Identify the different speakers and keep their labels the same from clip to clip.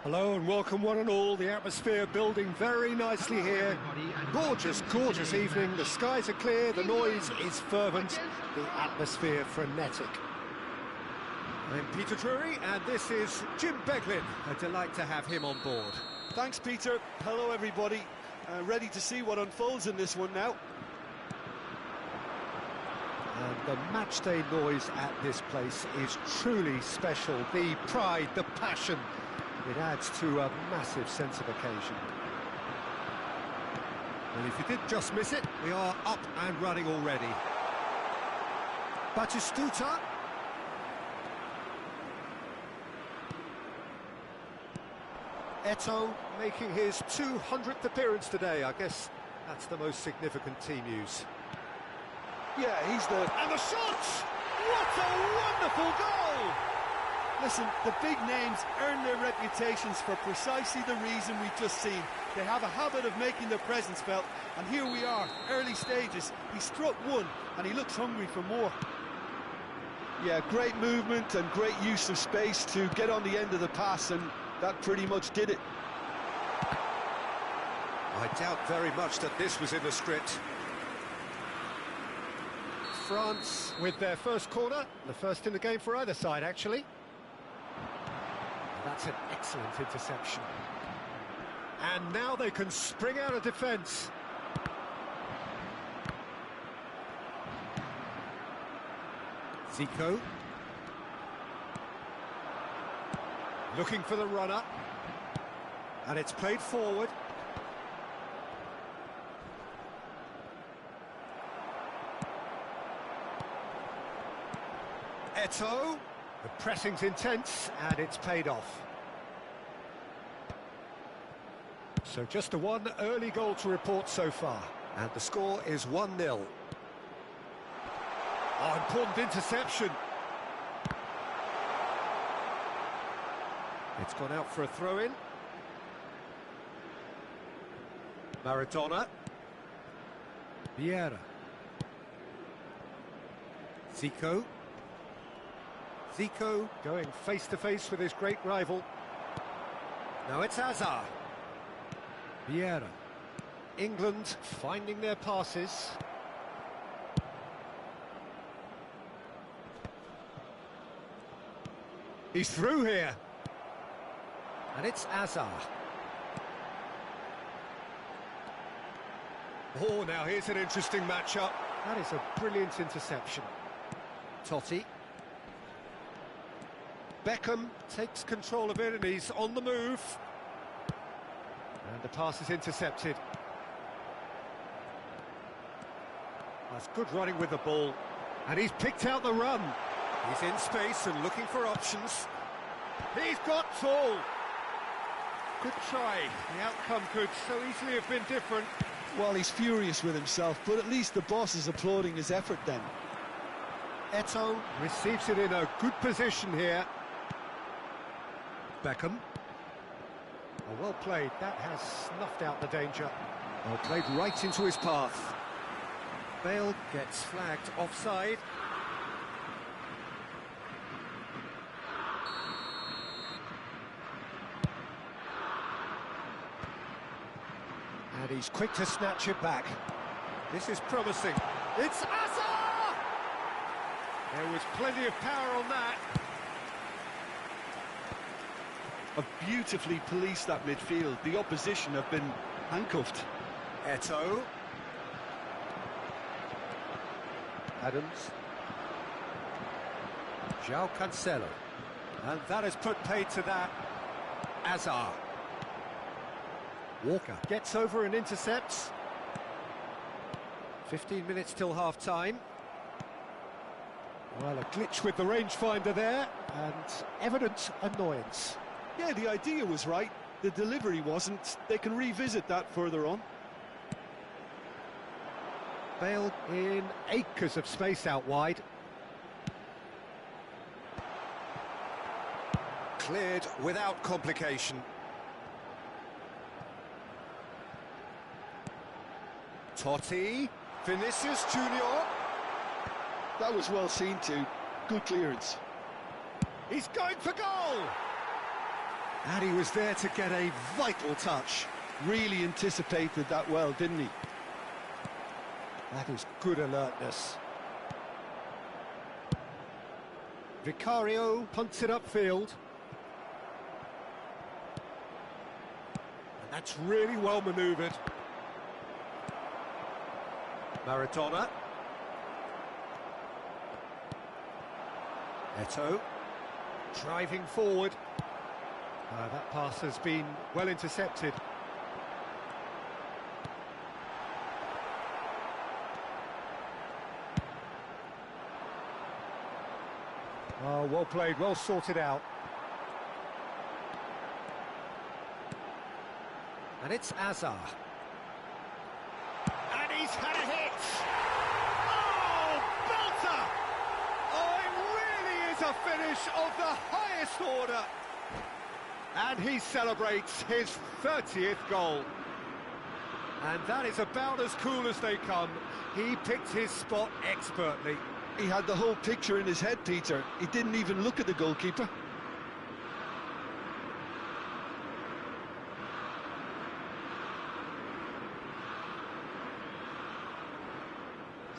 Speaker 1: Hello and welcome one and all. The atmosphere building very nicely here. Gorgeous, gorgeous evening. The skies are clear, the noise is fervent, the atmosphere frenetic.
Speaker 2: I'm Peter Drury and this is Jim Beglin. A delight to have him on board.
Speaker 3: Thanks, Peter. Hello, everybody. Ready to see what unfolds in this one now.
Speaker 1: And the matchday noise at this place is truly special. The pride, the passion. It adds to a massive sense of occasion.
Speaker 2: And if you did just miss it, we are up and running already. Batistuta.
Speaker 1: Eto'o making his 200th appearance today. I guess that's the most significant team news.
Speaker 3: Yeah, he's the...
Speaker 1: And the shot! What a wonderful goal!
Speaker 3: Listen, the big names earn their reputations for precisely the reason we've just seen. They have a habit of making their presence felt, and here we are, early stages. He struck one, and he looks hungry for more. Yeah, great movement and great use of space to get on the end of the pass, and that pretty much did it.
Speaker 2: I doubt very much that this was in the script.
Speaker 1: France with their first corner, the first in the game for either side, actually. That's an excellent interception. And now they can spring out of defence.
Speaker 2: Zico.
Speaker 1: Looking for the runner. And it's played forward. Eto'o. The pressing's intense, and it's paid off. So just the one early goal to report so far. And the score is 1-0.
Speaker 2: Oh, important interception. It's gone out for a throw-in. Maradona. Vieira. Zico. Zico going face-to-face with his great rival. Now it's Hazard. Vieira. England finding their passes. He's through here. And it's Hazard. Oh, now here's an interesting matchup. That is a brilliant interception. Totti. Beckham takes control of it and he's on the move. And the pass is intercepted. That's good running with the ball. And he's picked out the run. He's in space and looking for options. He's got tall. Good try. The outcome could so easily have been different.
Speaker 3: Well, he's furious with himself, but at least the boss is applauding his effort then.
Speaker 2: Eto'o receives it in a good position here. Beckham. Oh, well played. That has snuffed out the danger. Well played right into his path. Bale gets flagged offside. And he's quick to snatch it back. This is promising. It's Hazard! There was plenty of power on that.
Speaker 3: Have beautifully policed that midfield. The opposition have been handcuffed.
Speaker 2: Eto'o. Adams. João Cancelo. And that has put paid to that. Hazard. Walker gets over and intercepts. 15 minutes till half-time. Well, a glitch with the rangefinder there, and evident annoyance.
Speaker 3: Yeah, the idea was right. The delivery wasn't. They can revisit that further on.
Speaker 2: Bale in acres of space out wide. Cleared without complication. Totti, Vinicius Junior.
Speaker 3: That was well seen too. Good clearance.
Speaker 2: He's going for goal! And he was there to get a vital touch.
Speaker 3: Really anticipated that well, didn't he?
Speaker 2: That is good alertness. Vicario punts it upfield. And that's really well manoeuvred. Maradona. Eto'o. Driving forward. That pass has been well intercepted. Oh, well played, well sorted out. And it's Hazard. And he's had a hit! Oh, belter! Oh, it really is a finish of the highest order. And he celebrates his 30th goal. And that is about as cool as they come. He picked his spot expertly.
Speaker 3: He had the whole picture in his head, Peter. He didn't even look at the goalkeeper.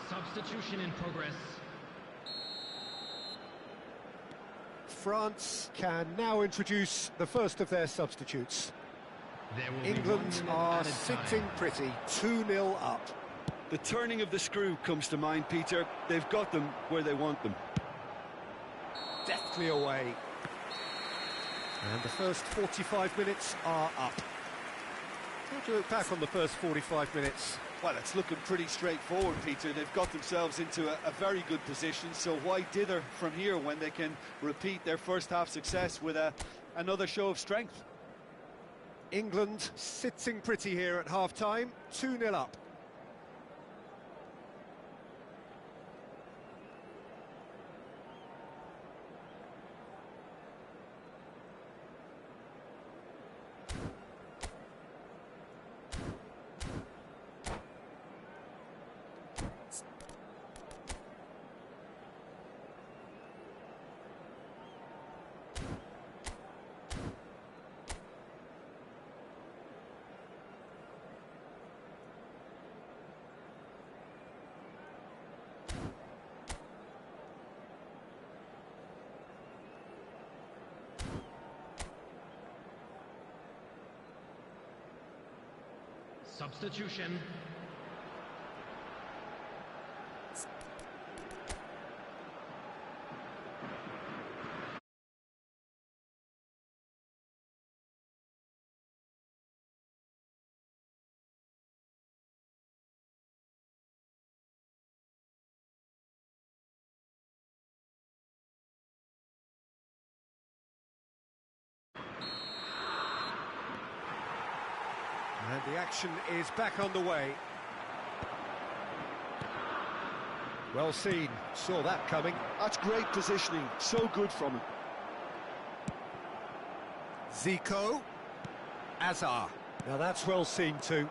Speaker 4: Substitution in progress.
Speaker 2: France can now introduce the first of their substitutes. England are sitting pretty, 2-0 up.
Speaker 3: The turning of the screw comes to mind, Peter. They've got them where they want them.
Speaker 2: Deftly away. And the first 45 minutes are up. How do you look back on the first 45 minutes?
Speaker 3: Well, it's looking pretty straightforward, Peter. They've got themselves into a very good position, so why dither from here when they can repeat their first half success with another show of strength?
Speaker 2: England sitting pretty here at half-time, 2-0 up.
Speaker 4: Substitution.
Speaker 1: And the action is back on the way. Well seen, saw that coming.
Speaker 3: That's great positioning, so good from him.
Speaker 1: Zico. Azar. Now that's well seen too.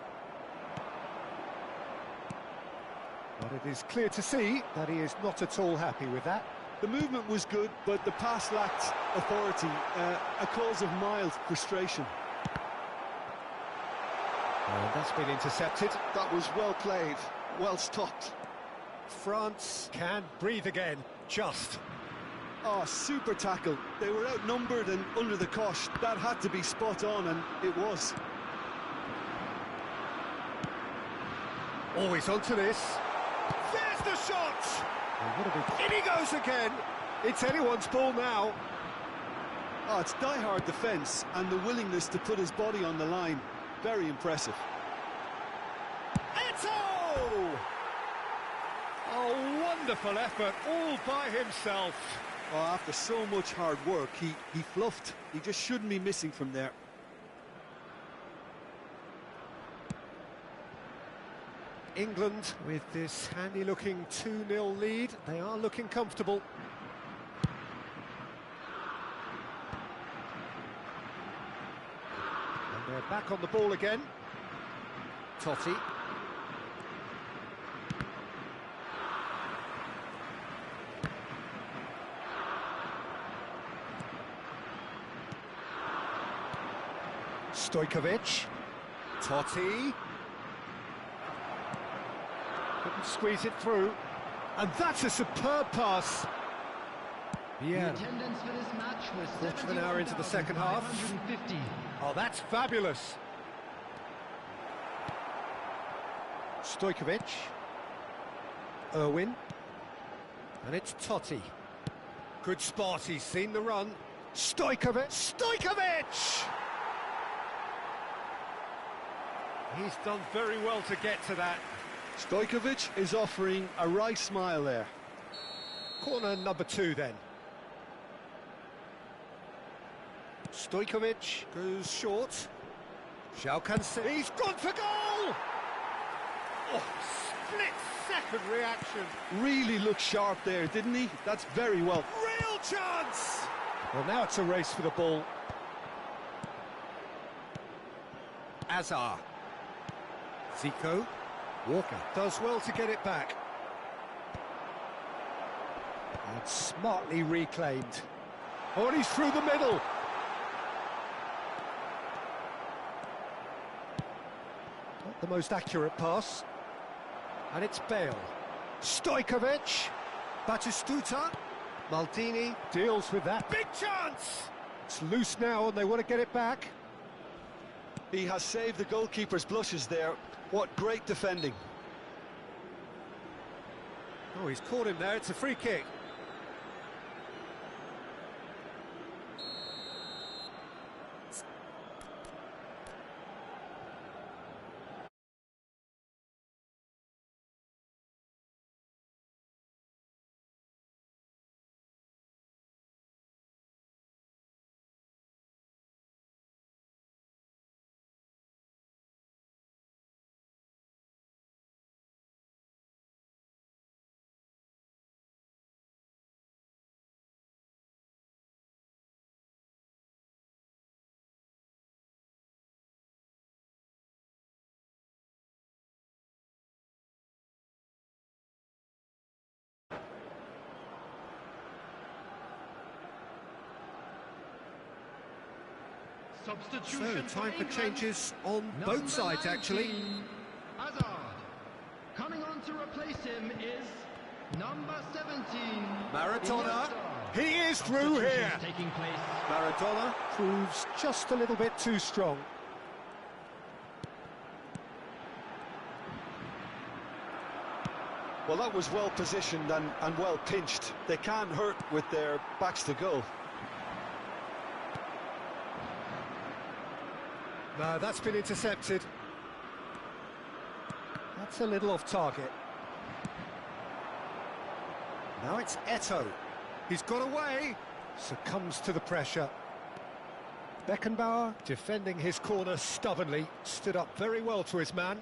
Speaker 1: But it is clear to see that he is not at all happy with that.
Speaker 3: The movement was good, but the pass lacked authority, a cause of mild frustration.
Speaker 1: And that's been intercepted.
Speaker 3: That was well played, well stopped.
Speaker 1: France can breathe again, just.
Speaker 3: Oh, super tackle. They were outnumbered and under the cosh. That had to be spot on, and it was.
Speaker 1: Always onto this.
Speaker 2: There's the shot!
Speaker 1: Oh, what a big...
Speaker 2: In he goes again!
Speaker 1: It's anyone's ball now.
Speaker 3: Oh, it's die-hard defence and the willingness to put his body on the line. Very impressive.
Speaker 2: Eto'o!
Speaker 1: Oh, wonderful effort, all by himself.
Speaker 3: Oh, after so much hard work, he fluffed. He just shouldn't be missing from there.
Speaker 1: England, with this handy-looking 2-0 lead, they are looking comfortable. And they're back on the ball again. Totti. Stojkovic. Totti. Couldn't squeeze it through. And that's a superb pass. Yeah.
Speaker 4: Attendance for this match was
Speaker 1: Quarter of an hour into the second half.
Speaker 4: 7,550.
Speaker 1: Oh, that's fabulous. Stojkovic. Irwin. And it's Totti. Good spot, he's seen the run. Stojkovic. Stojkovic! He's done very well to get to that.
Speaker 3: Stojkovic is offering a wry smile there.
Speaker 1: Corner number 2 then. Stojkovic goes short. Cancelo. He's gone for goal! Oh, split-second reaction.
Speaker 3: Really looked sharp there, didn't he? That's very well.
Speaker 2: Real chance!
Speaker 1: Well, now it's a race for the ball. Azar. Zico. Walker does well to get it back. And smartly reclaimed. Oh, and he's through the middle. Not the most accurate pass. And it's Bale. Stojkovic. Batistuta. Maldini deals with that.
Speaker 2: Big chance!
Speaker 1: It's loose now and they want to get it back.
Speaker 3: He has saved the goalkeeper's blushes there. What great defending.
Speaker 1: Oh, he's caught him there. It's a free kick.
Speaker 4: Substitution.
Speaker 1: So, time for changes on both sides, actually.
Speaker 4: Hazard. Coming on to replace him is number 17.
Speaker 1: Maradona.
Speaker 4: Iniesta.
Speaker 1: He is through here.
Speaker 4: Substitutions taking place.
Speaker 1: Maradona proves just a little bit too strong.
Speaker 3: Well, that was well positioned and well pinched. They can't hurt with their backs to goal.
Speaker 1: No, that's been intercepted. That's a little off target. Now it's Eto'o. He's got away. Succumbs to the pressure. Beckenbauer, defending his corner stubbornly, stood up very well to his man.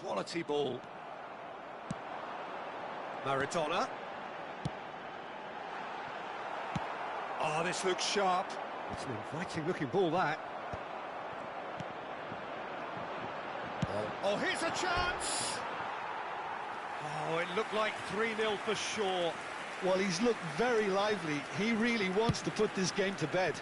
Speaker 1: Quality ball. Maradona. Oh, this looks sharp. It's an inviting-looking ball, that.
Speaker 2: Oh, here's a chance! Oh, it looked like 3-0 for sure.
Speaker 3: Well, he's looked very lively. He really wants to put this game to bed.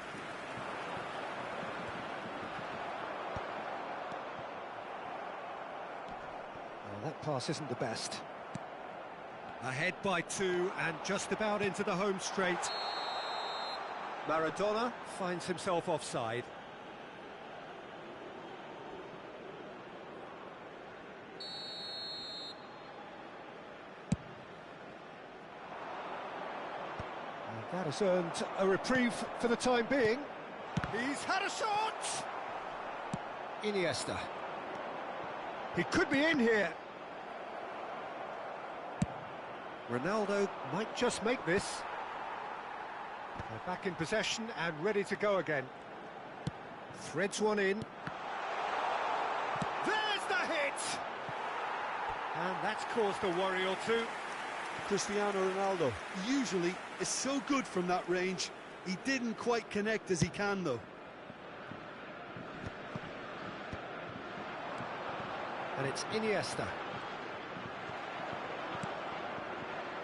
Speaker 1: Well, that pass isn't the best. Ahead by 2 and just about into the home straight. Maradona finds himself offside. And that has earned a reprieve for the time being.
Speaker 2: He's had a shot!
Speaker 1: Iniesta. He could be in here. Ronaldo might just make this. They're back in possession and ready to go again. Threads one in.
Speaker 2: There's the hit!
Speaker 1: And that's caused a worry or two.
Speaker 3: Cristiano Ronaldo usually is so good from that range. He didn't quite connect as he can, though.
Speaker 1: And it's Iniesta.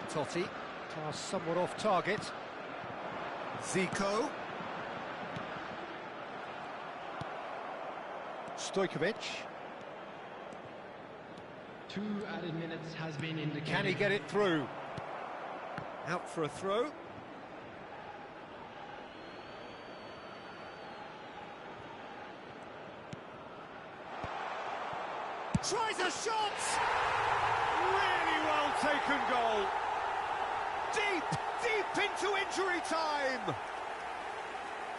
Speaker 1: Totti, pass somewhat off target. Zico. Stojkovic.
Speaker 4: 2 added minutes has been indicated.
Speaker 1: Can he get it through? Out for a throw.
Speaker 2: Tries a shot! Really well taken goal. Deep into injury time.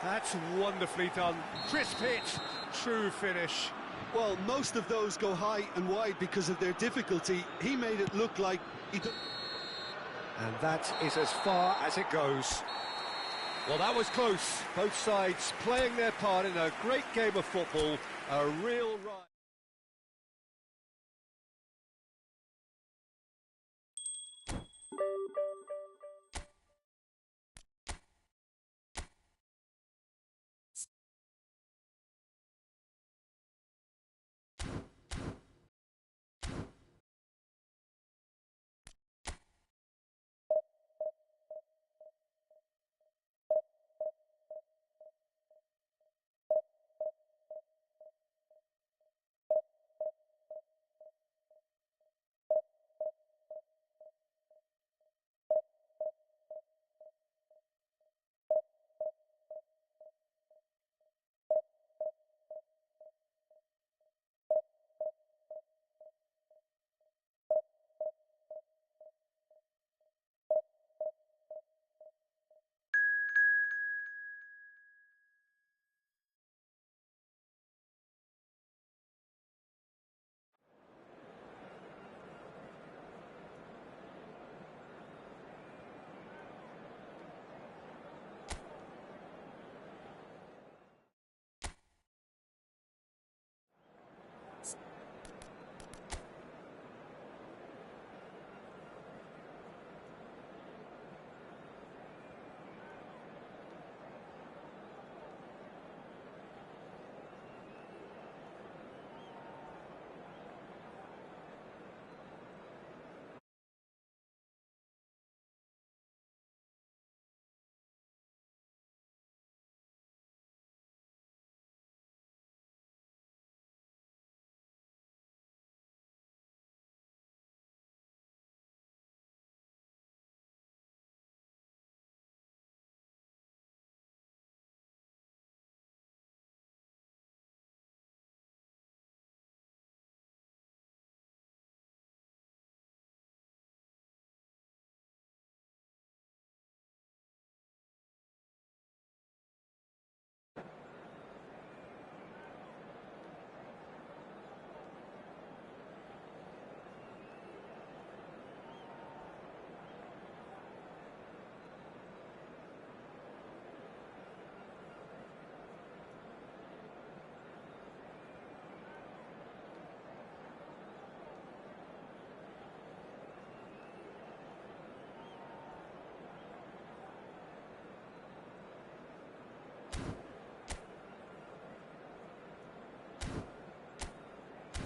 Speaker 1: That's wonderfully done. Crisp hit, true finish.
Speaker 3: Well, most of those go high and wide because of their difficulty. He made it look like he...
Speaker 1: And that is as far as it goes. Well, that was close. Both sides playing their part in a great game of football. A real ride.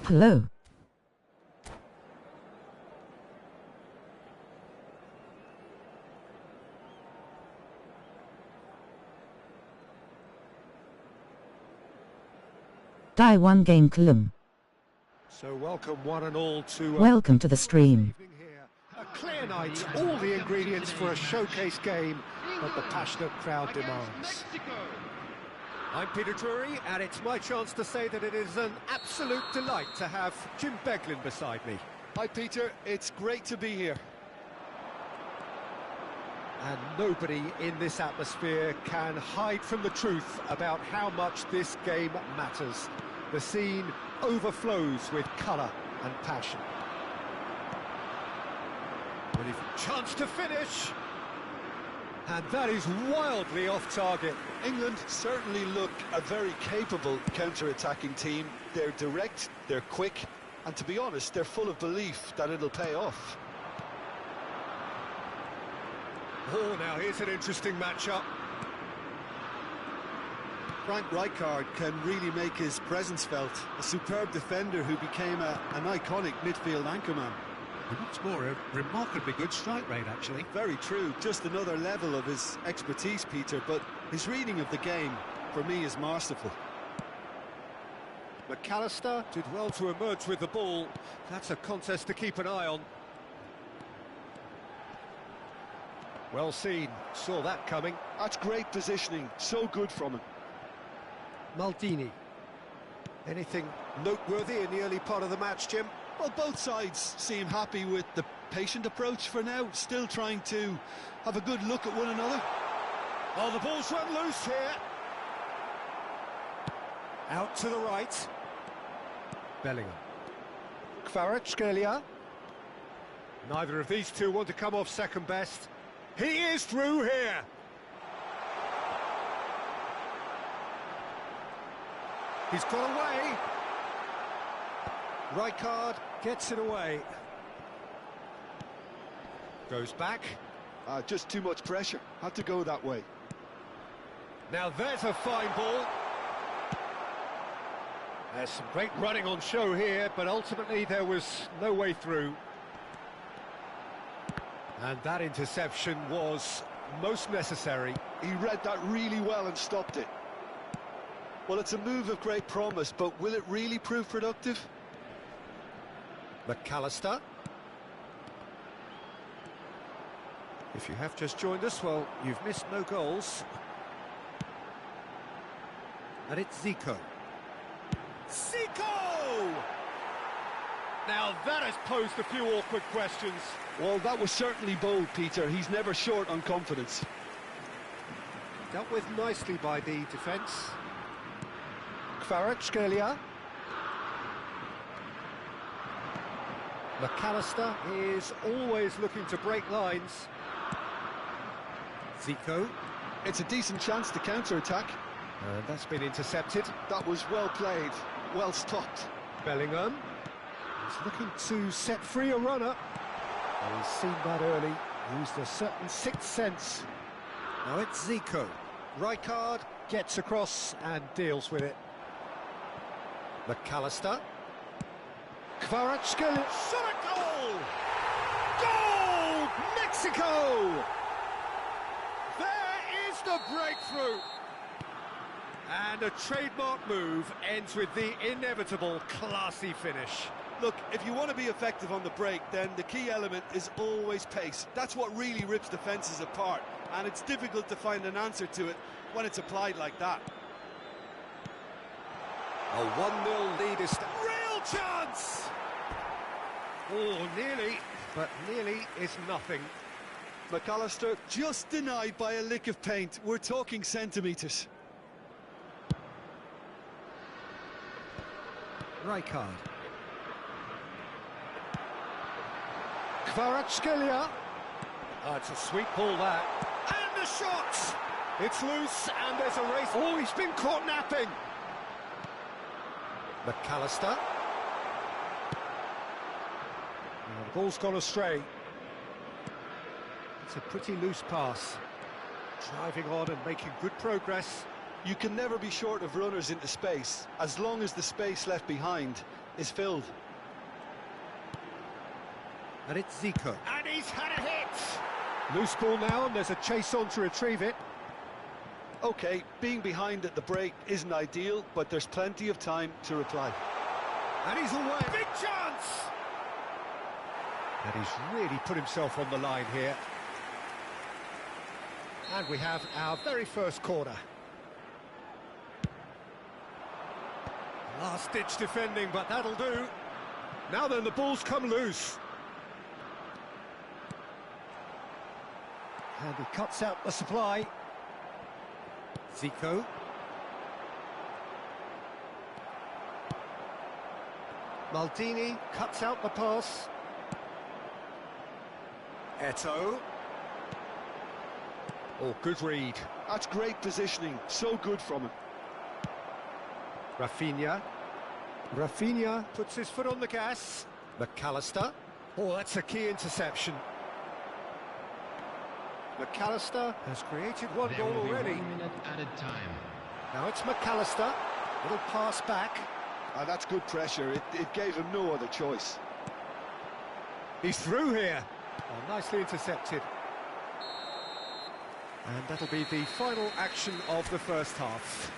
Speaker 5: Hello. Die One Game Column.
Speaker 1: So welcome one and all to...
Speaker 5: Welcome to the stream.
Speaker 1: A clear night, all the ingredients for a showcase game that the passionate crowd demands. I'm Peter Drury, and it's my chance to say that it is an absolute delight to have Jim Beglin beside me.
Speaker 3: Hi Peter, it's great to be here.
Speaker 1: And nobody in this atmosphere can hide from the truth about how much this game matters. The scene overflows with colour and passion. Ready for chance to finish. And that is wildly off target.
Speaker 3: England certainly look a very capable counter-attacking team. They're direct, they're quick, and to be honest, they're full of belief that it'll pay off.
Speaker 1: Oh, now here's an interesting matchup.
Speaker 3: Frank Rijkaard can really make his presence felt. A superb defender who became an iconic midfield anchorman.
Speaker 1: What's more, a remarkably good strike rate, actually.
Speaker 3: Very true. Just another level of his expertise, Peter, but his reading of the game, for me, is masterful.
Speaker 1: McAllister did well to emerge with the ball. That's a contest to keep an eye on. Well seen, saw that coming.
Speaker 3: That's great positioning, so good from him.
Speaker 1: Maldini. Anything noteworthy in the early part of the match, Jim?
Speaker 3: Well, both sides seem happy with the patient approach for now, still trying to have a good look at one another.
Speaker 1: Oh, the ball's run loose here. Out to the right. Bellingham. Kvaratskhelia. Neither of these two want to come off second best. He is through here. He's got away. Rijkaard gets it away. Goes back.
Speaker 3: Just too much pressure. Had to go that way.
Speaker 1: Now there's a fine ball. There's some great running on show here, but ultimately there was no way through. And that interception was most necessary.
Speaker 3: He read that really well and stopped it. Well, it's a move of great promise, but will it really prove productive?
Speaker 1: McAllister. If you have just joined us, well, you've missed no goals. And it's Zico. Zico! Now that has posed a few awkward questions.
Speaker 3: Well, that was certainly bold, Peter. He's never short on confidence.
Speaker 1: Dealt with nicely by the defence. Kvaratskhelia. McAllister is always looking to break lines. Zico.
Speaker 3: It's a decent chance to counter-attack.
Speaker 1: And that's been intercepted.
Speaker 3: That was well played, well stopped.
Speaker 1: Bellingham. He's looking to set free a runner. And he's seen that early, used a certain sixth sense. Now it's Zico. Rijkaard gets across and deals with it. McAllister. Kvaratskhelia. Shot a goal! Goal! Mexico! There is the breakthrough! And a trademark move ends with the inevitable classy finish.
Speaker 3: Look, if you want to be effective on the break, then the key element is always pace. That's what really rips defences apart, and it's difficult to find an answer to it when it's applied like that.
Speaker 1: A 1-0 lead is... Real chance! Oh, nearly, but nearly is nothing.
Speaker 3: McAllister just denied by a lick of paint. We're talking centimetres.
Speaker 1: Rijkaard. Kvaratskhelia. Oh, it's a sweet ball, that. And the shot! It's loose, and there's a race. Oh, he's been caught napping. McAllister. Oh, the ball's gone astray. It's a pretty loose pass. Driving on and making good progress.
Speaker 3: You can never be short of runners into space. As long as the space left behind is filled.
Speaker 1: And it's Zico.
Speaker 2: And he's had a hit!
Speaker 1: Loose ball now, and there's a chase on to retrieve it.
Speaker 3: Okay, being behind at the break isn't ideal, but there's plenty of time to reply.
Speaker 2: And he's away. Big chance!
Speaker 1: And he's really put himself on the line here. And we have our very first corner. Last-ditch defending, but that'll do. Now then, the ball's come loose. And he cuts out the supply. Zico. Maldini cuts out the pass. Eto'o. Oh, good read.
Speaker 3: That's great positioning, so good from him.
Speaker 1: Rafinha. Rafinha puts his foot on the gas. McAllister. Oh, that's a key interception. McAllister has created one
Speaker 4: There
Speaker 1: goal
Speaker 4: will be
Speaker 1: already.
Speaker 4: 1 minute added time.
Speaker 1: Now it's McAllister. Little pass back.
Speaker 3: That's good pressure. It gave him no other choice.
Speaker 1: He's through here. Oh, nicely intercepted. And that'll be the final action of the first half.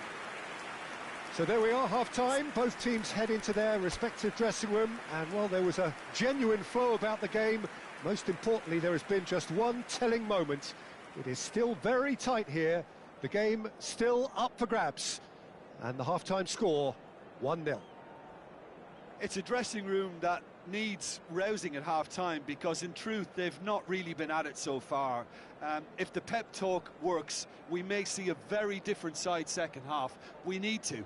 Speaker 1: So there we are, half-time. Both teams head into their respective dressing room. And while there was a genuine flow about the game, most importantly, there has been just one telling moment. It is still very tight here. The game still up for grabs. And the half-time score, 1-0.
Speaker 3: It's a dressing room that needs rousing at half-time because, in truth, they've not really been at it so far. If the pep talk works, we may see a very different side second half. We need to.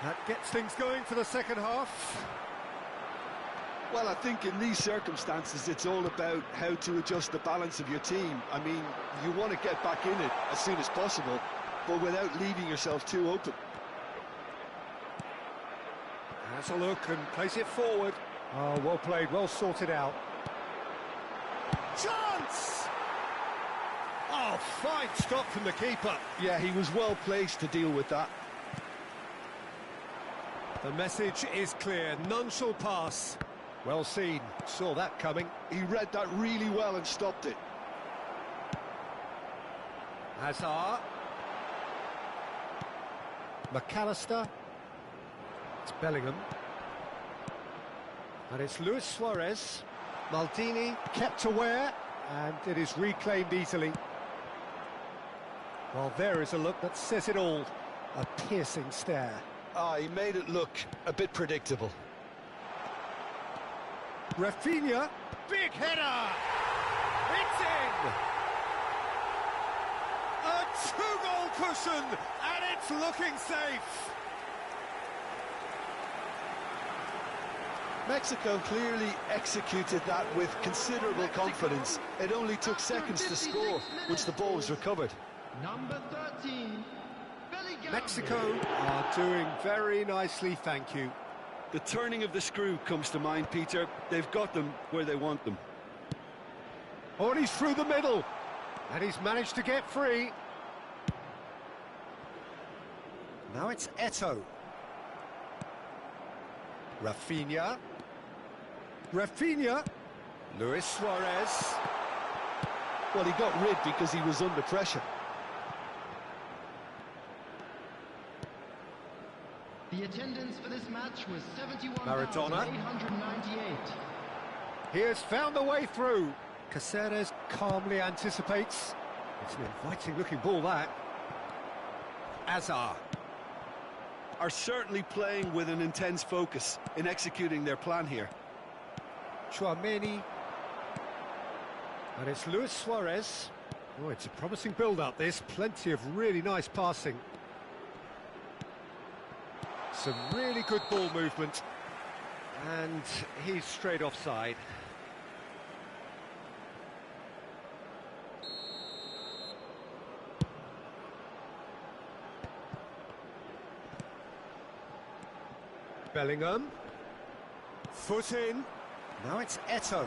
Speaker 1: That gets things going for the second half.
Speaker 3: Well, I think in these circumstances, it's all about how to adjust the balance of your team. I mean, you want to get back in it as soon as possible, but without leaving yourself too open.
Speaker 1: Has a look and plays it forward. Oh, well played, well sorted out.
Speaker 2: Chance! Oh, fine stop from the keeper.
Speaker 3: Yeah, he was well placed to deal with that.
Speaker 1: The message is clear, none shall pass. Well seen, saw that coming.
Speaker 3: He read that really well and stopped it.
Speaker 1: Hazard. McAllister. It's Bellingham. And it's Luis Suarez. Maldini kept aware, and it is reclaimed easily. Well, there is a look that says it all. A piercing stare.
Speaker 3: He made it look a bit predictable.
Speaker 1: Rafinha.
Speaker 2: Big header! It's in! A two-goal cushion, and it's looking safe.
Speaker 3: Mexico clearly executed that with considerable confidence. It only took seconds to score once the ball was recovered.
Speaker 4: Number 13, Bellingham.
Speaker 1: Mexico are doing very nicely, thank you.
Speaker 3: The turning of the screw comes to mind, Peter. They've got them where they want them.
Speaker 1: Oh, and he's through the middle. And he's managed to get free. Now it's Eto'o. Rafinha. Rafinha. Luis Suarez.
Speaker 3: Well, he got rid because he was under pressure.
Speaker 4: The attendance for this match was
Speaker 1: Maradona.
Speaker 4: 71,898.
Speaker 1: He has found a way through. Caceres calmly anticipates. It's an inviting-looking ball, that. Hazard.
Speaker 3: Are certainly playing with an intense focus in executing their plan here.
Speaker 1: Chouameni. And it's Luis Suarez. Oh, it's a promising build-up, this. Plenty of really nice passing. Some really good ball movement. And he's straight offside. Bellingham. Foot in. Now it's Eto'o.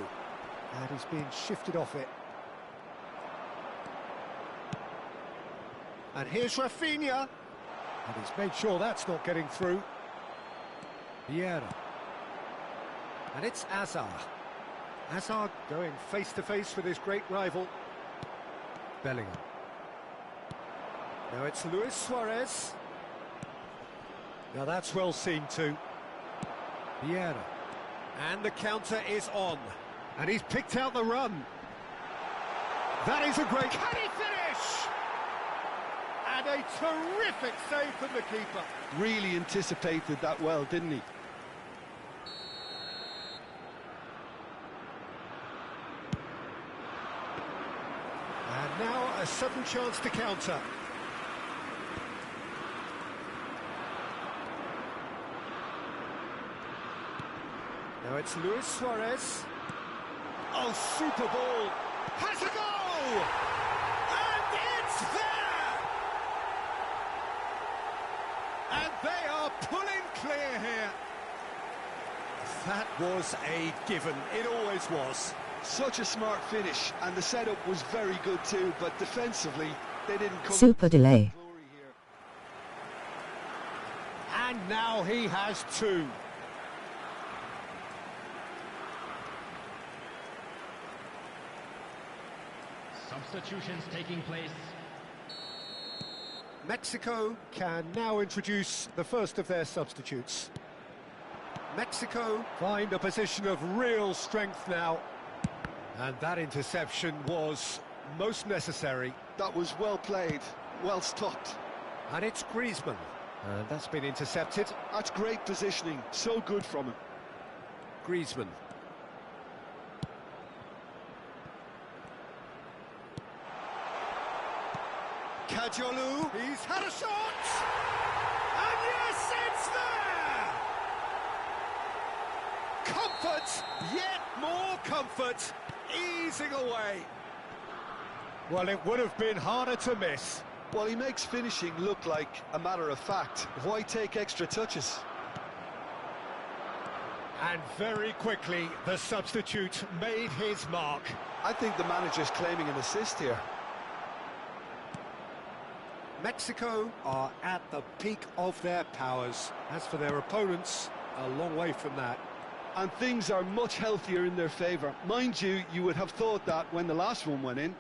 Speaker 1: And he's being shifted off it. And here's Rafinha. And he's made sure that's not getting through. Vieira. And it's Azar. Azar going face-to-face with his great rival. Bellingham. Now it's Luis Suarez. Now that's well seen too. Vieira. And the counter is on. And he's picked out the run. That is a great... Can he finish? And a terrific save from the keeper.
Speaker 3: Really anticipated that well, didn't he?
Speaker 1: And now a sudden chance to counter. Now it's Luis Suarez. Oh, super ball. Has a go! And it's there! And they are pulling clear here. That was a given. It always was.
Speaker 3: Such a smart finish, and the setup was very good too, but defensively, they didn't come...
Speaker 5: Super delay.
Speaker 1: And now he has two.
Speaker 4: Substitutions taking place.
Speaker 1: Mexico can now introduce the first of their substitutes. Mexico find a position of real strength now. And that interception was most necessary.
Speaker 3: That was well played, well stopped.
Speaker 1: And it's Griezmann. And that's been intercepted.
Speaker 3: That's great positioning, so good from him.
Speaker 1: Griezmann. Kajolu, he's had a shot! And yes, it's there! Comfort, yet more comfort, easing away. Well, it would have been harder to miss.
Speaker 3: Well, he makes finishing look like a matter of fact. Why take extra touches?
Speaker 1: And very quickly, the substitute made his mark.
Speaker 3: I think the manager's claiming an assist here.
Speaker 1: Mexico are at the peak of their powers. As for their opponents, a long way from that.
Speaker 3: And things are much healthier in their favour. Mind you, you would have thought that when the last one went in.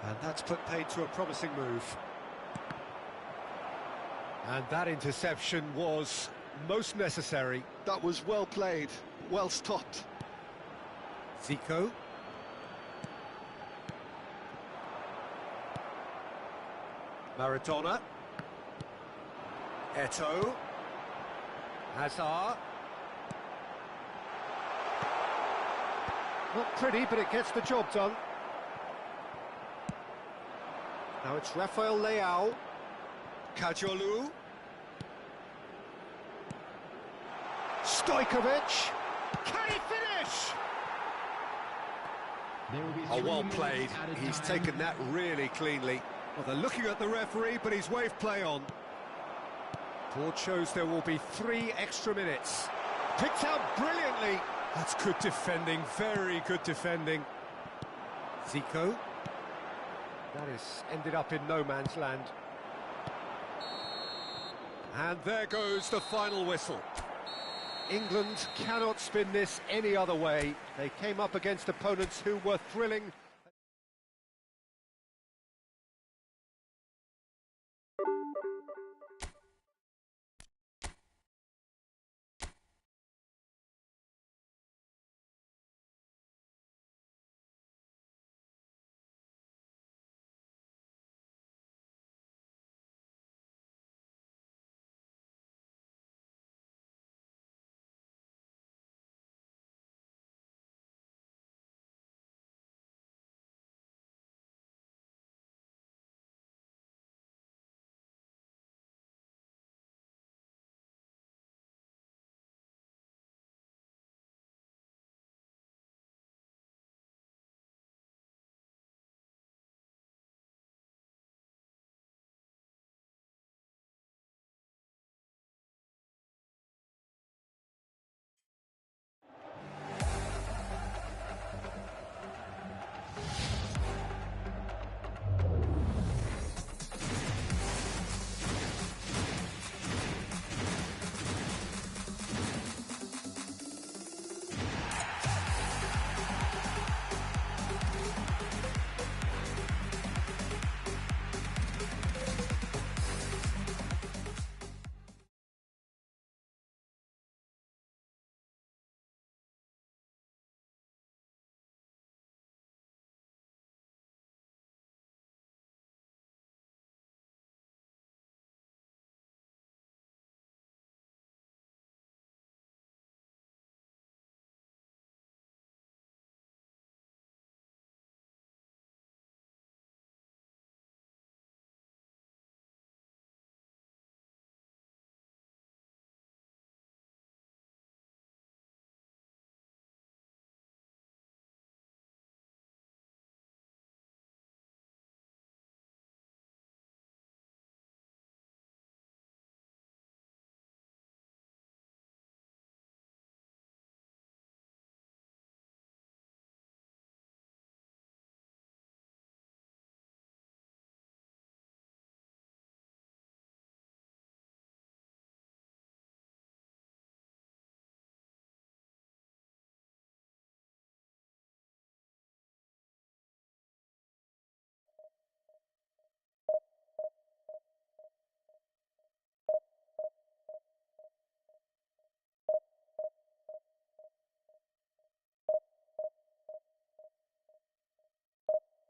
Speaker 1: And that's put paid to a promising move. And that interception was most necessary.
Speaker 3: That was well played, well stopped.
Speaker 1: Zico. Maradona. Eto'o. Hazard. Not pretty, but it gets the job done. Now it's Rafael Leao. Kajolu. Stojkovic. Can he finish?
Speaker 4: There will be
Speaker 1: Oh,
Speaker 4: 3
Speaker 1: well
Speaker 4: minutes
Speaker 1: played.
Speaker 4: added
Speaker 1: He's
Speaker 4: time.
Speaker 1: taken that really cleanly. Well, they're looking at the referee, but he's waved play on. Board shows there will be 3 extra minutes. Picked out brilliantly. That's good defending, very good defending. Zico. That has ended up in no man's land. And there goes the final whistle. England cannot spin this any other way. They came up against opponents who were thrilling.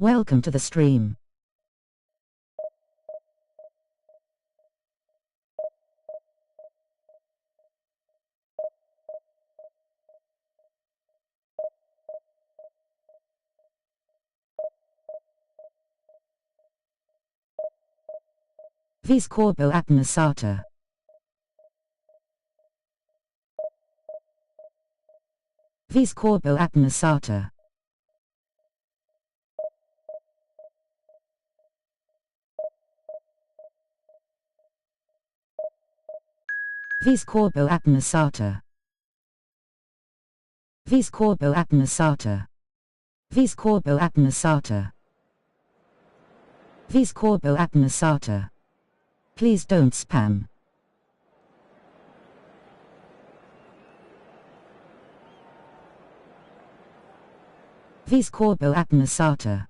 Speaker 5: Welcome to the stream. Vis corbo apnasata. Vis corbo apnasata. Vis corbo apnasata. Vis corbo apnasata. Vis corbo apnasata. Vis corbo apnasata. Please don't spam. Vis corbo apnasata.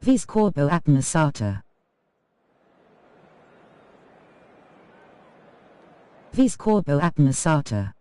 Speaker 5: Vis corbo apnasata. Vis corbo apnasata.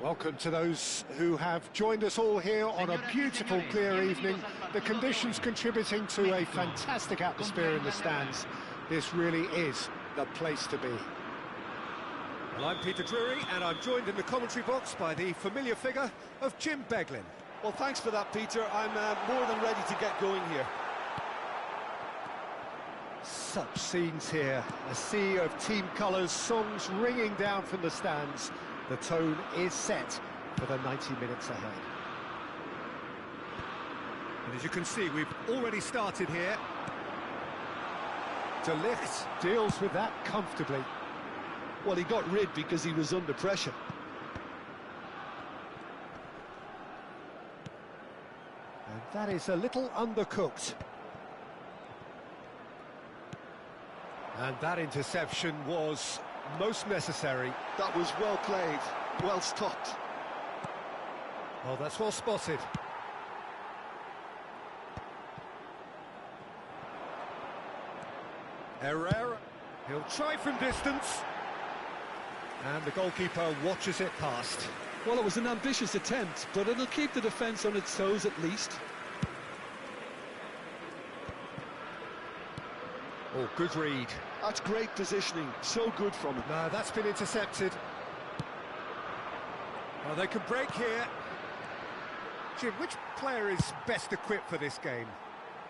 Speaker 1: Welcome to those who have joined us all here on a beautiful, clear evening. The conditions contributing to a fantastic atmosphere in the stands. This really is the place to be. Well, I'm Peter Drury, and I'm joined in the commentary box by the familiar figure of Jim Beglin.
Speaker 3: Well, thanks for that, Peter. I'm more than ready to get going here.
Speaker 1: Such scenes here. A sea of team colours, songs ringing down from the stands. The tone is set for the 90 minutes ahead. And as you can see, we've already started here. De Ligt deals with that comfortably.
Speaker 3: Well, he got rid because he was under pressure.
Speaker 1: And that is a little undercooked. And that interception was most necessary.
Speaker 3: That was well played, well stopped.
Speaker 1: Well, that's well spotted. Herrera, he'll try from distance. And the goalkeeper watches it past.
Speaker 3: Well, it was an ambitious attempt, but it'll keep the defence on its toes at least.
Speaker 1: Oh, good read.
Speaker 3: That's great positioning, so good from him.
Speaker 1: No, that's been intercepted. Well, they could break here. Jim, which player is best equipped for this game?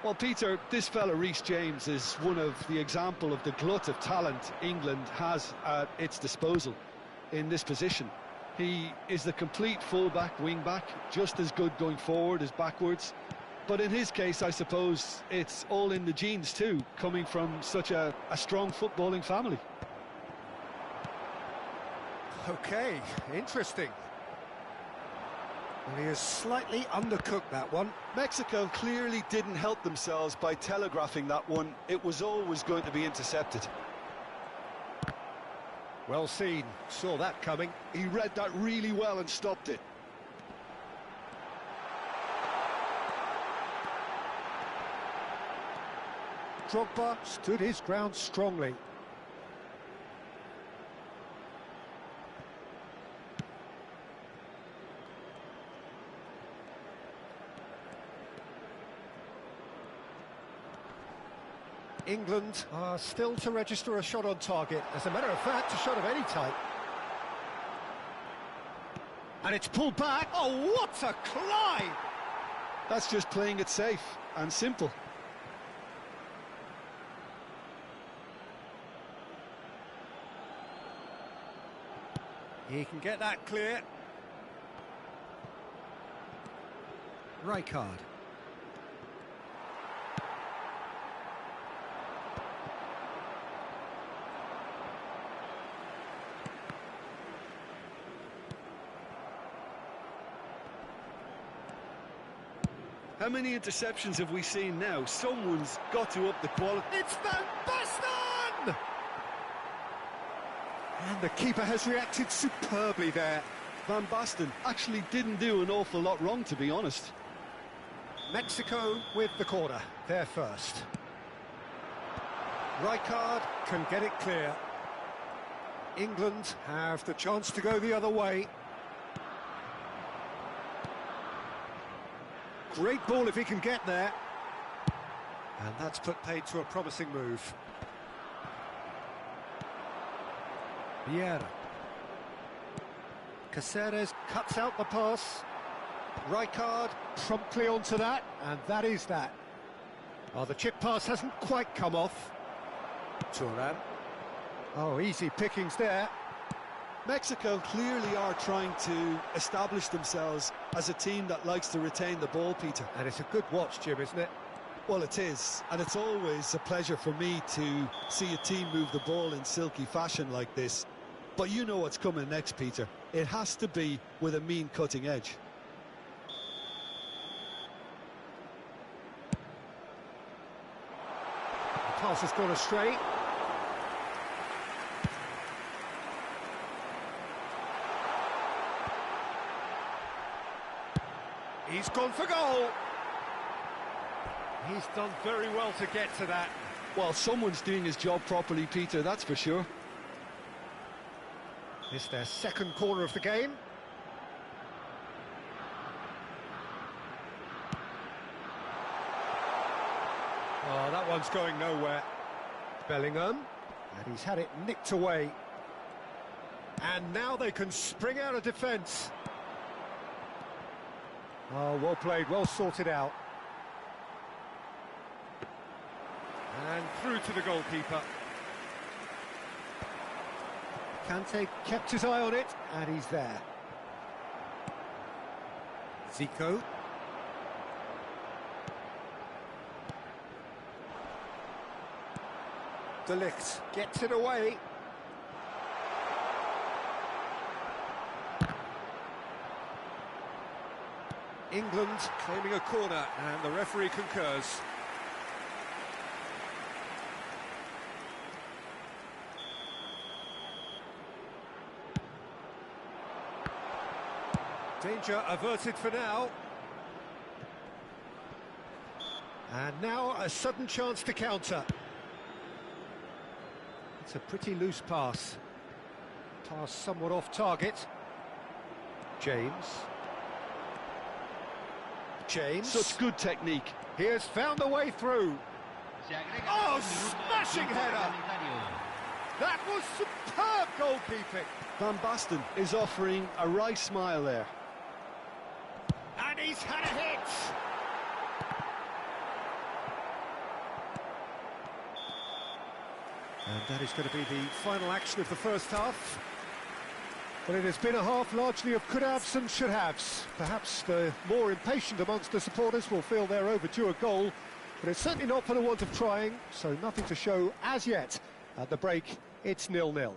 Speaker 3: Well, Peter, this fella, Reece James, is one of the example of the glut of talent England has at its disposal in this position. He is the complete full-back, wing-back, just as good going forward as backwards. But in his case, I suppose it's all in the genes too, coming from such a strong footballing family.
Speaker 1: Okay, interesting. Well, he has slightly undercooked that one.
Speaker 3: Mexico clearly didn't help themselves by telegraphing that one. It was always going to be intercepted.
Speaker 1: Well seen, saw that coming.
Speaker 3: He read that really well and stopped it.
Speaker 1: Drogba stood his ground strongly. England are still to register a shot on target. As a matter of fact, a shot of any type. And it's pulled back. Oh, what a climb!
Speaker 3: That's just playing it safe and simple.
Speaker 1: He can get that clear. Rijkaard.
Speaker 3: How many interceptions have we seen now? Someone's got to up the quality.
Speaker 1: It's Van Basten! And the keeper has reacted superbly there.
Speaker 3: Van Basten actually didn't do an awful lot wrong, to be honest.
Speaker 1: Mexico with the corner, they're first. Rijkaard can get it clear. England have the chance to go the other way. Great ball if he can get there. And that's put paid to a promising move. Vieira. Caceres cuts out the pass. Rijkaard promptly onto that, and that is that. Oh, the chip pass hasn't quite come off. Turan. Oh, easy pickings there.
Speaker 3: Mexico clearly are trying to establish themselves as a team that likes to retain the ball, Peter.
Speaker 1: And it's a good watch, Jim, isn't it?
Speaker 3: Well, it is, and it's always a pleasure for me to see a team move the ball in silky fashion like this. But you know what's coming next, Peter. It has to be with a mean cutting edge.
Speaker 1: The pass has gone astray. He's gone for goal. He's done very well to get to that.
Speaker 3: Well, someone's doing his job properly, Peter, that's for sure.
Speaker 1: It's their second corner of the game. Oh, that one's going nowhere. Bellingham, and he's had it nicked away. And now they can spring out of defence. Oh, well played, well sorted out. And through to the goalkeeper. Kante kept his eye on it, and he's there. Zico. De Ligt gets it away. England claiming a corner, and the referee concurs. Danger averted for now. And now a sudden chance to counter. It's a pretty loose pass. Pass somewhat off target. James.
Speaker 3: Such good technique.
Speaker 1: He has found a way through. Oh, smashing header! That was superb goalkeeping.
Speaker 3: Van Basten is offering a wry smile there.
Speaker 1: And he's had a hit! And that is going to be the final action of the first half. But it has been a half largely of could-haves and should-haves. Perhaps the more impatient amongst the supporters will feel they're overdue a goal, but it's certainly not for the want of trying, so nothing to show as yet. At the break, it's 0-0.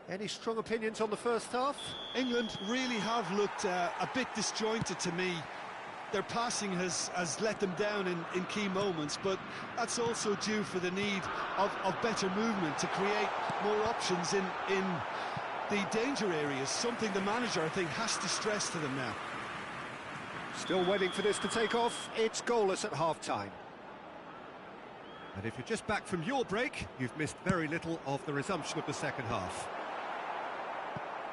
Speaker 1: Any strong opinions on the first half?
Speaker 3: England really have looked a bit disjointed to me. Their passing has let them down in key moments, but that's also due for the need of better movement to create more options in the danger areas, something the manager, I think, has to stress to them now.
Speaker 1: Still waiting for this to take off. It's goalless at half-time. And if you're just back from your break, you've missed very little of the resumption of the second half.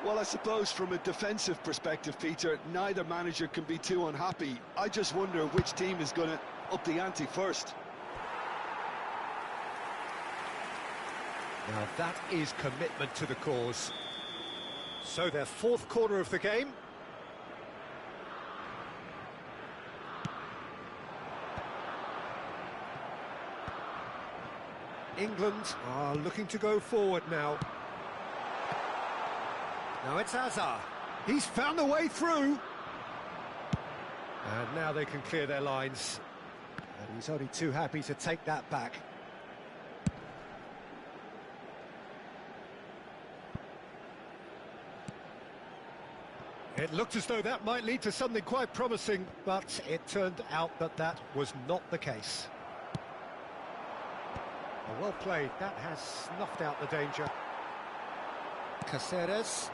Speaker 3: Well, I suppose from a defensive perspective, Peter, neither manager can be too unhappy. I just wonder which team is going to up the ante first.
Speaker 1: Now that is commitment to the cause. So their fourth corner of the game. England are looking to go forward now. Now it's Hazard. He's found a way through. And now they can clear their lines. And he's only too happy to take that back. It looked as though that might lead to something quite promising, but it turned out that that was not the case. Well played, that has snuffed out the danger. Caceres.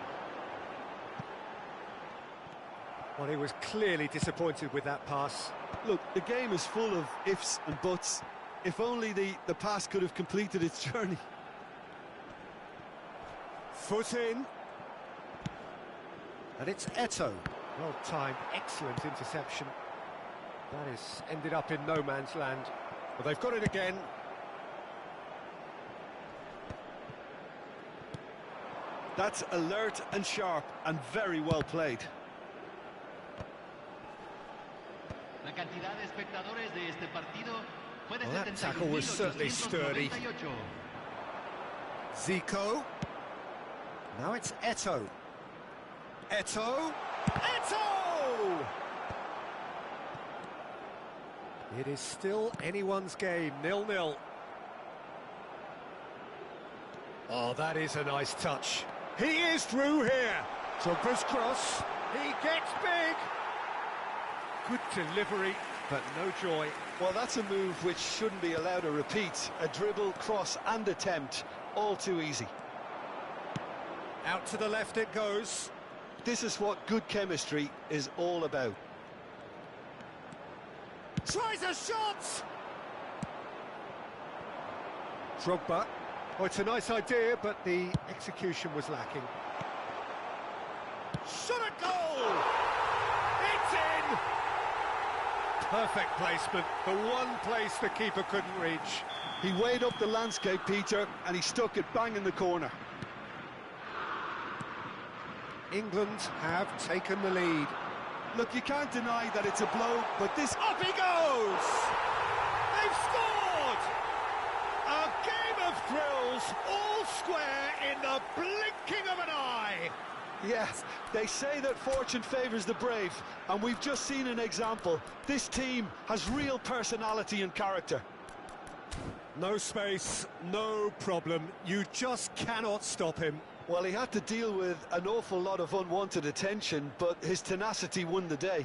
Speaker 1: Well, he was clearly disappointed with that pass.
Speaker 3: Look, the game is full of ifs and buts. If only the pass could have completed its journey.
Speaker 1: Foot in. And it's Eto'o. Well timed, excellent interception. That is ended up in no man's land. But they've got it again.
Speaker 3: That's alert and sharp and very well played.
Speaker 1: Well, that tackle was certainly sturdy. Zico. Now it's Eto'o. Eto'o. Eto'o! It is still anyone's game, 0-0. Oh, that is a nice touch. He is through here. Drogba's cross. He gets big. Good delivery, but no joy.
Speaker 3: Well, that's a move which shouldn't be allowed to repeat. A dribble, cross and attempt, all too easy.
Speaker 1: Out to the left it goes.
Speaker 3: This is what good chemistry is all about.
Speaker 1: Tries a shot! Drogba. Oh, it's a nice idea, but the execution was lacking. Shot at goal! It's in! Perfect placement, the one place the keeper couldn't reach.
Speaker 3: He weighed up the landscape, Peter, and he stuck it bang in the corner.
Speaker 1: England have taken the lead.
Speaker 3: Look, you can't deny that it's a blow, but this...
Speaker 1: Up he goes! They've scored! A game of thrills, all square in the blinking of an eye.
Speaker 3: Yes, they say that fortune favours the brave, and we've just seen an example. This team has real personality and character.
Speaker 1: No space, no problem. You just cannot stop him.
Speaker 3: Well, he had to deal with an awful lot of unwanted attention, but his tenacity won the day.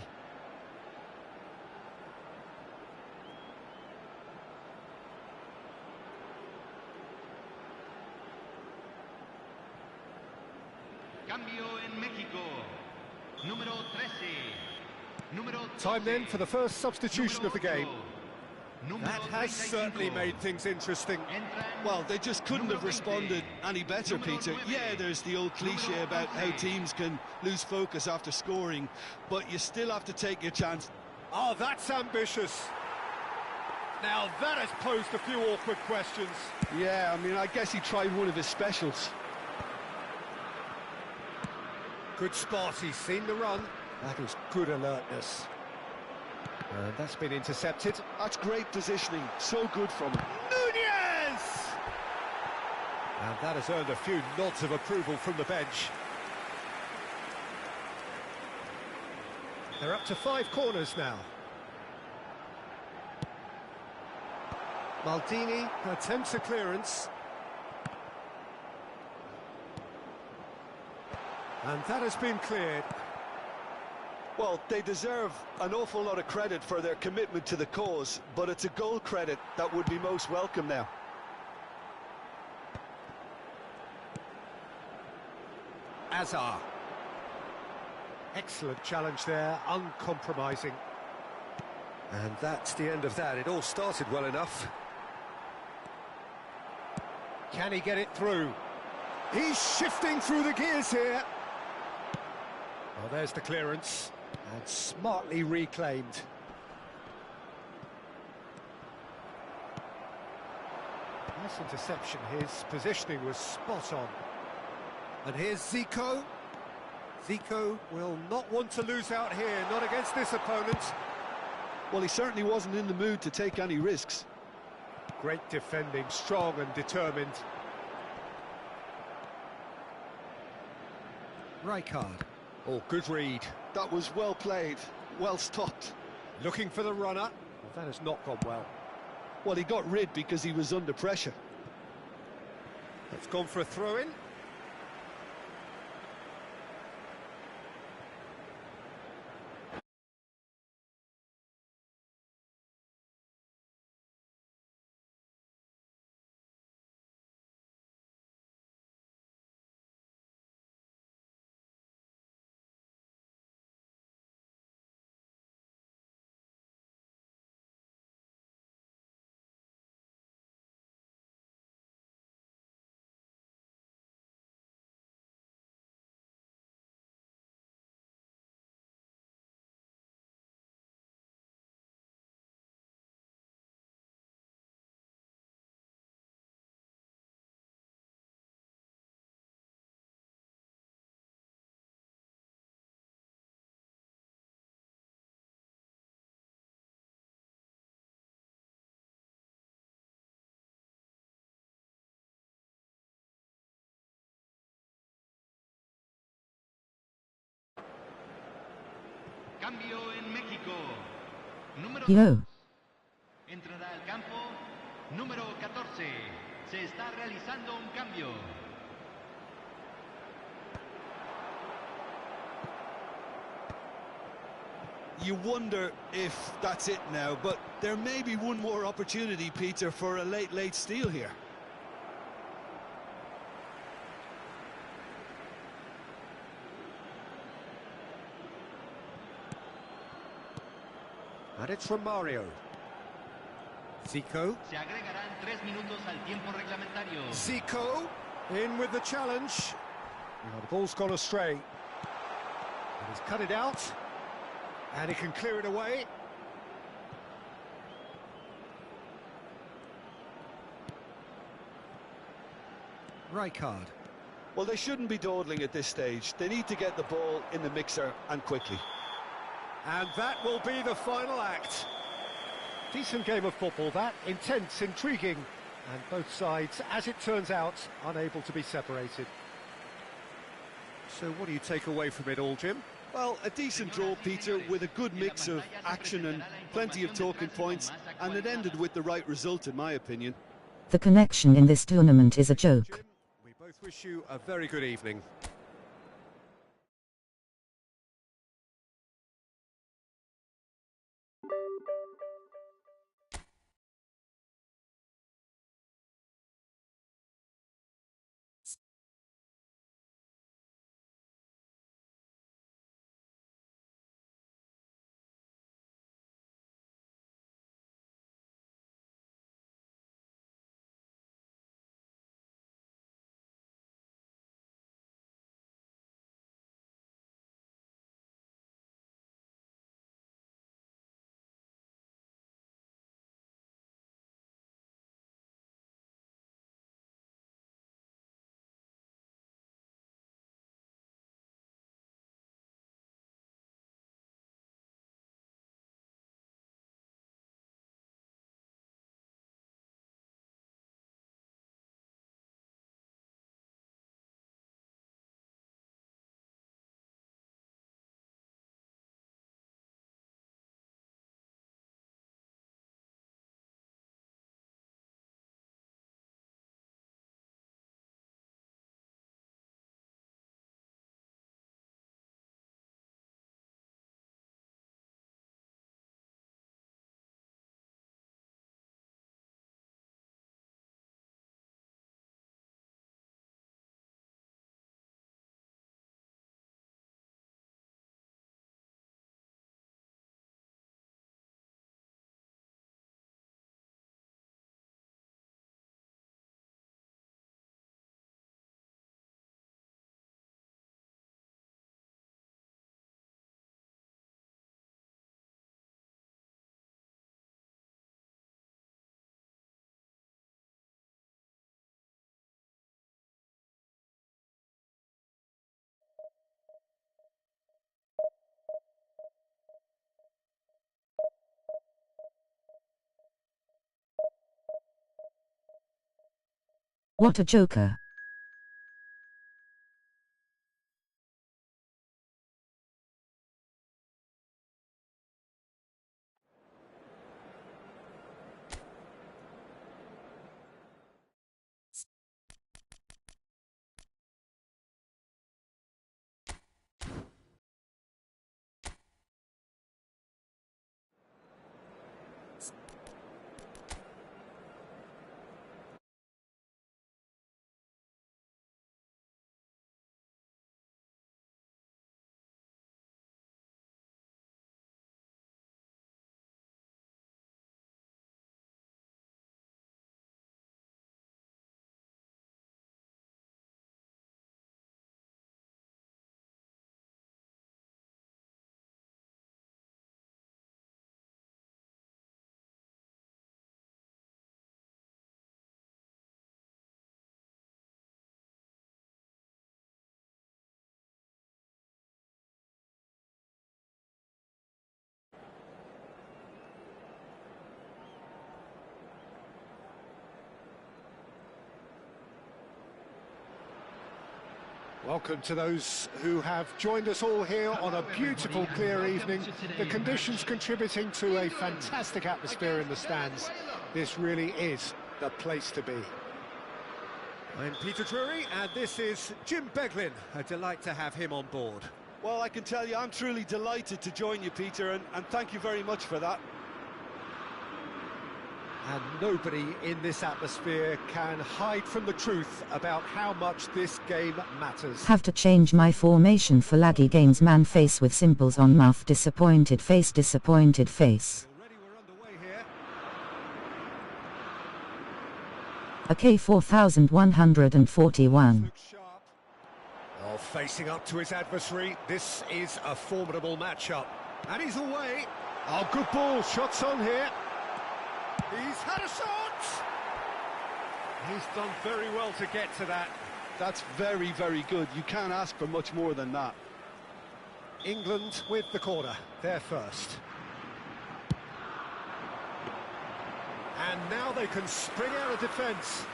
Speaker 4: Cambio en México. Número 13.
Speaker 1: Time then for the first substitution of the game. That has certainly made things interesting.
Speaker 3: Well, they just couldn't have responded any better, Peter. Yeah, there's the old cliche about how teams can lose focus after scoring, but you still have to take your chance.
Speaker 1: Oh, that's ambitious. Now that has posed a few awkward questions.
Speaker 3: Yeah, I mean, I guess he tried one of his specials.
Speaker 1: Good spot, he's seen the run. That is good alertness. And that's been intercepted.
Speaker 3: That's great positioning, so good from him.
Speaker 1: Nunez! And that has earned a few nods of approval from the bench. They're up to 5 corners now. Maldini attempts a clearance. And that has been cleared.
Speaker 3: Well, they deserve an awful lot of credit for their commitment to the cause, but it's a goal credit that would be most welcome now.
Speaker 1: Hazard. Excellent challenge there, uncompromising. And that's the end of that. It all started well enough. Can he get it through? He's shifting through the gears here. Well, there's the clearance. And smartly reclaimed. Nice interception, his positioning was spot on. And here's Zico. Zico will not want to lose out here, not against this opponent.
Speaker 3: Well, he certainly wasn't in the mood to take any risks.
Speaker 1: Great defending, strong and determined. Rijkaard. Oh, good read.
Speaker 3: That was well played, well stopped.
Speaker 1: Looking for the runner. Well, that has not gone well.
Speaker 3: Well, he got rid because he was under pressure.
Speaker 1: It's gone for a throw-in.
Speaker 4: Cambio en México. Número
Speaker 5: Yo.
Speaker 4: Entrará al campo número 14. Se está realizando un cambio.
Speaker 3: You wonder if that's it now, but there may be one more opportunity, Peter, for a late steal here.
Speaker 1: And it's from Mario. Zico.
Speaker 4: Se agregarán 3 minutos al tiempo reglamentario.
Speaker 1: Zico in with the challenge. Now the ball's gone astray. And he's cut it out. And he can clear it away. Rijkaard.
Speaker 3: Well, they shouldn't be dawdling at this stage. They need to get the ball in the mixer and quickly.
Speaker 1: And that will be the final act. Decent game of football, that. Intense, intriguing. And both sides, as it turns out, unable to be separated. So what do you take away from it all, Jim?
Speaker 3: Well, a decent draw, Peter, with a good mix of action and plenty of talking points, and it ended with the right result, in my opinion.
Speaker 5: The connection in this tournament is a joke.
Speaker 1: Jim, we both wish you a very good evening.
Speaker 5: What a joker.
Speaker 1: Welcome to those who have joined us all here on a beautiful, clear evening. The conditions contributing to a fantastic atmosphere in the stands. This really is the place to be. I'm Peter Drury, and this is Jim Beglin. A delight to have him on board.
Speaker 3: Well, I can tell you, I'm truly delighted to join you, Peter, and thank you very much for that.
Speaker 1: And nobody in this atmosphere can hide from the truth about how much this game matters.
Speaker 5: Have to change my formation for laggy games. Man face with simples on mouth. Disappointed face, disappointed face.
Speaker 1: Already we're underway here.
Speaker 5: Okay, 4141.
Speaker 1: Looks sharp. Oh, facing up to his adversary. This is a formidable matchup. And he's away. Oh, good ball. Shots on here. He's had a shot! He's done very well to get to that.
Speaker 3: That's very, very good. You can't ask for much more than that.
Speaker 1: England with the corner. They're first. And now they can spring out of defence.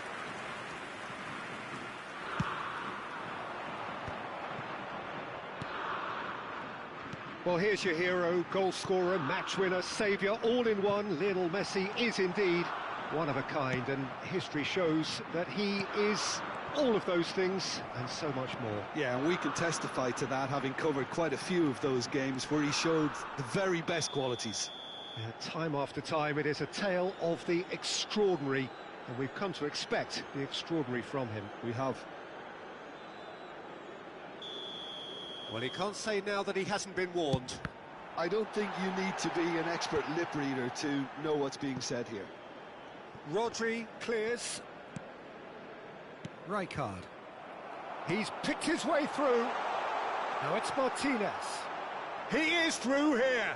Speaker 1: Well, here's your hero, goal scorer, match winner, saviour, all in one. Lionel Messi is indeed one of a kind, and history shows that he is all of those things and so much more.
Speaker 3: Yeah, and we can testify to that, having covered quite a few of those games where he showed the very best qualities.
Speaker 1: Yeah, time after time, it is a tale of the extraordinary, and we've come to expect the extraordinary from him.
Speaker 3: We have.
Speaker 1: Well, he can't say now that he hasn't been warned.
Speaker 3: I don't think you need to be an expert lip reader to know what's being said here.
Speaker 1: Rodri clears. Rijkaard. He's picked his way through. Now it's Martinez. He is through here.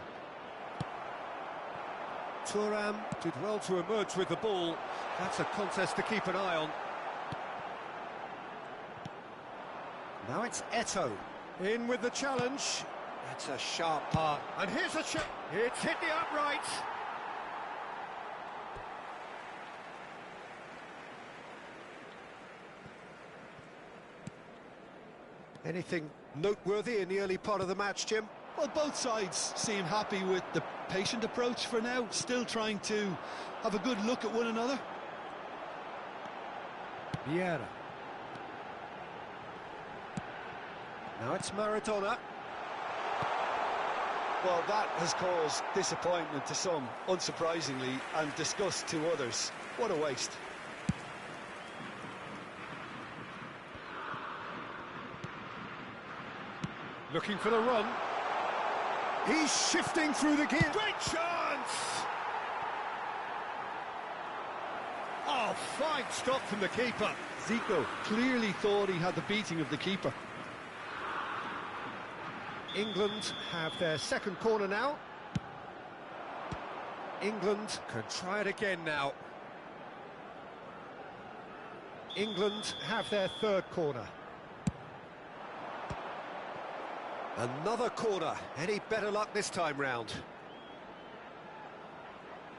Speaker 1: Thuram did well to emerge with the ball. That's a contest to keep an eye on. Now it's Eto'o. In with the challenge. That's a sharp part. And here's a shot. It's hit the upright. Anything noteworthy in the early part of the match, Jim?
Speaker 3: Well, both sides seem happy with the patient approach for now, still trying to have a good look at one another.
Speaker 1: Vieira. Now it's Maradona.
Speaker 3: Well, that has caused disappointment to some, unsurprisingly, and disgust to others. What a waste.
Speaker 1: Looking for the run. He's shifting through the gear. Great chance! Oh, fine stop from the keeper.
Speaker 3: Zico clearly thought he had the beating of the keeper.
Speaker 1: England have their second corner now. England can try it again now. England have their third corner. Another corner. Any better luck this time round?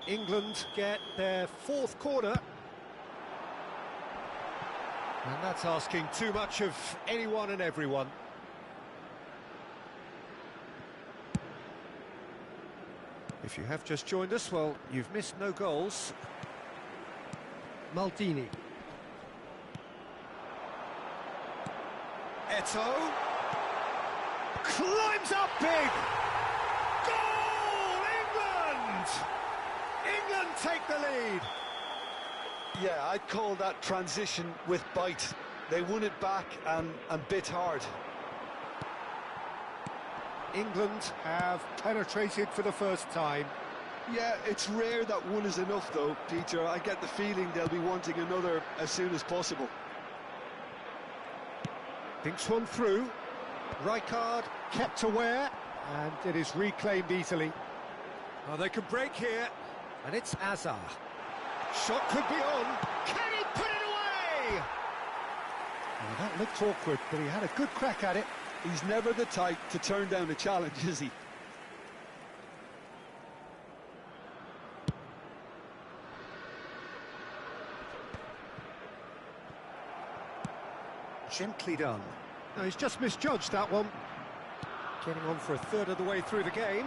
Speaker 1: England get their fourth corner. And that's asking too much of anyone and everyone. If you have just joined us, well, you've missed no goals.
Speaker 2: Maldini.
Speaker 1: Eto'o climbs up big. Goal, England! England take the lead.
Speaker 3: Yeah, I'd call that transition with bite. They won it back and bit hard.
Speaker 1: England have penetrated for the first time.
Speaker 3: Yeah, it's rare that one is enough though, Peter. I get the feeling they'll be wanting another as soon as possible.
Speaker 1: Thinks one through. Rijkaard kept aware, and it is reclaimed easily. Oh, they can break here, and it's Azar. Shot could be on. Can he put it away?
Speaker 2: Well, that looked awkward, but he had a good crack at it.
Speaker 3: He's never the type to turn down a challenge, is he?
Speaker 1: Gently done. No, he's just misjudged that one. Getting on for a third of the way through the game.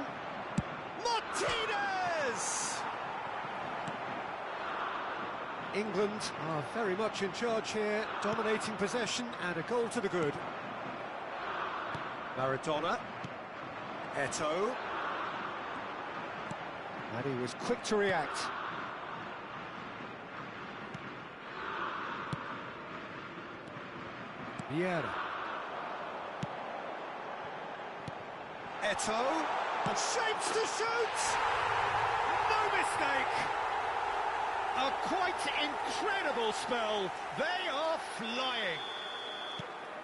Speaker 1: Martinez! England are very much in charge here, dominating possession and a goal to the good. Maradona. Eto'o. And he was quick to react. Vieira. Eto'o, and shapes to shoot! No mistake! A quite incredible spell. They are flying.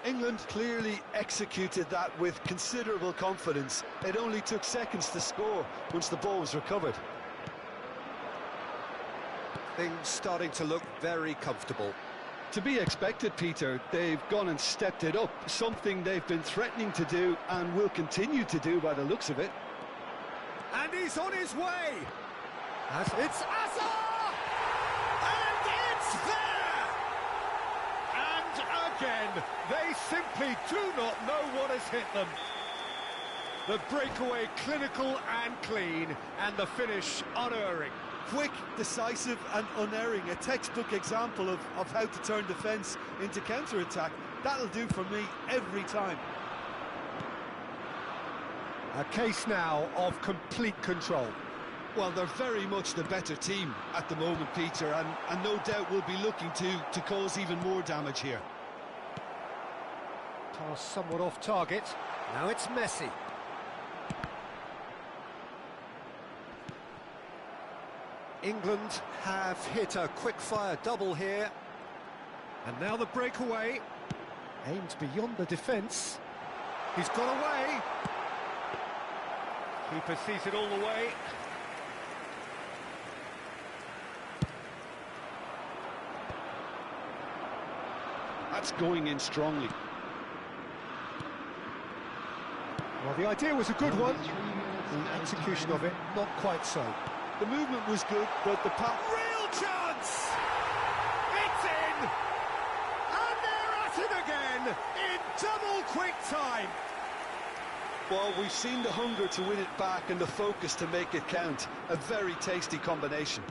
Speaker 3: England clearly executed that with considerable confidence. It only took seconds to score once the ball was recovered.
Speaker 1: Things starting to look very comfortable.
Speaker 3: To be expected, Peter. They've gone and stepped it up, something they've been threatening to do and will continue to do by the looks of it.
Speaker 1: And he's on his way! It's Azar! And it's there! And again, they simply do not know what has hit them. The breakaway clinical and clean, and the finish unerring.
Speaker 3: Quick, decisive and unerring, a textbook example of how to turn defence into counter-attack. That'll do for me every time.
Speaker 1: A case now of complete control.
Speaker 3: Well, they're very much the better team at the moment, Peter, and no doubt will be looking to cause even more damage here.
Speaker 1: Pass somewhat off target. Now it's Messi. England have hit a quick-fire double here. And now the breakaway. Aimed beyond the defence. He's got away. Keeper sees it all the way.
Speaker 3: That's going in strongly.
Speaker 1: Well, the idea was a good one. The execution of it, not quite so.
Speaker 3: The movement was good, but the pass...
Speaker 1: Real chance! It's in! And they're at it again, in double quick time!
Speaker 3: Well, we've seen the hunger to win it back and the focus to make it count. A very tasty combination.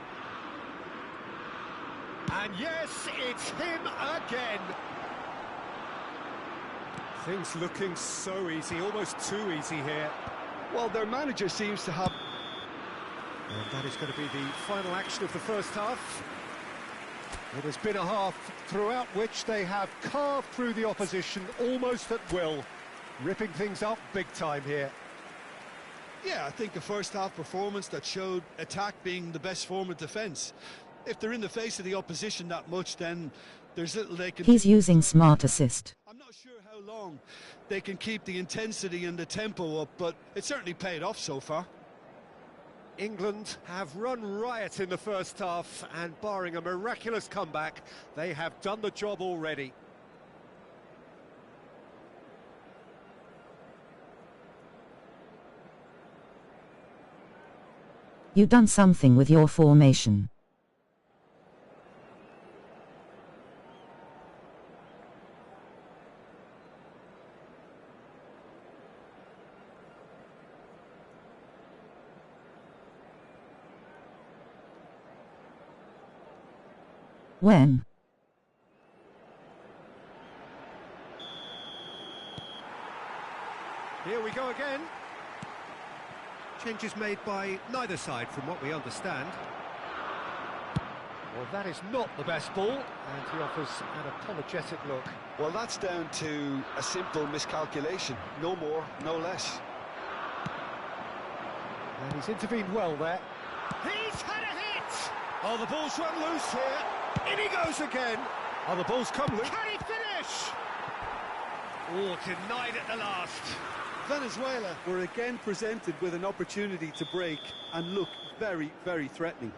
Speaker 1: And yes, it's him again! Things looking so easy, almost too easy here.
Speaker 3: Well, their manager seems to have...
Speaker 1: And that is going to be the final action of the first half. It has been a half throughout which they have carved through the opposition almost at will, ripping things up big time here.
Speaker 3: Yeah, I think a first-half performance that showed attack being the best form of defence. If they're in the face of the opposition that much, then there's little they can...
Speaker 5: He's using Smart Assist.
Speaker 3: I'm not sure how long they can keep the intensity and the tempo up, but it certainly paid off so far.
Speaker 1: England have run riot in the first half, and barring a miraculous comeback, they have done the job already.
Speaker 5: You've done something with your formation. When?
Speaker 1: Here we go again. Changes made by neither side from what we understand. Well, that is not the best ball, and he offers an apologetic look.
Speaker 3: Well, that's down to a simple miscalculation. No more, no less.
Speaker 1: And he's intervened well there. He's had a hit! Oh, the ball's run loose here. In he goes again. Oh, the ball's come loose. Can he finish? Oh, denied at the last.
Speaker 3: Venezuela were again presented with an opportunity to break and look very, very threatening.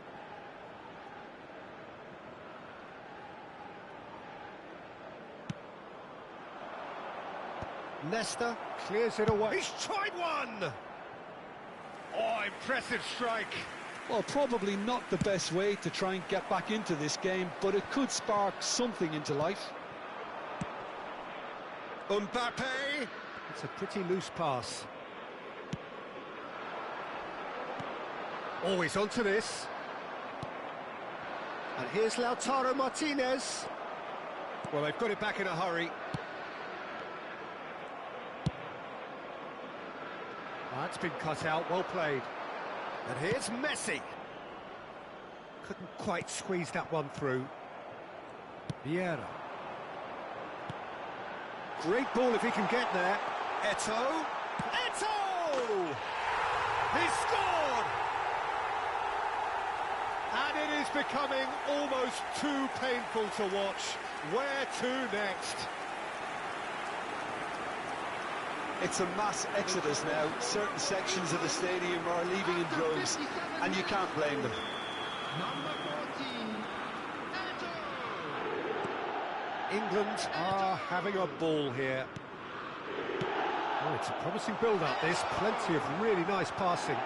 Speaker 1: Nesta clears it away. He's tried one! Oh, impressive strike.
Speaker 3: Well, probably not the best way to try and get back into this game, but it could spark something into life.
Speaker 1: Mbappe! It's a pretty loose pass. Oh, he's onto this. And here's Lautaro Martinez. Well, they've got it back in a hurry. That's been cut out, well played. And here's Messi. Couldn't quite squeeze that one through. Vieira. Great ball if he can get there. Eto'o. Eto'o! He scored! And it is becoming almost too painful to watch. Where to next?
Speaker 3: It's a mass exodus now. Certain sections of the stadium are leaving in droves, and you can't blame them.
Speaker 4: Number 14, Eto'o.
Speaker 1: England are having a ball here. Oh, it's a promising build-up, this. Plenty of really nice passing.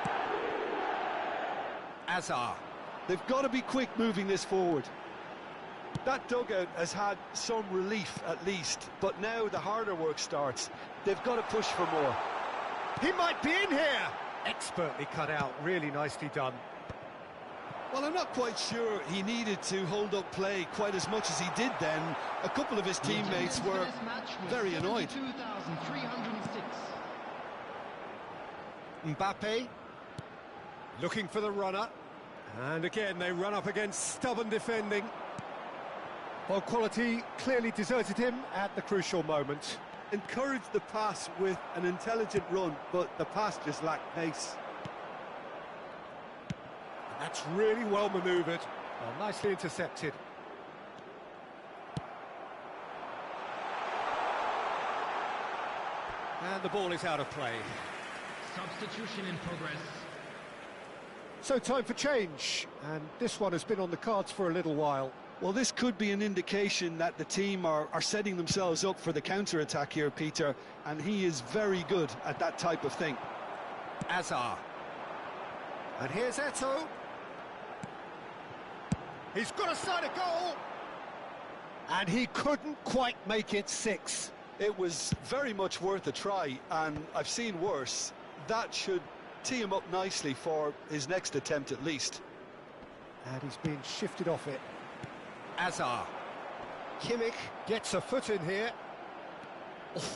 Speaker 1: Azar.
Speaker 3: They've got to be quick moving this forward. That dugout has had some relief at least, but now the harder work starts. They've got to push for more.
Speaker 1: He might be in here! Expertly cut out, really nicely done.
Speaker 3: Well, I'm not quite sure he needed to hold up play quite as much as he did then. A couple of his teammates were very annoyed.
Speaker 4: 72,306.
Speaker 1: Mbappe looking for the runner. And again, they run up against stubborn defending. Well, quality clearly deserted him at the crucial moment.
Speaker 3: Encouraged the pass with an intelligent run, but the pass just lacked pace.
Speaker 1: That's really well manoeuvred. Well, nicely intercepted. And the ball is out of play.
Speaker 4: Substitution in progress.
Speaker 1: So time for change, and this one has been on the cards for a little while.
Speaker 3: Well, this could be an indication that the team are setting themselves up for the counter-attack here, Peter, and he is very good at that type of thing.
Speaker 1: Azar. And here's Eto'o. He's got a side of goal. And he couldn't quite make it 6.
Speaker 3: It was very much worth a try, and I've seen worse. That should tee him up nicely for his next attempt at least.
Speaker 1: And he's being shifted off it. Azar. Kimmich gets a foot in here.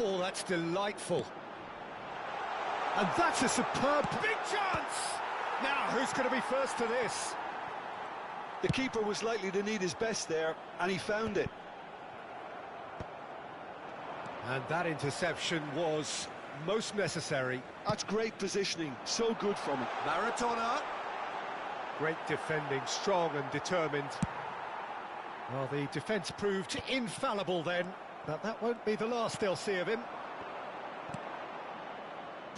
Speaker 1: Oh, that's delightful. And that's a superb... Big chance! Now, who's going to be first to this?
Speaker 3: The keeper was likely to need his best there, and he found it.
Speaker 1: And that interception was most necessary.
Speaker 3: That's great positioning, so good from him.
Speaker 1: Maradona. Great defending, strong and determined. Well, the defence proved infallible then, but that won't be the last they'll see of him.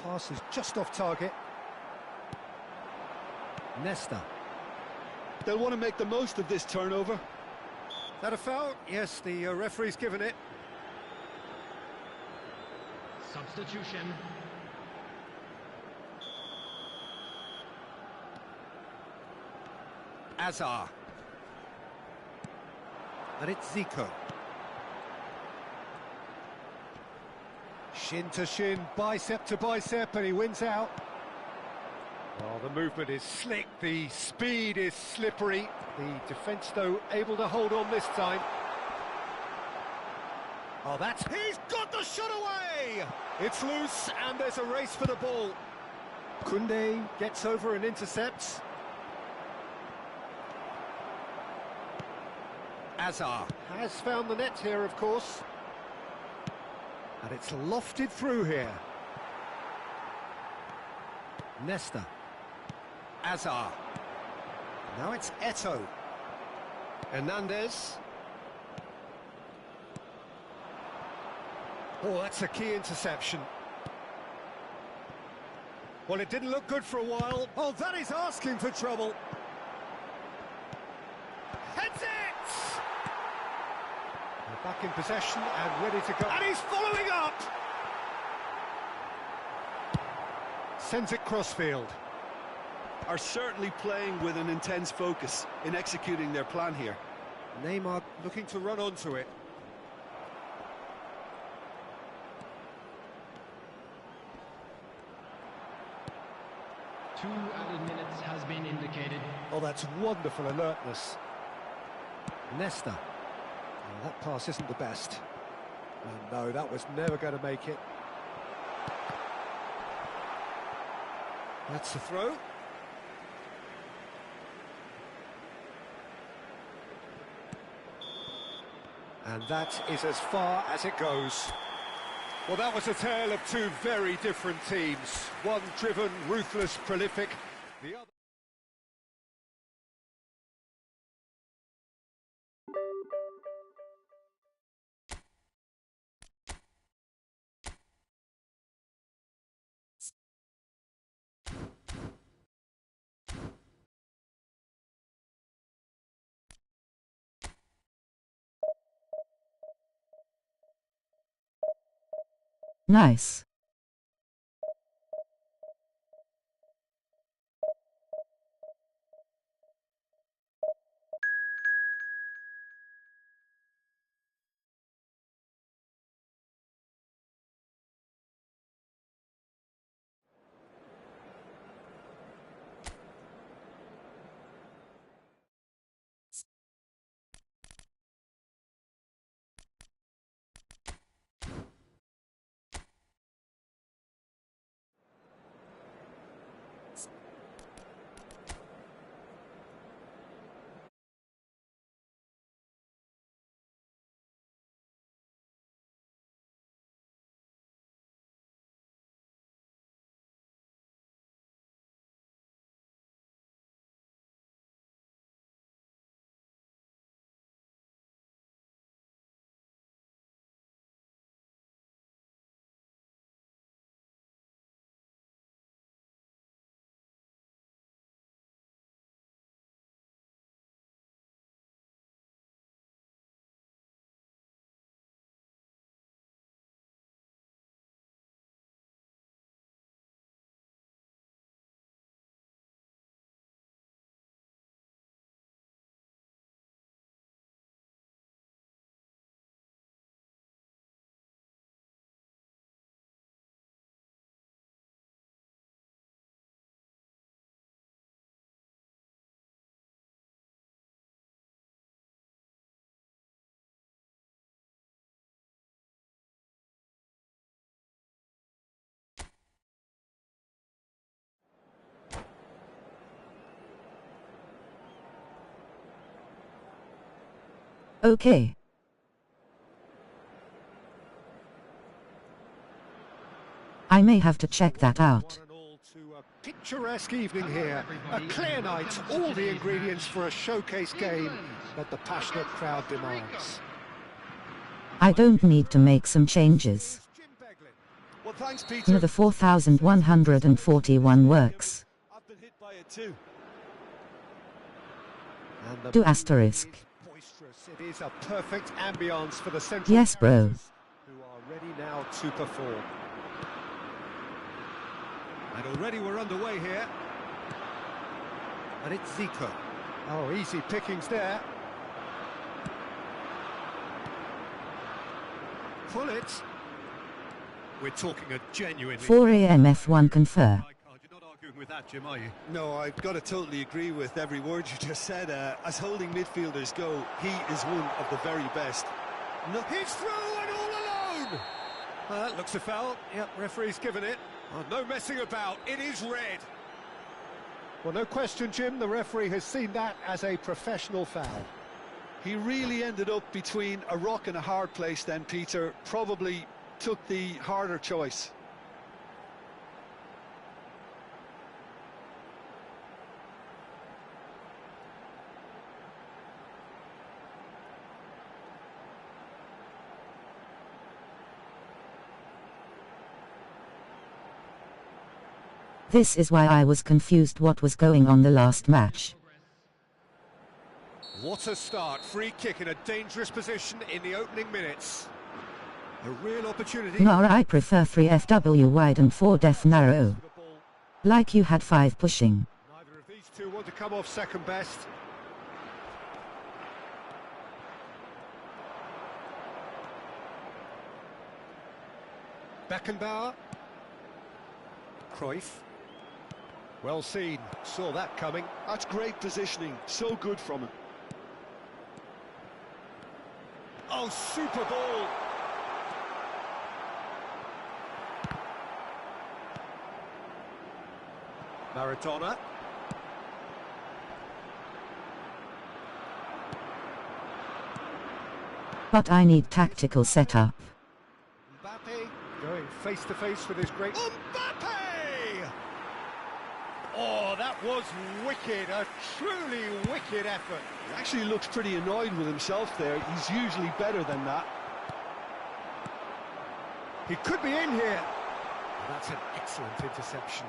Speaker 1: Pass is just off target. Nesta.
Speaker 3: They'll want to make the most of this turnover.
Speaker 1: Is that a foul? Yes, the referee's given it.
Speaker 4: Substitution.
Speaker 1: Azar. And it's Zico. Shin to shin, bicep to bicep, and he wins out. Well, the movement is slick, the speed is slippery. The defence, though, able to hold on this time. Oh, he's got the shot away! It's loose, and there's a race for the ball. Koundé gets over and intercepts. Hazard has found the net here, of course. And it's lofted through here. Nesta. Hazard. Now it's Eto'o. Hernandez. Oh, that's a key interception. Well, it didn't look good for a while. Oh, that is asking for trouble. Heads it! They're back in possession and ready to go. And he's following up! Sends it crossfield.
Speaker 3: Are certainly playing with an intense focus in executing their plan here.
Speaker 1: Neymar looking to run onto it.
Speaker 4: Two added minutes has been indicated.
Speaker 1: Oh, that's wonderful alertness. Nesta. Oh, that pass isn't the best. Oh, no, that was never going to make it. That's the throw. And that is as far as it goes. Well, that was a tale of two very different teams. One driven, ruthless, prolific. The other...
Speaker 5: Nice. Okay. I may have to check that out.
Speaker 1: A picturesque evening here, a clear night, all the ingredients for a showcase game that the passionate crowd demands.
Speaker 5: I don't need to make some changes.
Speaker 3: Well, thanks, Peter.
Speaker 5: Another 4,141 works.
Speaker 3: I've been hit by it too.
Speaker 5: Do asterisk.
Speaker 1: It is a perfect ambience for the central
Speaker 5: Yes, bro.
Speaker 1: who are ready now to perform. And already we're underway here. And it's Zico. Oh, easy pickings there. Pull it. We're talking a genuinely...
Speaker 5: 4 AM F1 confer.
Speaker 1: I cannot argue
Speaker 2: arguing with that, Jim, are you?
Speaker 3: No, I've got to totally agree with every word you just said. As holding midfielders go, he is one of the very best.
Speaker 1: He's through and all alone! That looks a foul. Yep, referee's given it. Oh, no messing about, it is red. Well, no question, Jim, the referee has seen that as a professional foul.
Speaker 3: He really ended up between a rock and a hard place then, Peter. Probably took the harder choice.
Speaker 5: This is why I was confused what was going on the last match.
Speaker 1: What a start, free kick in a dangerous position in the opening minutes. A real opportunity.
Speaker 5: No, I prefer 3 FW wide and 4 def narrow. Like you had 5 pushing.
Speaker 1: Neither of these two want to come off second best. Beckenbauer. Cruyff. Well seen, saw that coming.
Speaker 3: That's great positioning, so good from him.
Speaker 1: Oh, super ball! Maradona.
Speaker 5: But I need tactical setup.
Speaker 1: Mbappe going face to face with his great... Mbappe! Oh, that was wicked, a truly wicked effort.
Speaker 3: He actually looks pretty annoyed with himself there. He's usually better than that.
Speaker 1: He could be in here. That's an excellent interception.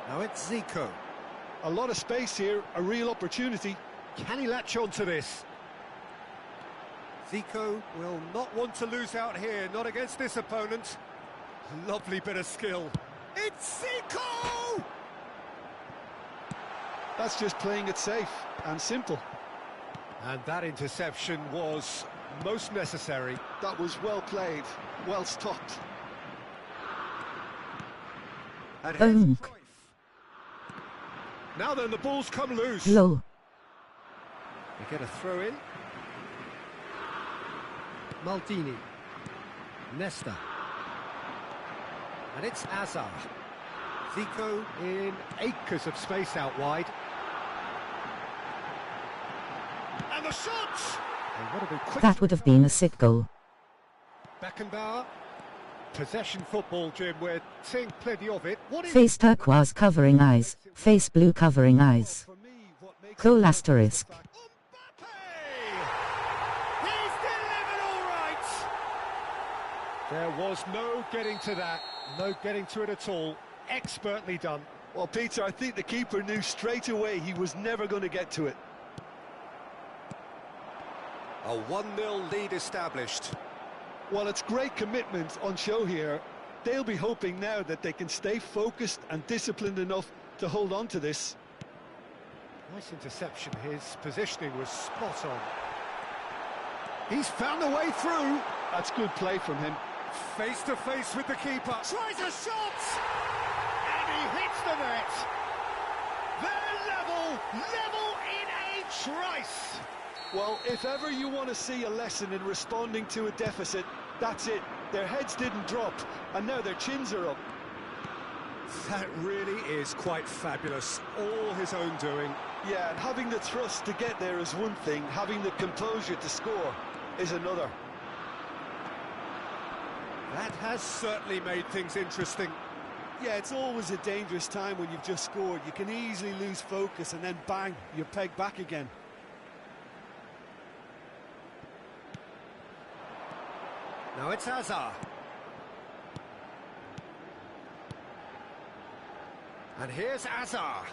Speaker 1: Now it's Zico.
Speaker 3: A lot of space here, a real opportunity.
Speaker 1: Can he latch on to this? Zico will not want to lose out here, not against this opponent. Lovely bit of skill. It's Zico!
Speaker 3: That's just playing it safe and simple.
Speaker 1: And that interception was most necessary.
Speaker 3: That was well played, well stopped.
Speaker 1: And
Speaker 5: Bonk.
Speaker 1: now then, the ball's come loose.
Speaker 5: Lol.
Speaker 1: They get a throw in. Maldini. Nesta. And it's Hazard. Zico in acres of space out wide. And the shots! They want to be quick.
Speaker 5: That would have been a sick goal.
Speaker 1: Beckenbauer. Possession football, Jim. We're seeing plenty of it. What is
Speaker 5: Face turquoise covering eyes, face blue covering eyes.
Speaker 1: for me, what makes
Speaker 5: Cool asterisk.
Speaker 1: Mbappe! He's delivered all right! There was no getting to that, no getting to it at all. Expertly done.
Speaker 3: Well, Peter, I think the keeper knew straight away he was never going to get to it.
Speaker 1: A 1-0 lead established.
Speaker 3: Well, it's great commitment on show here. They'll be hoping now that they can stay focused and disciplined enough to hold on to this.
Speaker 1: Nice interception, his positioning was spot on. He's found a way through.
Speaker 3: That's good play from him.
Speaker 1: Face to face with the keeper. Tries a shot! And he hits the net. They're level in a trice.
Speaker 3: Well, if ever you want to see a lesson in responding to a deficit, that's it. Their heads didn't drop, and now their chins are up.
Speaker 1: That really is quite fabulous. All his own doing.
Speaker 3: Yeah, and having the thrust to get there is one thing, having the composure to score is another.
Speaker 1: That has certainly made things interesting.
Speaker 3: Yeah, it's always a dangerous time when you've just scored. You can easily lose focus and then bang, you're pegged back again.
Speaker 1: Now it's Hazard. And here's Hazard.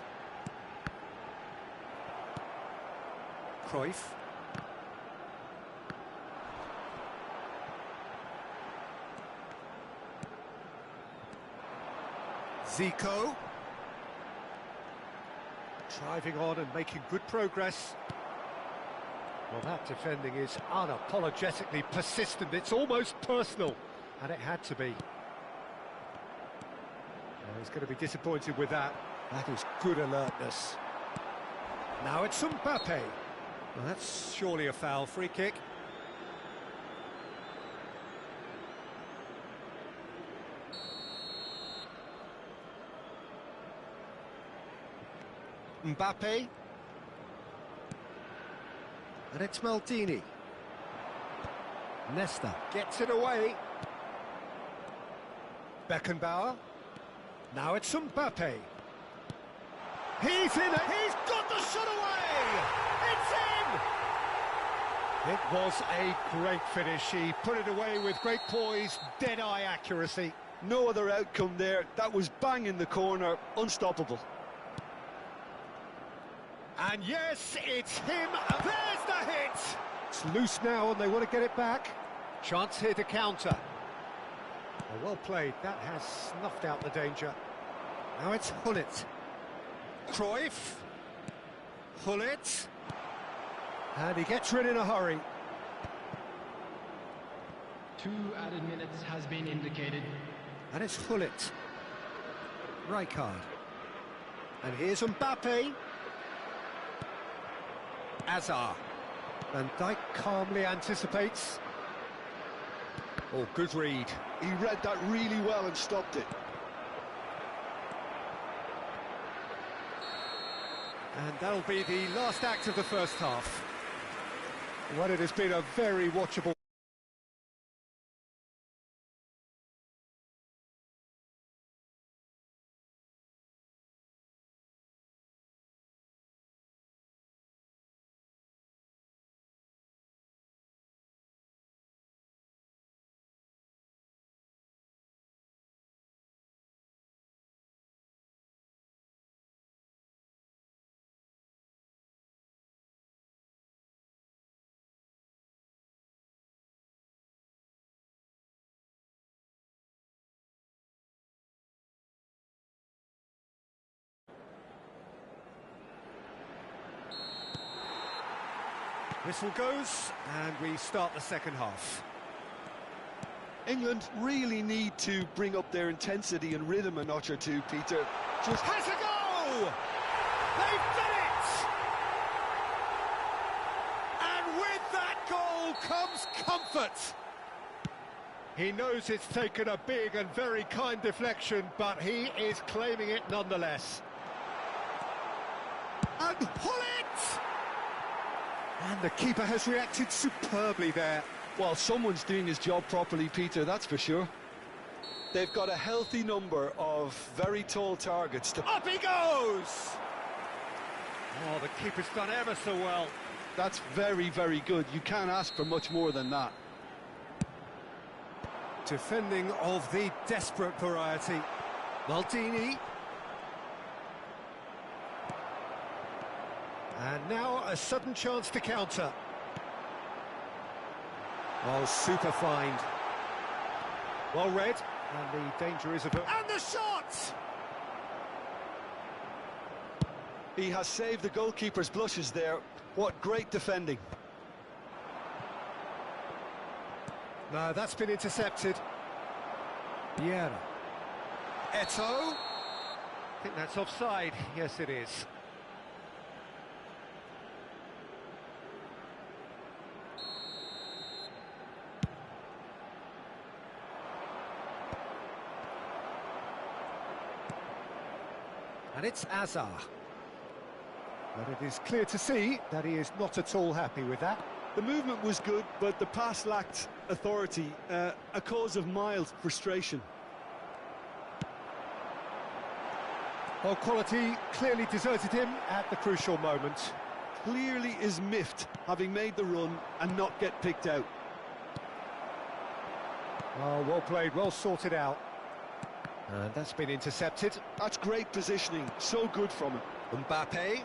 Speaker 1: Cruyff. Zico. Driving on and making good progress. Well, that defending is unapologetically persistent. It's almost personal, and it had to be. he's going to be disappointed with that. That is good alertness. Now it's Mbappe. Well, that's surely a foul. Free kick. Mbappe. And it's Maldini. Nesta gets it away. Beckenbauer. Now it's Mbappe. He's in it. He's got the shot away. It's in. It was a great finish. He put it away with great poise, dead-eye accuracy.
Speaker 3: No other outcome there. That was bang in the corner, unstoppable.
Speaker 1: And yes, it's him. There's the hit. It's loose now and they want to get it back. Chance here to counter. Oh, well played. That has snuffed out the danger. Now it's Hullet. Cruyff. Hullet. And he gets rid in a hurry.
Speaker 4: 2 added minutes has been indicated.
Speaker 1: And it's Hullet. Rijkaard. And here's Mbappe. Hazard. Van Dijk calmly anticipates. Oh, good read.
Speaker 3: He read that really well and stopped it.
Speaker 1: And that'll be the last act of the first half. Well, it has been a very watchable. Whistle goes, and we start the second half.
Speaker 3: England really need to bring up their intensity and rhythm a notch or two, Peter.
Speaker 1: Just has a go! They've done it! And with that goal comes comfort. He knows it's taken a big and very kind deflection, but he is claiming it nonetheless. And pull it! And the keeper has reacted superbly there.
Speaker 3: Well, someone's doing his job properly, Peter, that's for sure. They've got a healthy number of very tall targets to...
Speaker 1: Up he goes! Oh, the keeper's done ever so well.
Speaker 3: That's very, very good. You can't ask for much more than that.
Speaker 1: Defending of the desperate variety. Maldini. And now a sudden chance to counter. Oh, super find. Well read, and the danger is averted. And the shot!
Speaker 3: He has saved the goalkeeper's blushes there. What great defending.
Speaker 1: No, that's been intercepted. Vieira. Eto'o. I think that's offside. Yes, it is. And it's Hazard. But it is clear to see that he is not at all happy with that.
Speaker 3: The movement was good, but the pass lacked authority, a cause of mild frustration.
Speaker 1: Well, quality clearly deserted him at the crucial moment.
Speaker 3: Clearly is miffed, having made the run and not get picked out.
Speaker 1: Oh, well played, well sorted out. And that's been intercepted.
Speaker 3: That's great positioning, so good from him.
Speaker 1: Mbappe.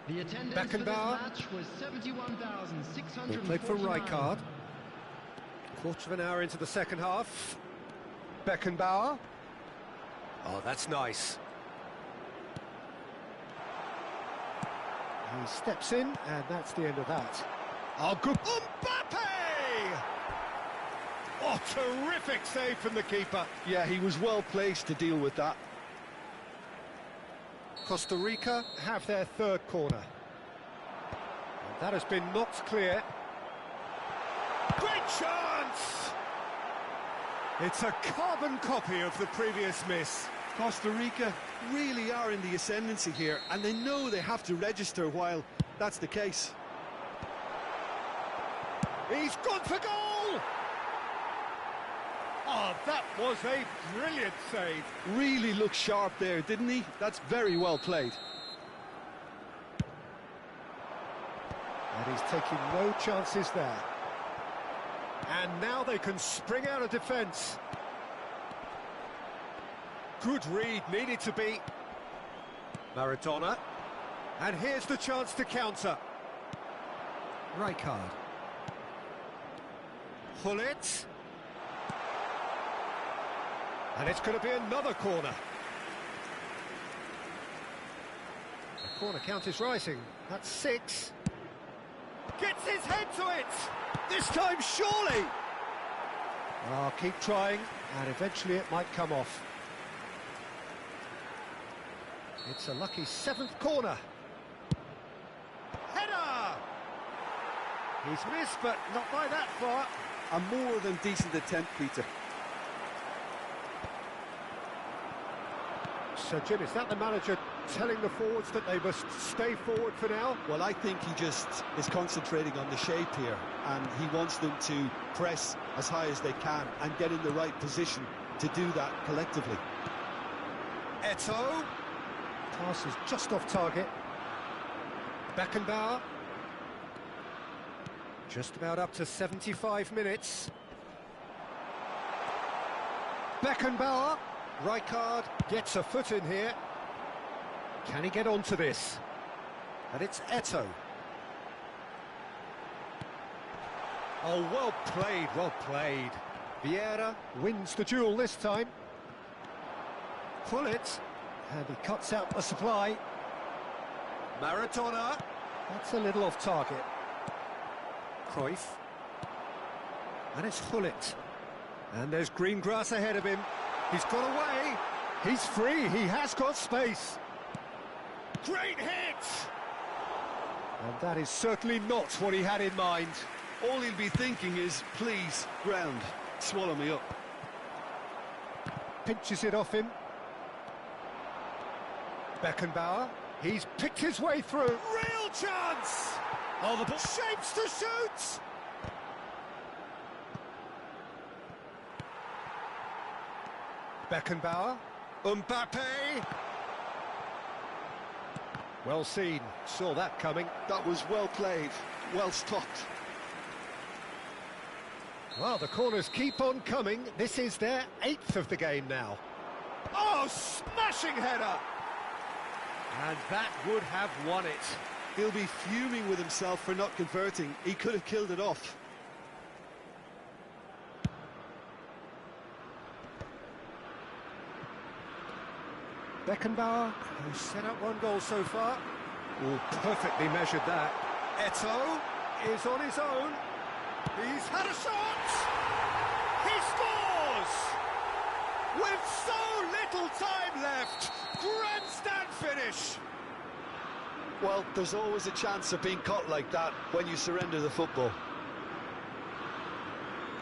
Speaker 4: The attendance for this
Speaker 1: Beckenbauer.
Speaker 4: match was 71,649.
Speaker 1: Played for Rijkaard. Quarter of an hour into the second half. Beckenbauer. Oh, that's nice. He steps in, and that's the end of that. Oh, good. Mbappe! Oh, terrific save from the keeper.
Speaker 3: Yeah, he was well placed to deal with that.
Speaker 1: Costa Rica have their third corner. And that has been knocked clear. Great chance! It's a carbon copy of the previous miss.
Speaker 3: Costa Rica really are in the ascendancy here, and they know they have to register while that's the case.
Speaker 1: He's gone for goal! Oh, that was a brilliant save.
Speaker 3: Really looked sharp there, didn't he? That's very well played.
Speaker 1: And he's taking no chances there. And now they can spring out of defence. Good read, needed to be. Maradona. And here's the chance to counter. Rijkaard. Gullit. And it's going to be another corner. The corner count is rising. That's 6. Gets his head to it! This time, surely! Oh, keep trying, and eventually it might come off. It's a lucky 7th corner. Header! He's missed, but not by that far.
Speaker 3: A more than decent attempt, Peter.
Speaker 1: So, Jim, is that the manager telling the forwards that they must stay forward for now?
Speaker 3: Well, I think he just is concentrating on the shape here, and he wants them to press as high as they can and get in the right position to do that collectively.
Speaker 1: Eto'o. Pass is just off target. Beckenbauer. Just about up to 75 minutes. Beckenbauer. Rijkaard gets a foot in here. Can he get onto this? And it's Eto'o. Oh, well played, well played. Vieira wins the duel this time. Gullit, and he cuts out the supply. Maradona. That's a little off target. Cruyff. And it's Gullit. And there's green grass ahead of him. He's got away. He's free. He has got space. Great hit! And that is certainly not what he had in mind.
Speaker 3: All he'll be thinking is, please, ground, swallow me up.
Speaker 1: Pinches it off him. Beckenbauer. He's picked his way through. Real chance! Oh, the ball shapes to shoot! Beckenbauer. Mbappe. Well seen. Saw that coming.
Speaker 3: That was well played, well stopped.
Speaker 1: Well, the corners keep on coming. This is their 8th of the game now. Oh, smashing header! And that would have won it.
Speaker 3: He'll be fuming with himself for not converting. He could have killed it off.
Speaker 1: Beckenbauer, who's set up 1 goal so far. Oh, perfectly measured that. Eto'o is on his own. He's had a shot! He scores! With so little time left, grandstand finish!
Speaker 3: Well, there's always a chance of being caught like that when you surrender the football.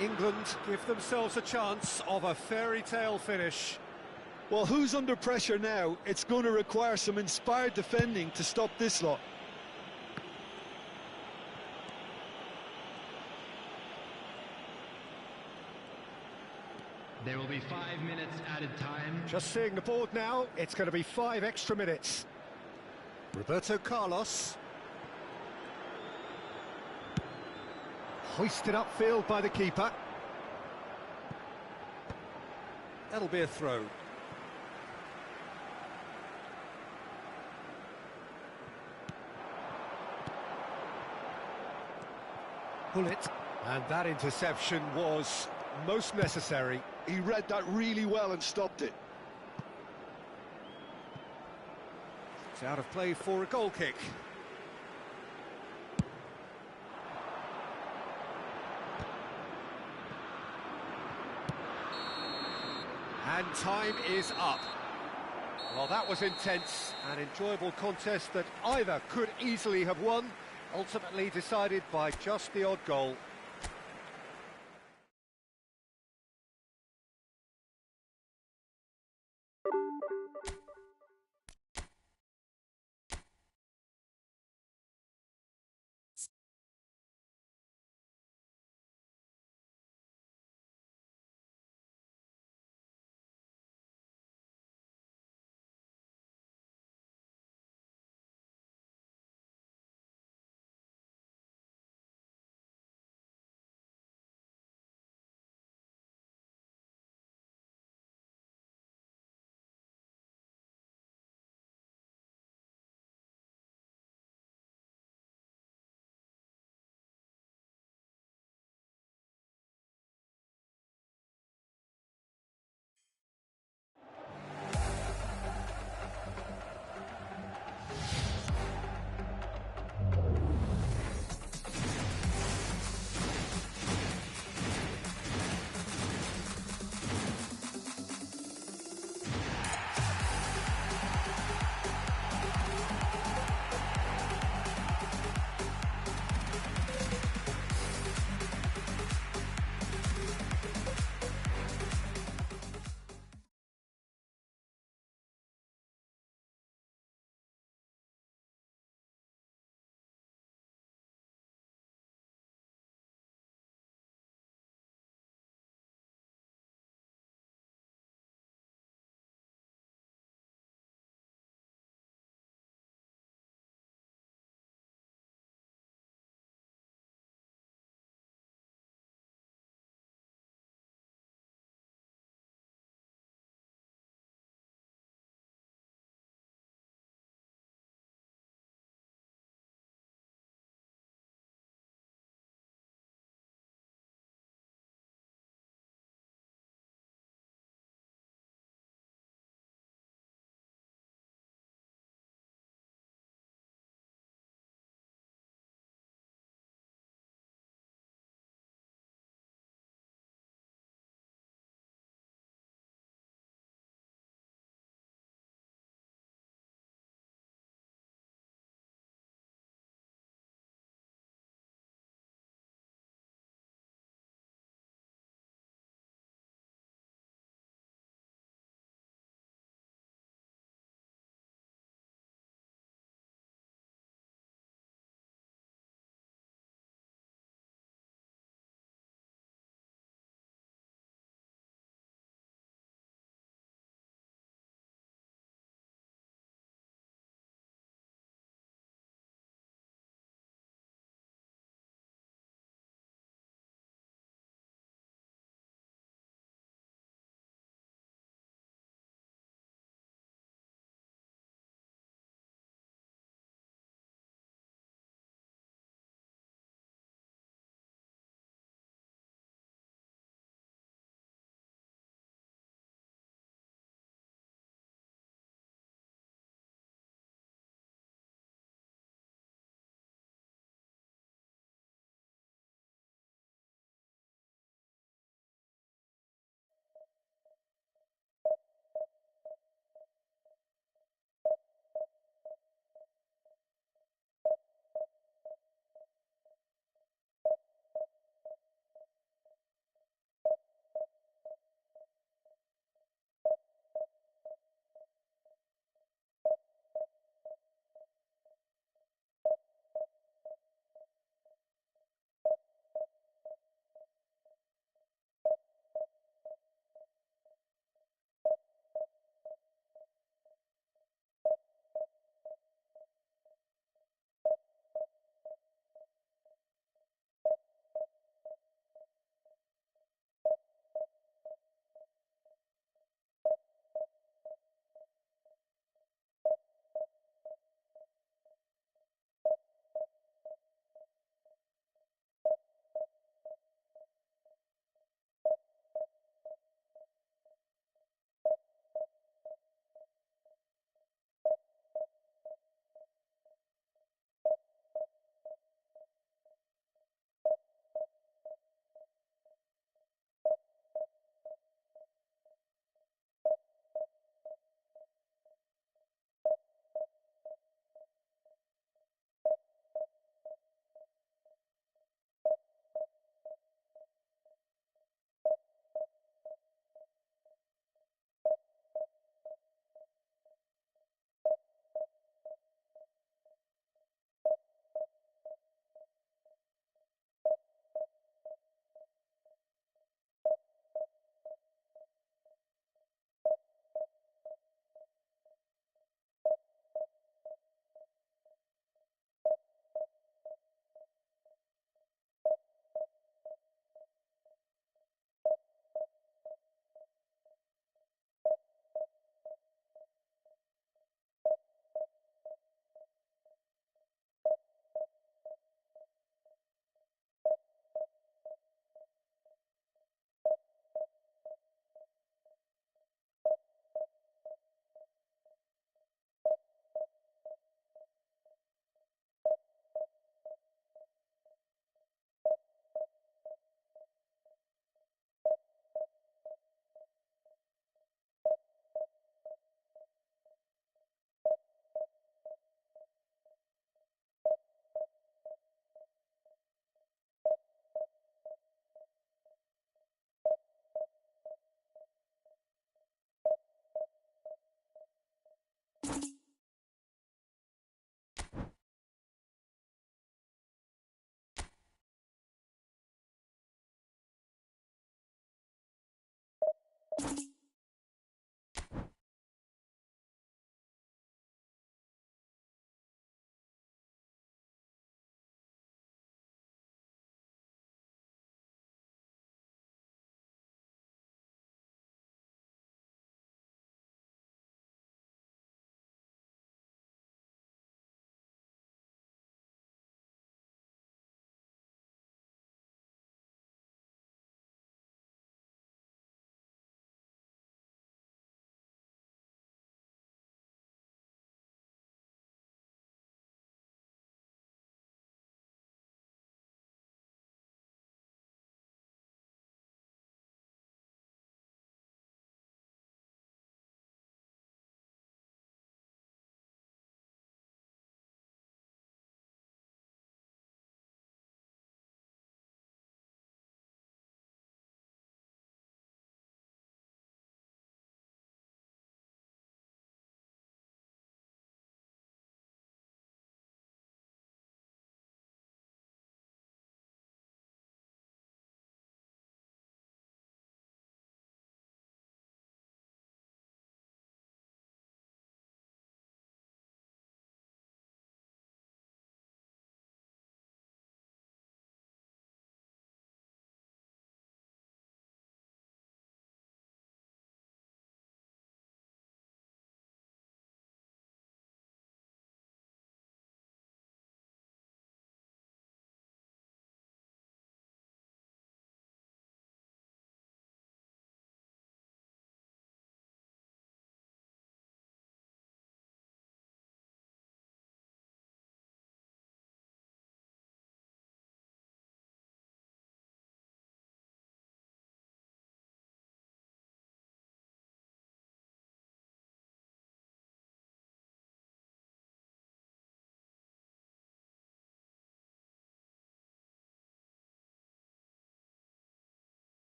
Speaker 1: England give themselves a chance of a fairy tale finish.
Speaker 3: Well, who's under pressure now? It's going to require some inspired defending to stop this lot.
Speaker 4: There will be 5 minutes added time.
Speaker 1: Just seeing the board now, it's going to be 5 extra minutes. Roberto Carlos. Hoisted upfield by the keeper. That'll be a throw. Gullit. And that interception was most necessary.
Speaker 3: He read that really well and stopped it.
Speaker 1: It's out of play for a goal kick. And time is up. Well, that was intense, an enjoyable contest that either could easily have won, ultimately decided by just the odd goal.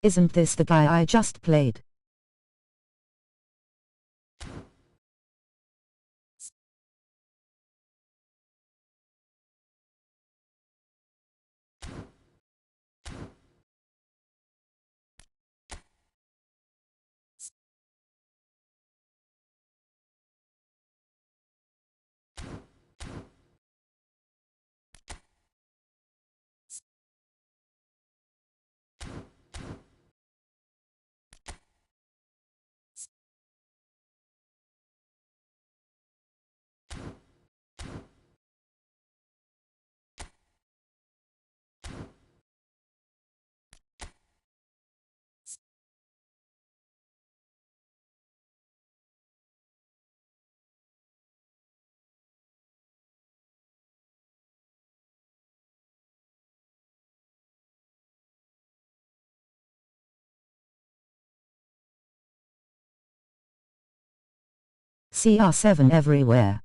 Speaker 5: Isn't this the guy I just played? CR7 everywhere.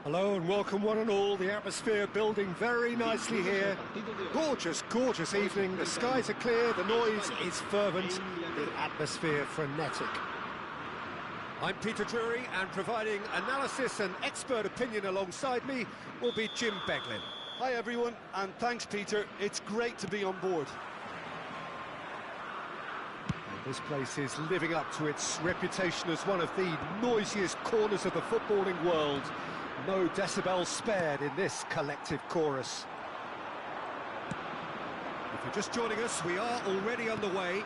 Speaker 1: Hello and welcome one and all. The atmosphere building very nicely here. Gorgeous, gorgeous evening. The skies are clear, the noise is fervent, the atmosphere frenetic. I'm Peter Drury, and providing analysis and expert opinion alongside me will be Jim Beglin.
Speaker 3: Hi everyone, and thanks Peter. It's great to be on board.
Speaker 1: This place is living up to its reputation as one of the noisiest corners of the footballing world. No decibels spared in this collective chorus. If you're just joining us, we are already underway.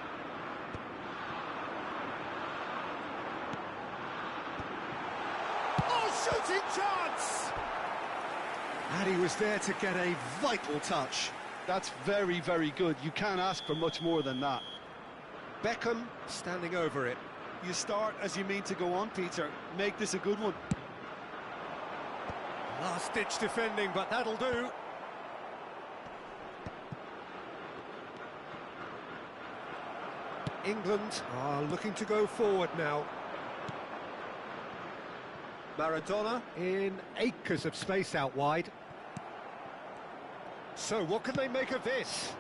Speaker 1: Oh, shooting chance! And he was there to get a vital touch.
Speaker 3: That's very, very good. You can't ask for much more than that.
Speaker 1: Beckham standing over it.
Speaker 3: You start as you mean to go on, Peter. Make this a good one.
Speaker 1: Last-ditch defending, but that'll do. England are looking to go forward now. Maradona in acres of space out wide. So what can they make of this?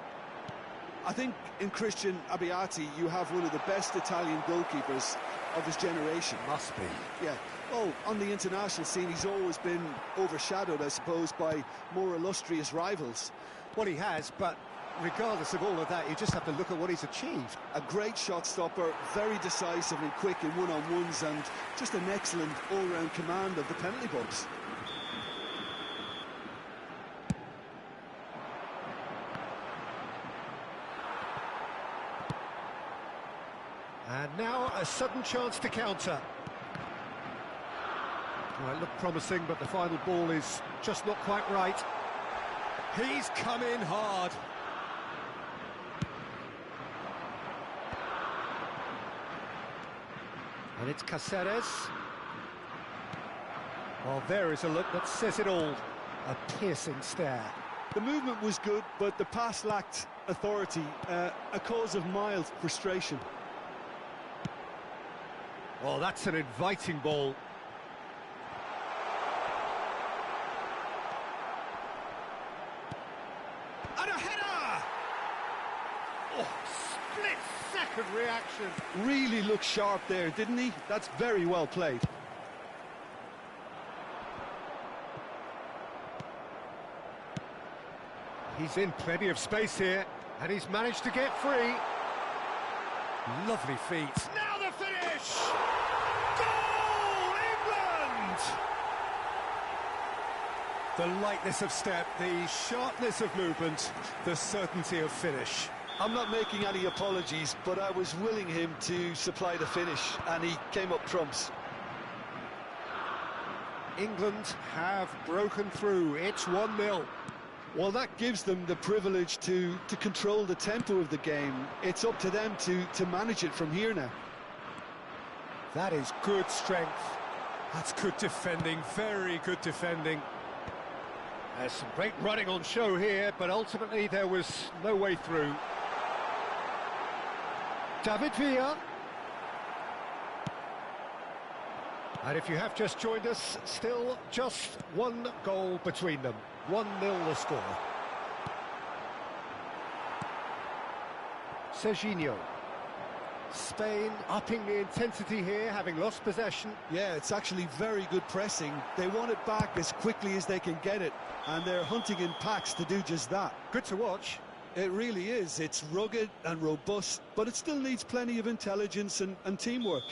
Speaker 3: I think in Christian Abbiati you have one of the best Italian goalkeepers of his generation.
Speaker 1: Must be.
Speaker 3: Yeah, well, on the international scene he's always been overshadowed, I suppose, by more illustrious rivals.
Speaker 1: Well, he has, but regardless of all of that, you just have to look at what he's achieved.
Speaker 3: A great shot stopper, very decisive and quick in one-on-ones, and just an excellent all-round command of the penalty box.
Speaker 1: And now a sudden chance to counter. Well, it looked promising, but the final ball is just not quite right.
Speaker 2: He's come in hard.
Speaker 1: And it's Cáceres. Well, there is a look that says it all. A piercing stare.
Speaker 3: The movement was good, but the pass lacked authority, a cause of mild frustration.
Speaker 1: Well, that's an inviting ball.
Speaker 2: And a header! Oh, split-second reaction.
Speaker 3: Really looked sharp there, didn't he? That's very well played.
Speaker 1: He's in plenty of space here, and he's managed to get free. Lovely feet.
Speaker 2: Now the finish! Goal, England!
Speaker 1: The lightness of step, the sharpness of movement, the certainty of finish.
Speaker 3: I'm not making any apologies, but I was willing him to supply the finish, and he came up trumps.
Speaker 1: England have broken through. It's 1-0.
Speaker 3: Well, that gives them the privilege to control the tempo of the game. It's up to them to manage it from here now.
Speaker 1: That is good strength. That's good defending, very good defending. There's some great running on show here, but ultimately there was no way through. David Villa. And if you have just joined us, still just one goal between them. 1-0 the score. Serginho. Spain upping the intensity here, having lost possession.
Speaker 3: Yeah, it's actually very good pressing. They want it back as quickly as they can get it, and they're hunting in packs to do just that.
Speaker 1: Good to watch.
Speaker 3: It really is. It's rugged and robust, but it still needs plenty of intelligence and teamwork.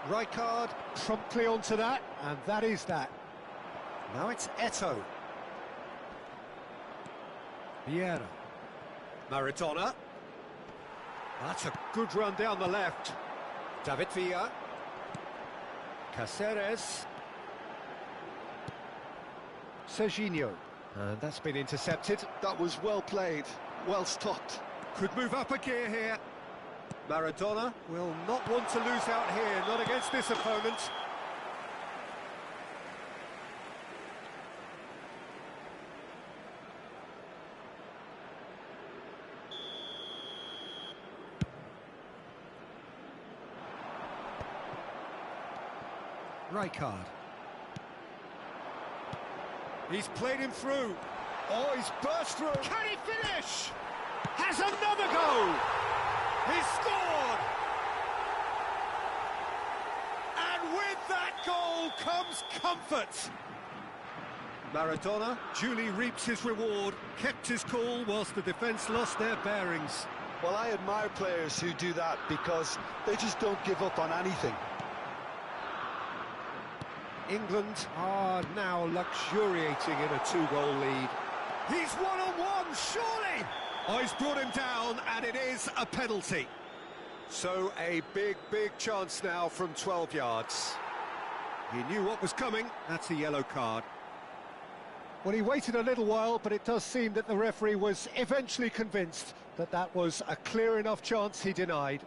Speaker 1: Rijkaard promptly onto that, and that is that. Now it's Eto'o. Vieira. Maradona. That's a good run down the left. David Villa. Cáceres. Serginho. And that's been intercepted.
Speaker 3: That was well played, well stopped.
Speaker 1: Could move up a gear here. Maradona will not want to lose out here, not against this opponent. Rijkaard. He's played him through. Oh, he's burst through.
Speaker 2: Can he finish? Has another go! He's scored! And with that goal comes comfort.
Speaker 1: Maradona duly reaps his reward, kept his cool whilst the defence lost their bearings.
Speaker 3: Well, I admire players who do that because they just don't give up on anything.
Speaker 1: England are now luxuriating in a 2-goal lead.
Speaker 2: He's one-on-one, surely!
Speaker 1: Oh, he's brought him down, and it is a penalty. So a big chance now from 12 yards. He knew what was coming. That's a yellow card. Well, he waited a little while, but it does seem that the referee was eventually convinced that that was a clear enough chance he denied.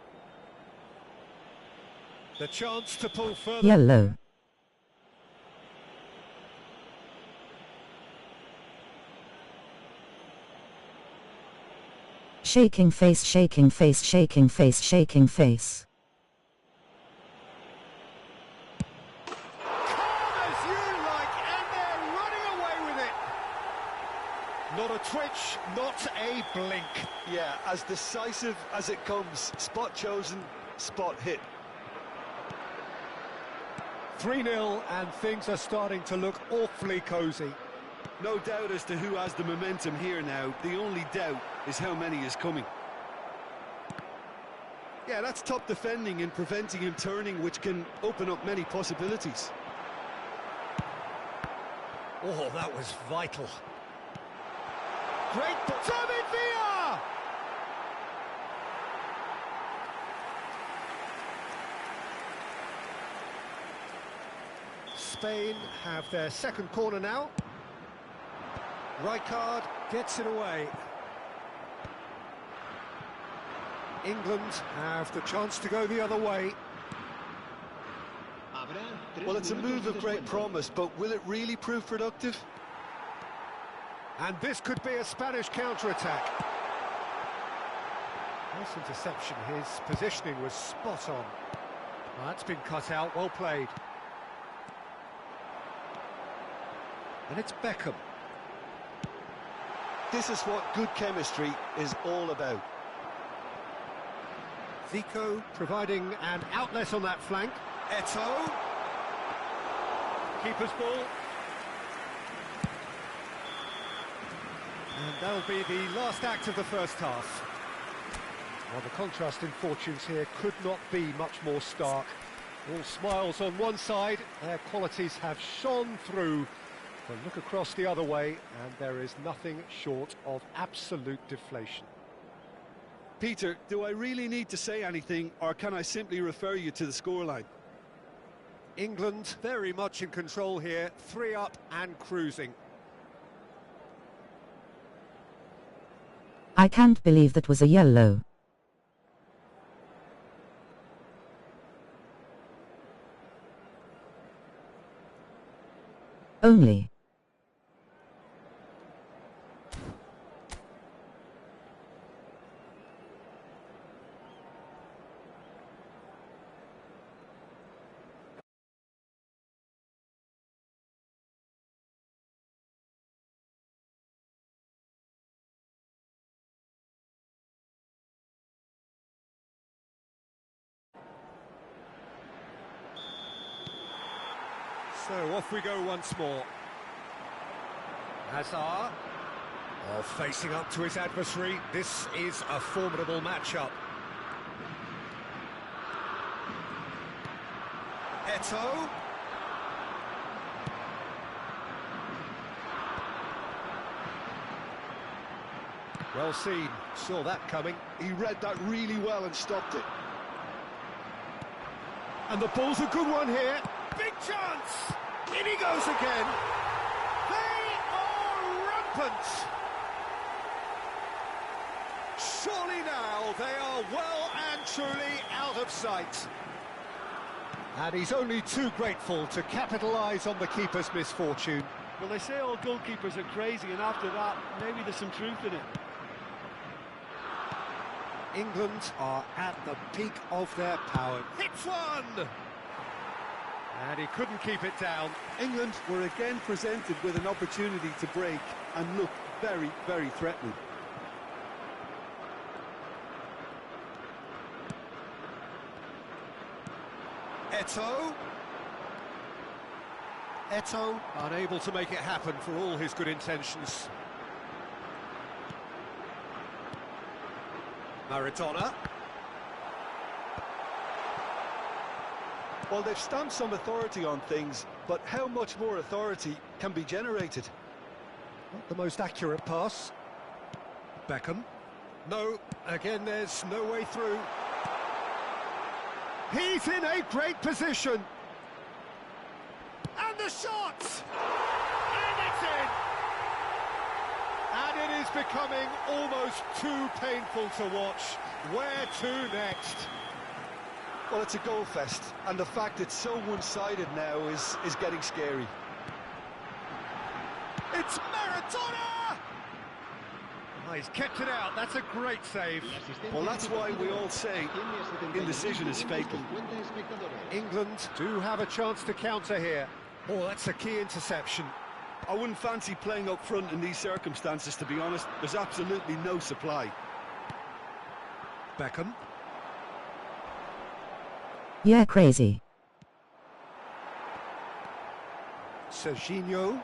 Speaker 1: The chance to pull further.
Speaker 5: Yellow. Shaking face, shaking face, shaking face, shaking face.
Speaker 2: Calm as you like flash, not a blink.
Speaker 3: Yeah, as decisive as it comes. Spot chosen, spot hit.
Speaker 1: 3-0, and things are starting to look awfully cosy.
Speaker 3: No doubt as to who has the momentum here now. The only doubt is how many is coming. Yeah, that's top defending and preventing him turning, which can open up many possibilities.
Speaker 1: Oh, that was vital.
Speaker 2: Great ball. David Villa!
Speaker 1: Spain have their second corner now. Rijkaard gets it away. England have the chance to go the other way.
Speaker 3: Well, it's a move of great promise, but will it really prove productive?
Speaker 1: And this could be a Spanish counter-attack. Nice interception, his positioning was spot on. Well, that's been cut out, well played. And it's Beckham.
Speaker 3: This is what good chemistry is all about.
Speaker 1: Zico providing an outlet on that flank.
Speaker 2: Eto'o.
Speaker 1: Keeper's ball. And that'll be the last act of the first half. Well, the contrast in fortunes here could not be much more stark. All smiles on one side, their qualities have shone through. But look across the other way, and there is nothing short of absolute deflation.
Speaker 3: Peter, do I really need to say anything, or can I simply refer you to the scoreline?
Speaker 1: England very much in control here, 3 up and cruising.
Speaker 5: I can't believe that was a yellow. Only.
Speaker 1: So off we go once more. Hazard, facing up to his adversary. This is a formidable matchup.
Speaker 2: Eto'o.
Speaker 1: Well seen, saw that coming.
Speaker 3: He read that really well and stopped it.
Speaker 1: And the ball's a good one here.
Speaker 2: Big chance! In he goes again. They are rampant. Surely now they are well and truly out of sight.
Speaker 1: And he's only too grateful to capitalise on the keeper's misfortune.
Speaker 3: Well, they say all goalkeepers are crazy, and after that, maybe there's some truth in it.
Speaker 1: England are at the peak of their power.
Speaker 2: Hits one!
Speaker 1: And he couldn't keep it down.
Speaker 3: England were again presented with an opportunity to break and look very, very threatening.
Speaker 2: Eto'o.
Speaker 1: Eto'o unable to make it happen for all his good intentions. Maradona.
Speaker 3: Well, they've stamped some authority on things, but how much more authority can be generated?
Speaker 1: Not the most accurate pass. Beckham. No, again there's no way through.
Speaker 2: He's in a great position. And the shot! And it's in!
Speaker 1: And it is becoming almost too painful to watch. Where to next?
Speaker 3: Well, it's a goal fest, and the fact it's so one-sided now is getting scary.
Speaker 2: It's Maradona!
Speaker 1: Oh, he's kept it out, that's a great save.
Speaker 3: Well, that's why we all say indecision is fatal.
Speaker 1: England do have a chance to counter here. Oh, that's a key interception.
Speaker 3: I wouldn't fancy playing up front in these circumstances, to be honest. There's absolutely no supply.
Speaker 1: Beckham.
Speaker 5: Yeah, crazy.
Speaker 1: Serginho.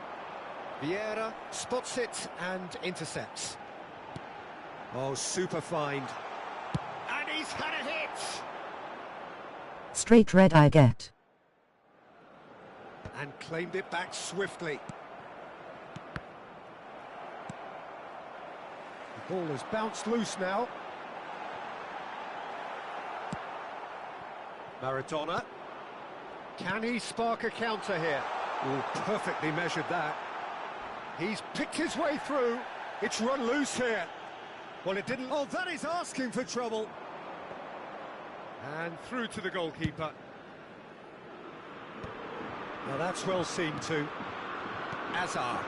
Speaker 1: Vieira spots it and intercepts. Oh, super find.
Speaker 2: And he's had a hit!
Speaker 5: Straight red I get.
Speaker 1: And claimed it back swiftly. The ball has bounced loose now. Maradona. Can he spark a counter here? Oh, perfectly measured that. He's picked his way through. It's run loose here. Well, it didn't... Oh, that is asking for trouble. And through to the goalkeeper. Now that's well seen too. Azar.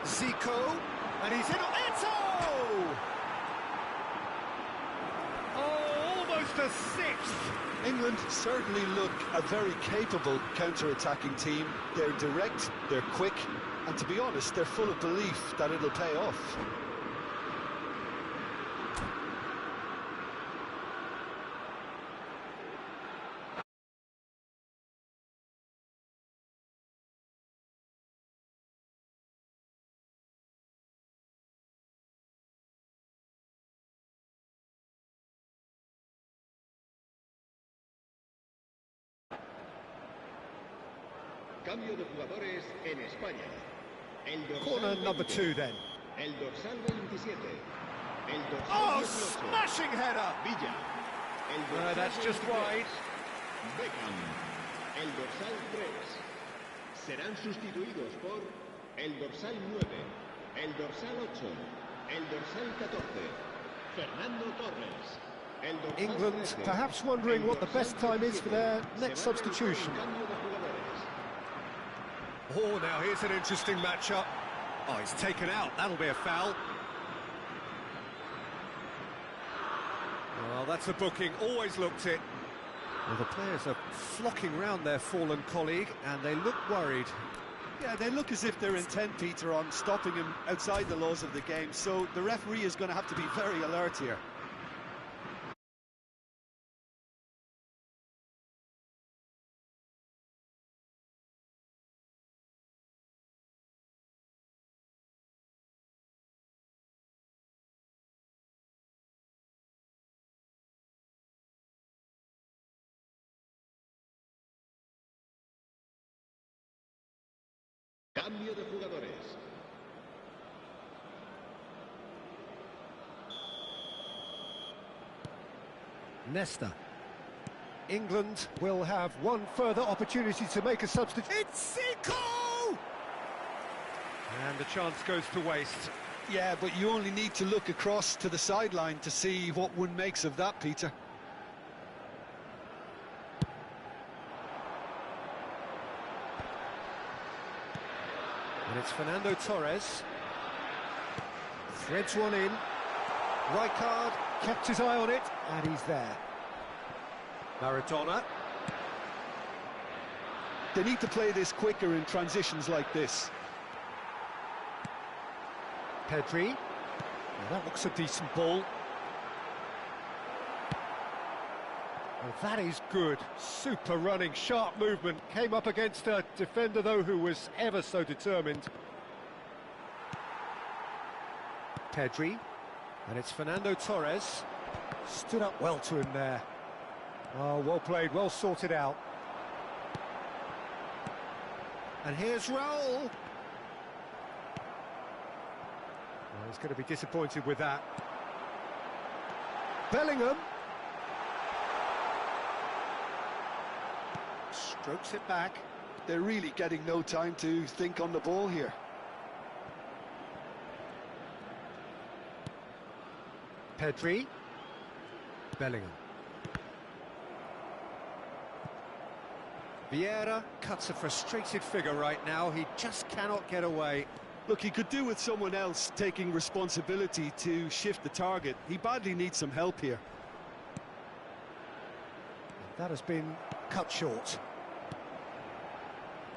Speaker 1: Zico. And he's in... Eto'o! Oh, almost a sixth.
Speaker 3: England certainly look a very capable counter-attacking team. They're direct, they're quick, and to be honest, they're full of belief that it'll pay off.
Speaker 6: Cambio de jugadores en España. El
Speaker 1: Corner number 2 then.
Speaker 6: El dorsal 27. El dorsal
Speaker 1: Oh,
Speaker 6: 18.
Speaker 1: smashing header!
Speaker 6: Villa. El dorsal
Speaker 1: That's just
Speaker 6: 23.
Speaker 1: wide.
Speaker 6: Beckham. El dorsal 3. Serán sustituidos por el dorsal 9. El dorsal 8. El dorsal 14. Fernando Torres. El dorsal
Speaker 1: England
Speaker 6: 13.
Speaker 1: perhaps wondering what the best time is for their next substitution. Oh, now here's an interesting matchup. Oh, he's taken out. That'll be a foul. Well, that's a booking. Always looked it. Well, the players are flocking round their fallen colleague, and they look worried.
Speaker 3: Yeah, they look as if they're intent, Peter, on stopping him outside the laws of the game, so the referee is going to have to be very alert here.
Speaker 6: Cambio de jugadores.
Speaker 1: Nesta. England will have one further opportunity to make a substitution. It's Zico! And the chance goes to waste.
Speaker 3: Yeah, but you only need to look across to the sideline to see what one makes of that, Peter.
Speaker 1: And it's Fernando Torres. Threads one in. Rijkaard kept his eye on it, and he's there. Maradona.
Speaker 3: They need to play this quicker in transitions like this.
Speaker 1: Pedri. Now that looks a decent ball. Well, that is good. Super running, sharp movement. Came up against a defender, though, who was ever so determined. Pedri. And it's Fernando Torres. Stood up well to him there. Oh, well played, well sorted out. And here's Raul. Well, he's going to be disappointed with that. Bellingham. Strokes it back.
Speaker 3: They're really getting no time to think on the ball here.
Speaker 1: Pedri. Bellingham. Vieira cuts a frustrated figure right now. He just cannot get away.
Speaker 3: Look, he could do with someone else taking responsibility to shift the target. He badly needs some help here.
Speaker 1: That has been cut short.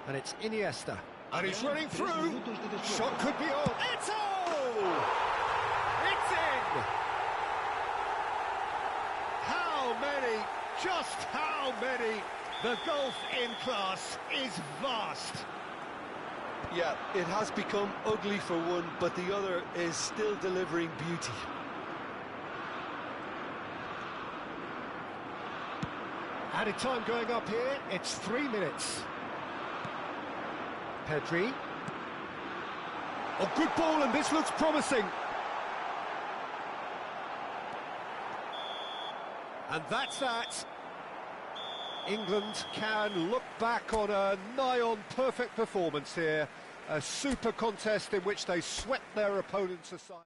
Speaker 1: And it's Iniesta. And he's running through. Shot could be on. Eto'o! It's in! How many? Just how many? The gulf in class is vast.
Speaker 3: Yeah, it has become ugly for one, but the other is still delivering beauty.
Speaker 1: Added time going up here, it's 3 minutes. Pedri. Oh, good ball, and this looks promising. And that's that. England can look back on a nigh-on perfect performance here. A super contest in which they swept their opponents aside.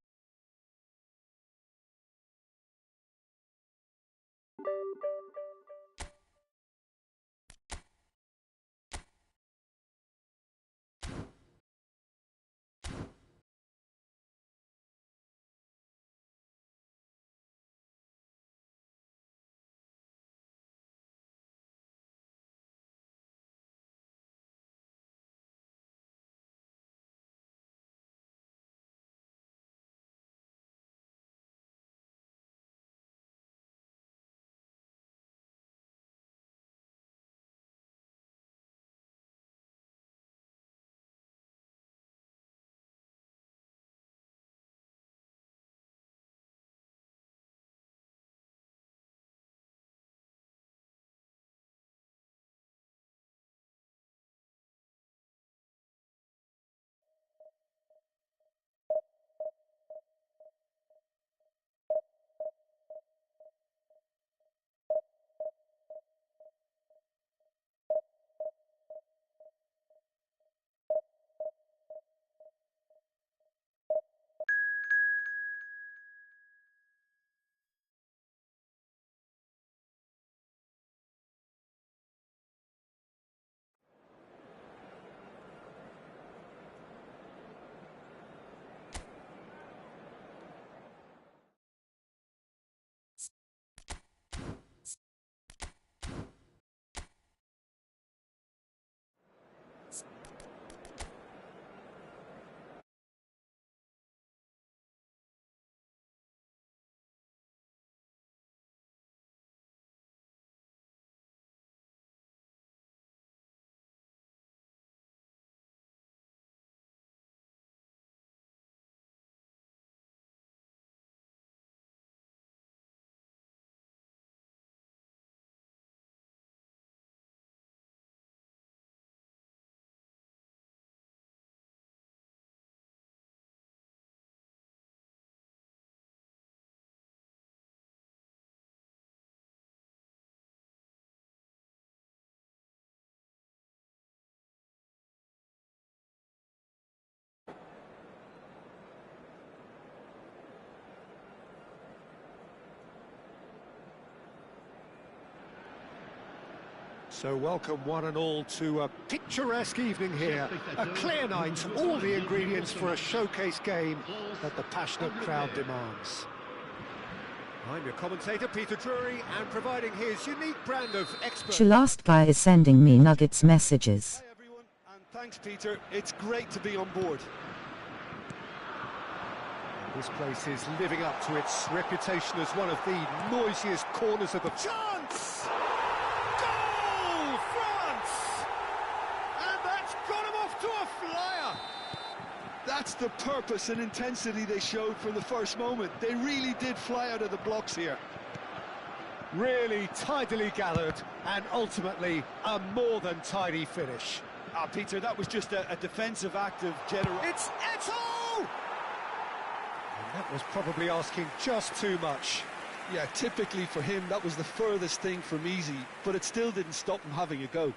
Speaker 1: So welcome one and all to a picturesque evening here. A clear night, all the ingredients for a showcase game that the passionate crowd demands. I'm your commentator, Peter Drury, and providing his unique brand of expert...
Speaker 5: The last guy is sending me Nuggets messages.
Speaker 3: Hi everyone, and thanks Peter, it's great to be on board.
Speaker 1: This place is living up to its reputation as one of the noisiest corners of the... Chance! Goal, France! And that's got him off to a flyer!
Speaker 3: That's the purpose and intensity they showed from the first moment. They really did fly out of the blocks here.
Speaker 1: Really tidily gathered, and ultimately a more than tidy finish.
Speaker 3: Peter, that was just a defensive act of general...
Speaker 1: It's Eto'o! And that was probably asking just too much.
Speaker 3: Yeah, typically for him, that was the furthest thing from easy, but it still didn't stop him having a go.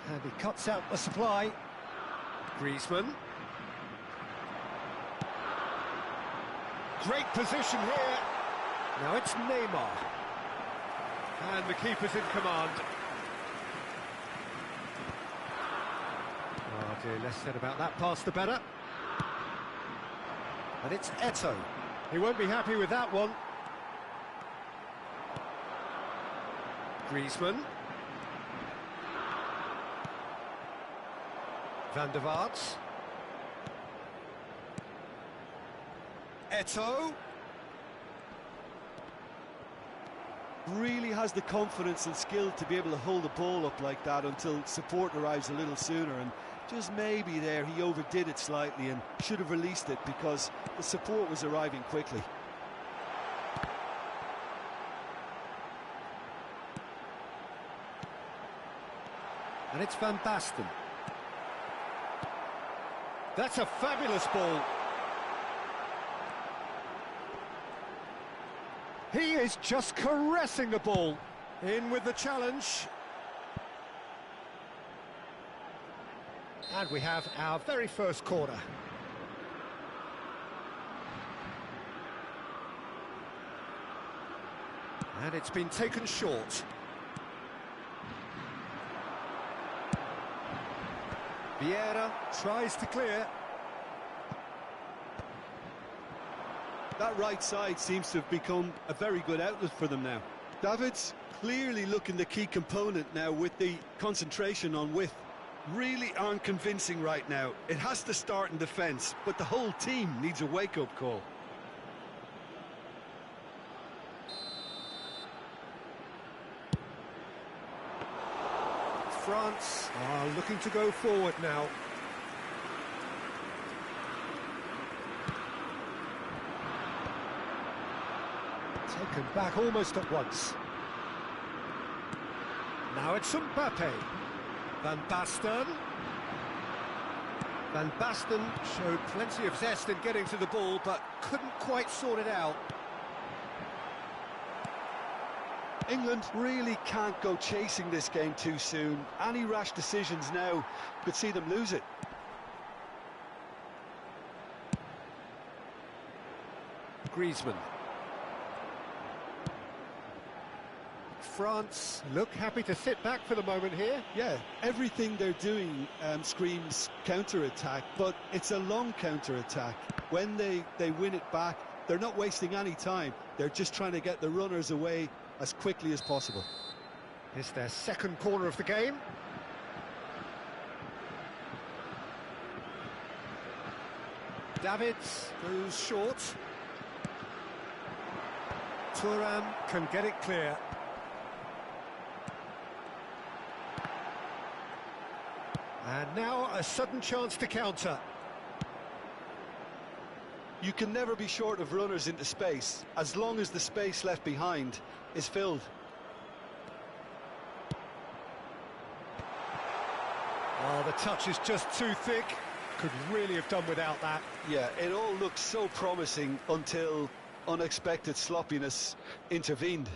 Speaker 1: And he cuts out the supply. Griezmann. Great position here. Now it's Neymar. And the keeper's in command. Oh dear, less said about that pass the better. And it's Eto'o. He won't be happy with that one. Griezmann. Van der Vaart. Eto'o.
Speaker 3: Really has the confidence and skill to be able to hold the ball up like that until support arrives a little sooner, and just maybe there he overdid it slightly and should have released it because the support was arriving quickly.
Speaker 1: And it's Van Basten. That's a fabulous ball. He is just caressing the ball. In with the challenge. And we have our very first corner. And it's been taken short. Vieira tries to clear.
Speaker 3: That right side seems to have become a very good outlet for them now. David's clearly looking the key component now with the concentration on width. Really aren't convincing right now. It has to start in defence, but the whole team needs a wake-up call.
Speaker 1: France are looking to go forward now. Taken back almost at once. Now it's Mbappe. Van Basten. Van Basten showed plenty of zest in getting to the ball, but couldn't quite sort it out.
Speaker 3: England really can't go chasing this game too soon. Any rash decisions now could see them lose it.
Speaker 1: Griezmann. France look happy to sit back for the moment here.
Speaker 3: Yeah, everything they're doing screams counter-attack, but it's a long counter-attack. When they win it back, they're not wasting any time. They're just trying to get the runners away as quickly as possible.
Speaker 1: It's their second corner of the game. Davids goes short. Thuram can get it clear. And now a sudden chance to counter.
Speaker 3: You can never be short of runners into space, as long as the space left behind is filled.
Speaker 1: Oh, the touch is just too thick. Could really have done without that.
Speaker 3: Yeah, it all looked so promising until unexpected sloppiness intervened.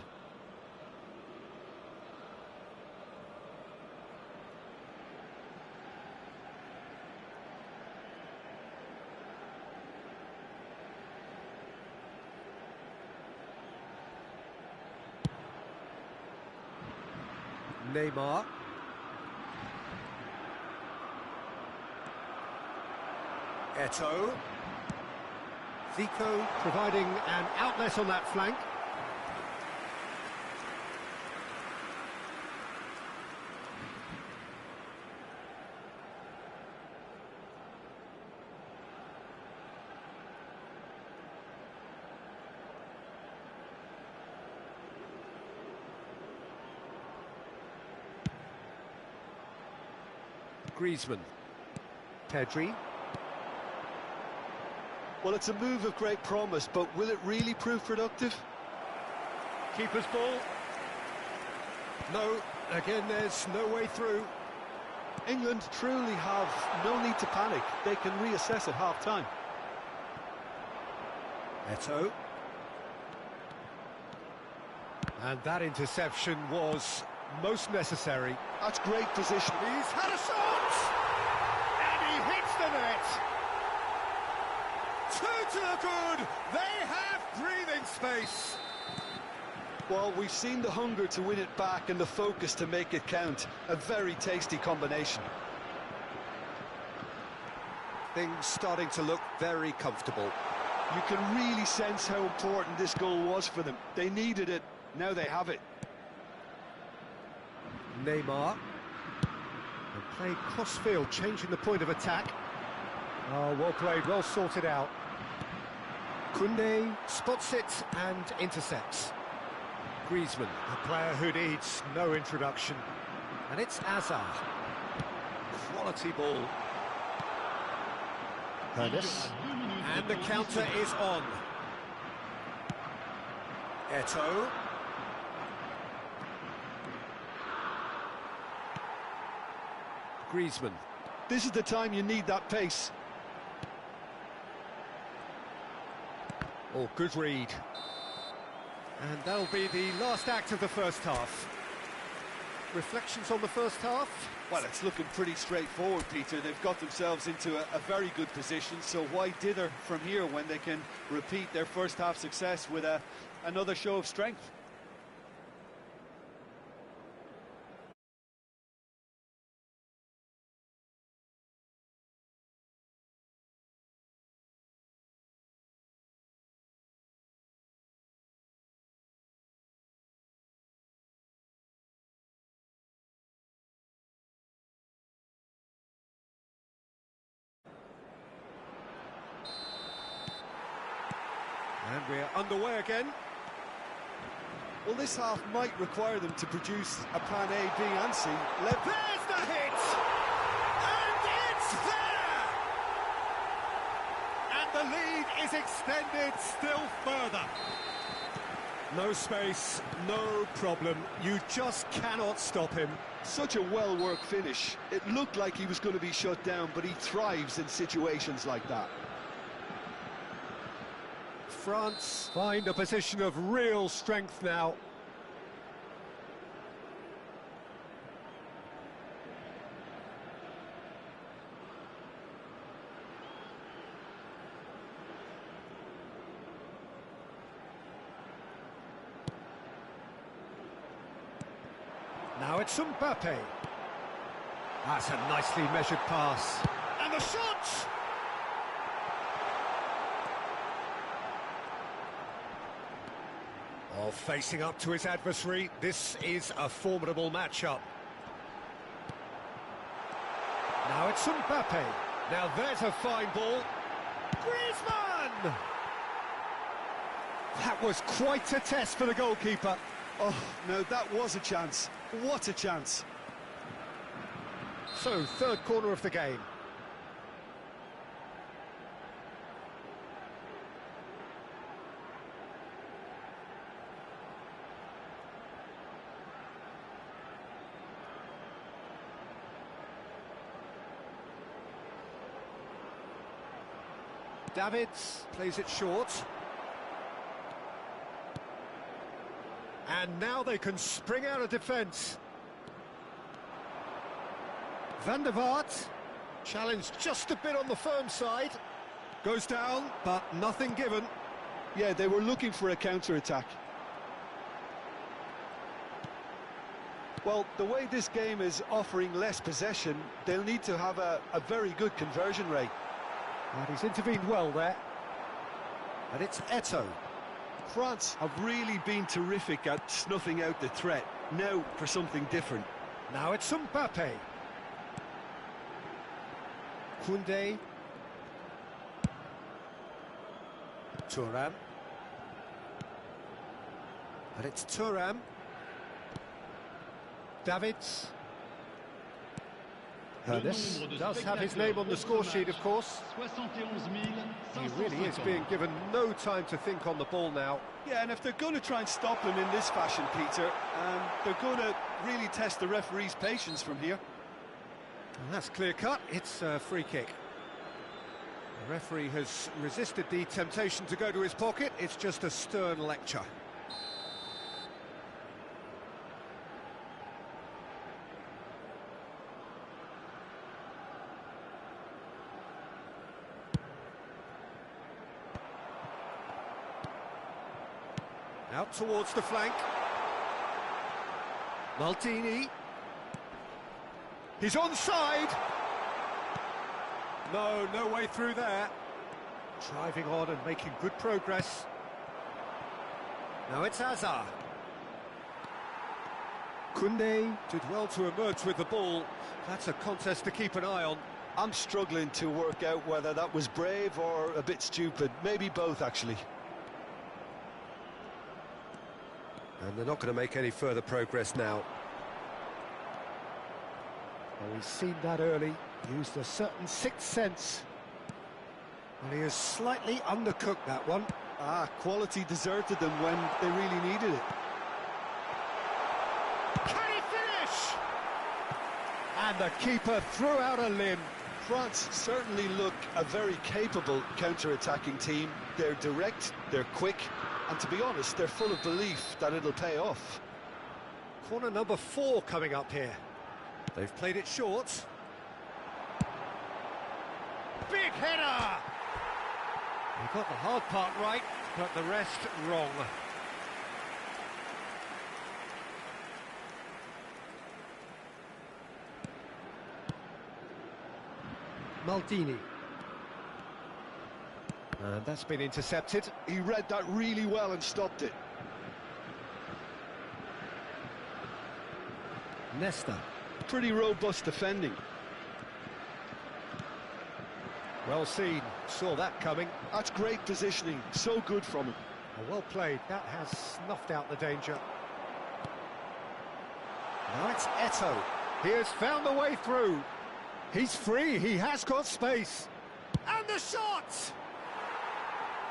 Speaker 1: Neymar. Eto'o. Zico providing an outlet on that flank. Griezmann. Pedri.
Speaker 3: Well, it's a move of great promise, but will it really prove productive?
Speaker 1: Keeper's ball. No, again, there's no way through.
Speaker 3: England truly have no need to panic. They can reassess at half-time.
Speaker 1: Eto'o. And that interception was most necessary.
Speaker 3: That's great position.
Speaker 1: He's had a shot! And he hits the net! Two to the good! They have breathing space!
Speaker 3: Well, we've seen the hunger to win it back and the focus to make it count. A very tasty combination.
Speaker 1: Things starting to look very comfortable.
Speaker 3: You can really sense how important this goal was for them. They needed it, now they have it.
Speaker 1: Neymar. And play cross-field, changing the point of attack. Oh, well played, well sorted out. Koundé spots it and intercepts. Griezmann, a player who needs no introduction. And it's Hazard. Quality ball. Hernus. And the counter is on. Eto'o. Griezmann.
Speaker 3: This is the time you need that pace.
Speaker 1: Oh, good read. And that'll be the last act of the first half. Reflections on the first half?
Speaker 3: Well, it's looking pretty straightforward, Peter. They've got themselves into a very good position, so why dither from here when they can repeat their first half success with another show of strength?
Speaker 1: And we're underway again.
Speaker 3: Well, this half might require them to produce a plan A, B and C.
Speaker 1: There's the hit! And it's there! And the lead is extended still further. No space, no problem. You just cannot stop him.
Speaker 3: Such a well-worked finish. It looked like he was going to be shut down, but he thrives in situations like that.
Speaker 1: France find a position of real strength now. Now it's Mbappe. That's a nicely measured pass. And the shot! Oh, facing up to his adversary, this is a formidable matchup. Now it's Mbappe. Now there's a fine ball. Griezmann! That was quite a test for the goalkeeper.
Speaker 3: Oh, no, that was a chance. What a chance.
Speaker 1: So, third corner of the game. Davids plays it short. And now they can spring out of defence. Van der Vaart, challenged just a bit on the firm side. Goes down, but nothing given.
Speaker 3: Yeah, they were looking for a counter-attack. Well, the way this game is offering less possession, they'll need to have a very good conversion rate.
Speaker 1: And he's intervened well there. And it's Eto'o.
Speaker 3: France have really been terrific at snuffing out the threat. Now for something different.
Speaker 1: Now it's Mbappe. Koundé. Thuram. And it's Thuram. Davids. Hernus does have his name on the score sheet, of course. He really is being given no time to think on the ball now.
Speaker 3: Yeah, and if they're going to try and stop him in this fashion, Peter, they're going to really test the referee's patience from here.
Speaker 1: And that's clear-cut. It's a free kick. The referee has resisted the temptation to go to his pocket. It's just a stern lecture. Out towards the flank. Maldini. He's onside. No way through there. Driving on and making good progress. Now it's Hazard. Koundé did well to emerge with the ball. That's a contest to keep an eye on.
Speaker 3: I'm struggling to work out whether that was brave or a bit stupid. Maybe both, actually.
Speaker 1: And they're not going to make any further progress now. Well, he's seen that early, used a certain sixth sense. And he has slightly undercooked that one.
Speaker 3: Quality deserted them when they really needed it.
Speaker 2: Can he finish?
Speaker 1: And the keeper threw out a limb.
Speaker 3: France certainly look a very capable counter-attacking team. They're direct, they're quick, and to be honest, they're full of belief that it'll pay off.
Speaker 1: Corner number 4 coming up here. They've played it short.
Speaker 2: Big header!
Speaker 1: He got the hard part right, but the rest wrong. Maldini. And that's been intercepted.
Speaker 3: He read that really well and stopped it.
Speaker 1: Nesta.
Speaker 3: Pretty robust defending.
Speaker 1: Well seen, saw that coming.
Speaker 3: That's great positioning, so good from him.
Speaker 1: Well played, that has snuffed out the danger. Now it's Eto'o. He has found a way through. He's free, he has got space.
Speaker 2: And the shot!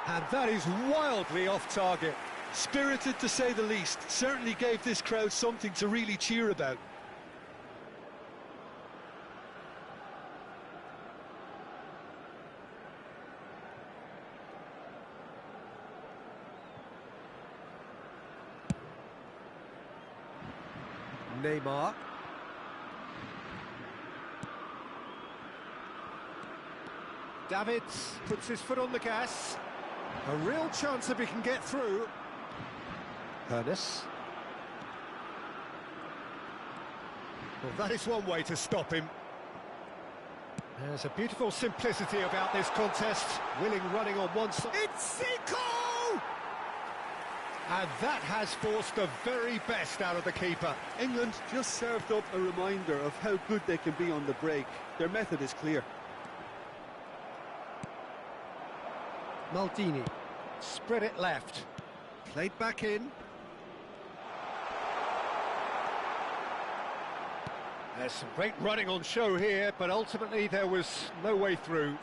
Speaker 1: And that is wildly off target.
Speaker 3: Spirited to say the least. Certainly gave this crowd something to really cheer about.
Speaker 1: Neymar. Davids puts his foot on the gas. A real chance if he can get through. Ernest. Well, that is one way to stop him. There's a beautiful simplicity about this contest. Willing running on one side.
Speaker 2: It's Zico!
Speaker 1: And that has forced the very best out of the keeper.
Speaker 3: England just served up a reminder of how good they can be on the break. Their method is clear.
Speaker 1: Maldini. Spread it left. Played back in. There's some great running on show here, but ultimately there was no way through.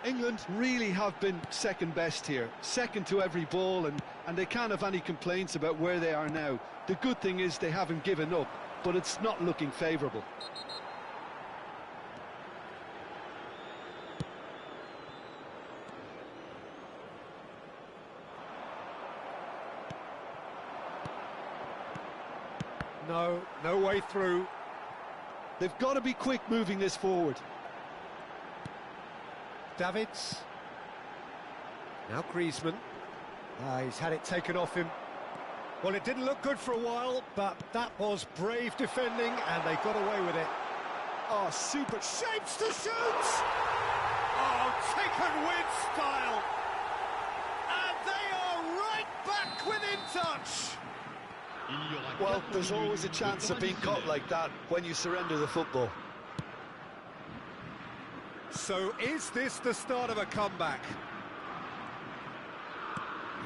Speaker 3: England really have been second best here, second to every ball, and they can't have any complaints about where they are now. The good thing is they haven't given up, but it's not looking favourable.
Speaker 1: No way through.
Speaker 3: They've got to be quick moving this forward.
Speaker 1: Davids. Now Griezmann. He's had it taken off him. Well, it didn't look good for a while, but that was brave defending, and they got away with it.
Speaker 3: Oh, super
Speaker 2: Shapes to shoot! Oh, taken with style! And they are right back within touch!
Speaker 3: Well, there's always a chance of being caught like that when you surrender the football.
Speaker 1: So is this the start of a comeback?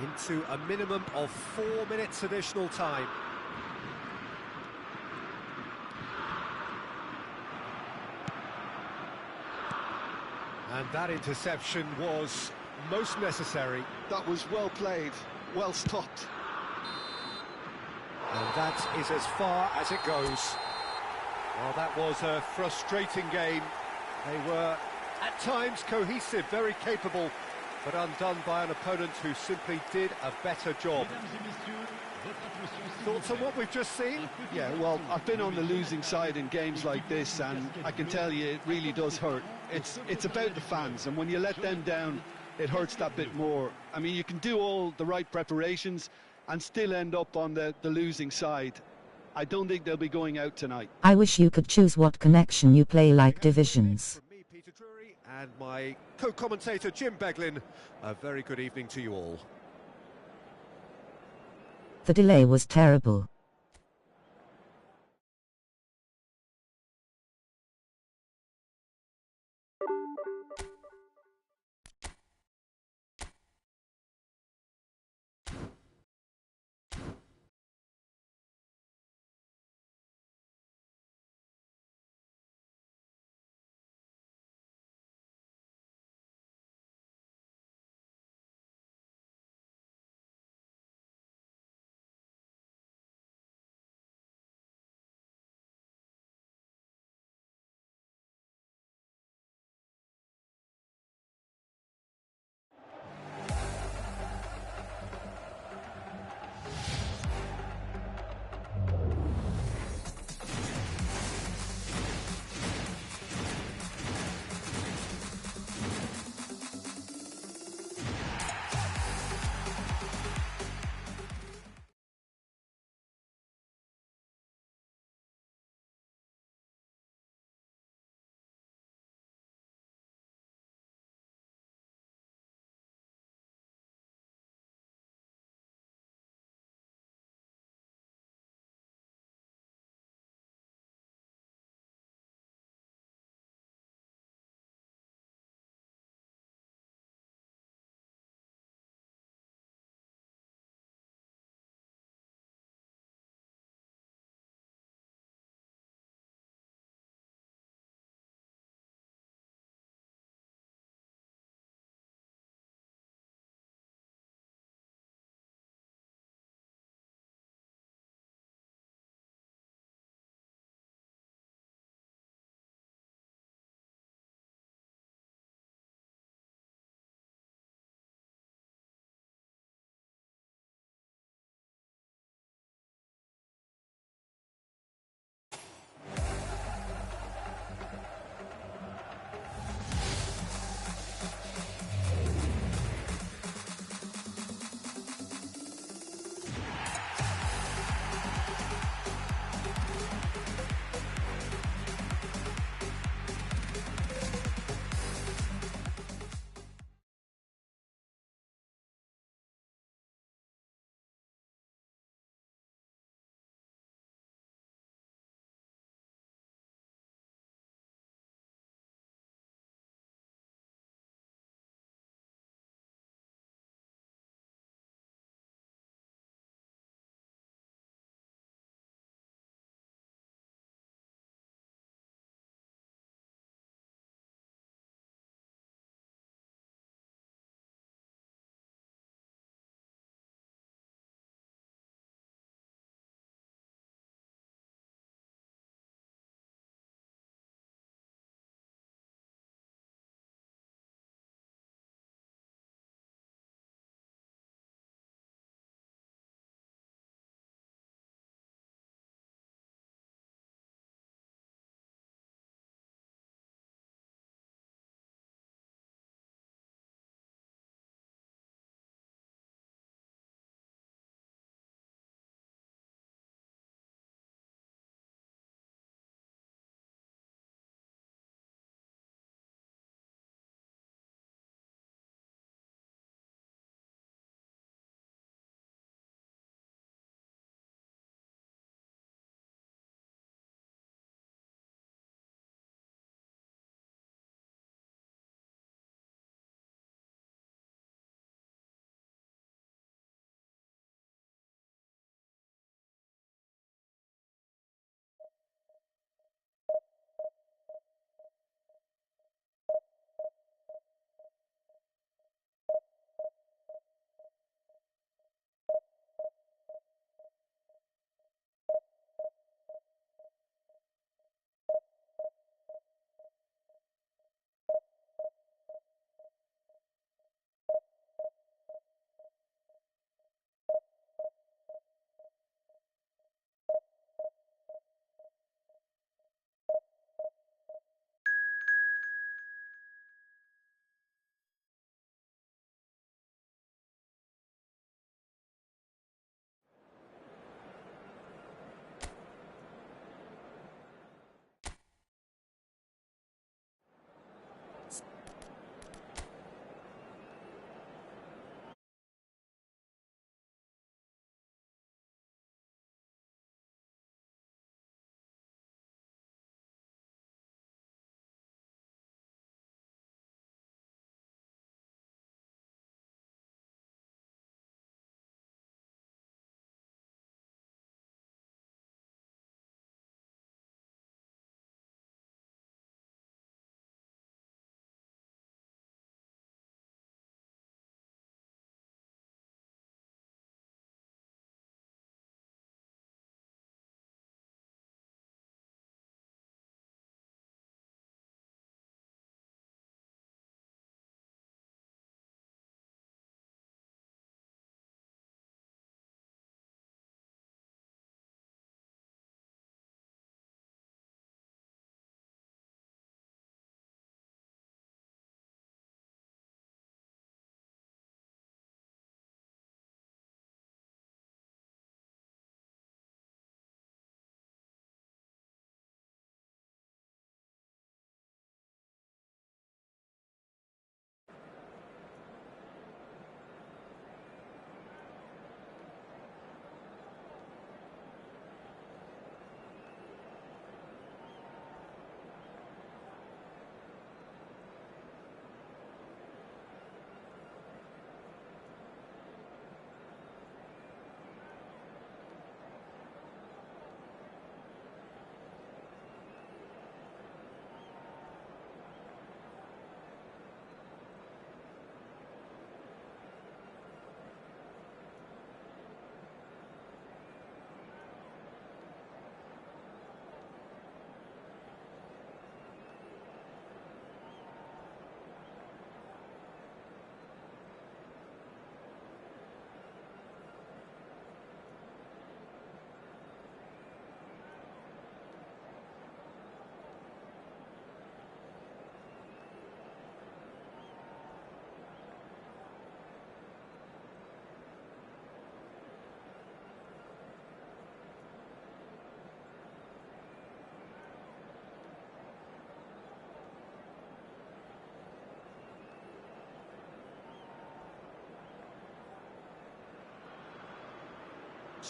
Speaker 1: Into a minimum of 4 minutes additional time. And that interception was most necessary.
Speaker 3: That was well played, well stopped.
Speaker 1: And that is as far as it goes. Well, that was a frustrating game. They were, at times, cohesive, very capable, but undone by an opponent who simply did a better job. Thoughts on what we've just seen?
Speaker 3: Yeah, well, I've been on the losing side in games like this, and I can tell you it really does hurt. It's about the fans, and when you let them down, it hurts that bit more. I mean, you can do all the right preparations and still end up on the losing side. I don't think they'll be going out tonight.
Speaker 5: I wish you could choose what connection you play like divisions.
Speaker 1: From me, Peter Drury, and my co-commentator Jim Beglin, a very good evening to you all.
Speaker 5: The delay was terrible.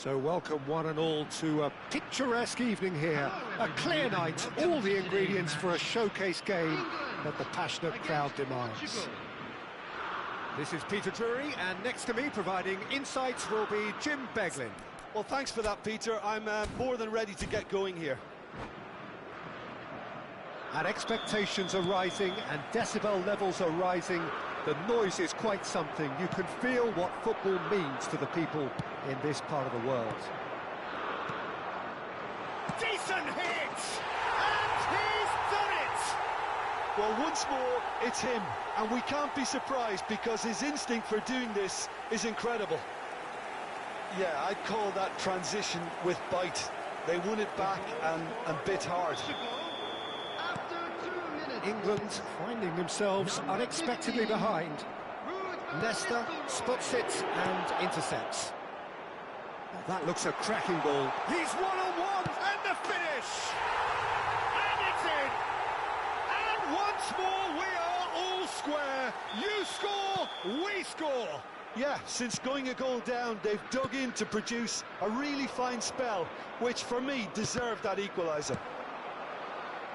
Speaker 1: So welcome one and all to a picturesque evening here. A clear night, all the ingredients for a showcase game that the passionate crowd demands. This is Peter Drury, and next to me providing insights will be Jim Beglin.
Speaker 3: Well, thanks for that, Peter. I'm more than ready to get going here.
Speaker 1: And expectations are rising and decibel levels are rising. The noise is quite something. You can feel what football means to the people in this part of the world.
Speaker 2: Decent hit! And he's done it!
Speaker 3: Well, once more, it's him. And we can't be surprised because his instinct for doing this is incredible. Yeah, I'd call that transition with bite. They won it back and bit hard.
Speaker 1: England finding themselves unexpectedly behind. Nesta spots it and intercepts. That looks a cracking ball.
Speaker 2: He's one-on-one, and the finish! And it's in! And once more we are all square. You score, we score!
Speaker 3: Yeah, since going a goal down, they've dug in to produce a really fine spell, which for me deserved that equaliser.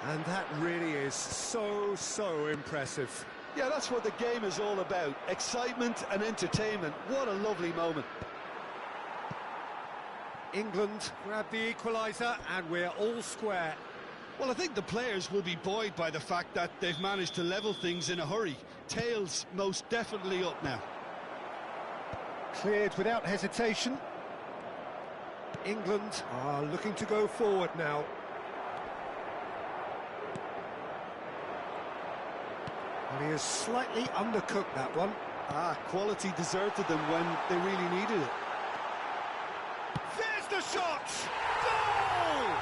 Speaker 1: And that really is so impressive.
Speaker 3: Yeah, that's what the game is all about. Excitement and entertainment. What a lovely moment.
Speaker 1: England grab the equaliser and we're all square.
Speaker 3: Well, I think the players will be buoyed by the fact that they've managed to level things in a hurry. Tails most definitely up now.
Speaker 1: Cleared without hesitation. England are looking to go forward now. And he has slightly undercooked that one.
Speaker 3: Quality deserted them when they really needed it.
Speaker 2: There's the shot! Goal!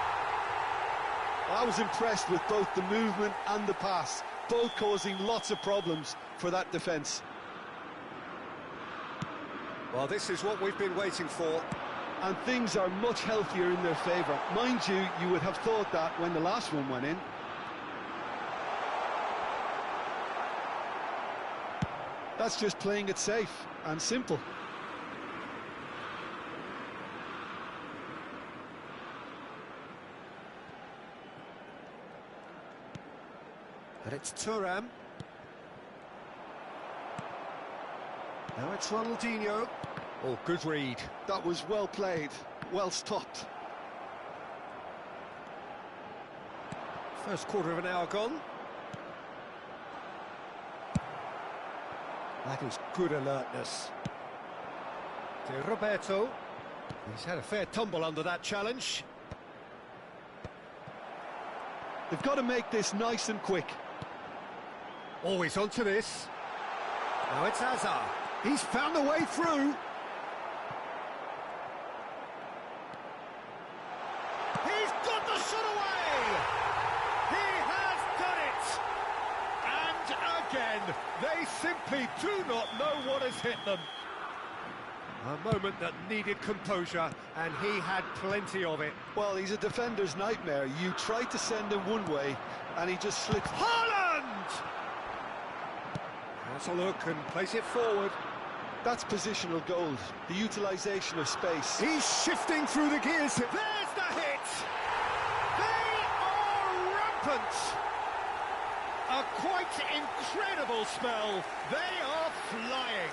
Speaker 3: I was impressed with both the movement and the pass, both causing lots of problems for that defence.
Speaker 1: Well, this is what we've been waiting for.
Speaker 3: And things are much healthier in their favour. Mind you, you would have thought that when the last one went in. That's just playing it safe and simple.
Speaker 1: And it's Thuram. Now it's Ronaldinho. Oh, good read.
Speaker 3: That was well played, well stopped.
Speaker 1: First quarter of an hour gone. That is good alertness. To Roberto. He's had a fair tumble under that challenge.
Speaker 3: They've got to make this nice and quick.
Speaker 1: Always onto this. Now it's Hazard. He's found a way through.
Speaker 2: He's got the shot away! He has done it! And again, they simply do not know what has hit them. A moment that needed composure, and he had plenty of it.
Speaker 3: Well, he's a defender's nightmare. You tried to send him one way, and he just slipped.
Speaker 2: Haaland!
Speaker 1: Has a look and place it forward.
Speaker 3: That's positional gold, the utilisation of space.
Speaker 1: He's shifting through the gears.
Speaker 2: There's the hit! They are rampant! A quite incredible spell. They are flying.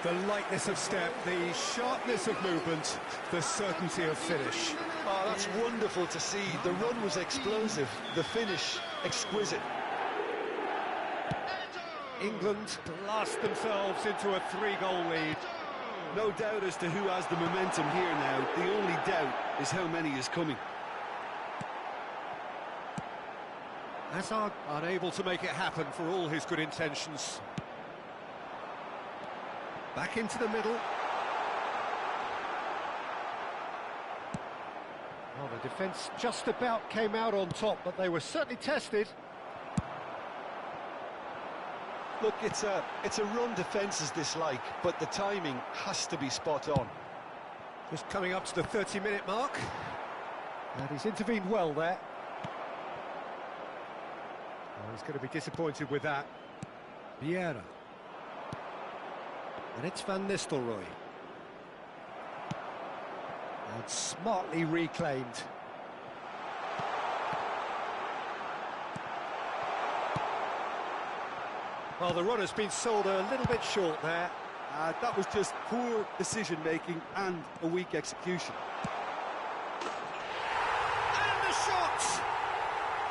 Speaker 1: The lightness of step, the sharpness of movement, the certainty of finish.
Speaker 3: Oh, that's wonderful to see. The run was explosive, the finish exquisite.
Speaker 1: England blast themselves into a 3-goal lead.
Speaker 3: No doubt as to who has the momentum here now. The only doubt is how many is coming.
Speaker 1: Hazard unable to make it happen for all his good intentions. Back into the middle. Well, the defence just about came out on top, but they were certainly tested.
Speaker 3: Look, it's a run defence is dislike, but the timing has to be spot on.
Speaker 1: Just coming up to the 30-minute mark. And he's intervened well there. Well, he's going to be disappointed with that. Vieira. And it's Van Nistelrooy. And smartly reclaimed. Well, the run has been sold a little bit short there.
Speaker 3: That was just poor decision-making and a weak execution.
Speaker 1: And the shot!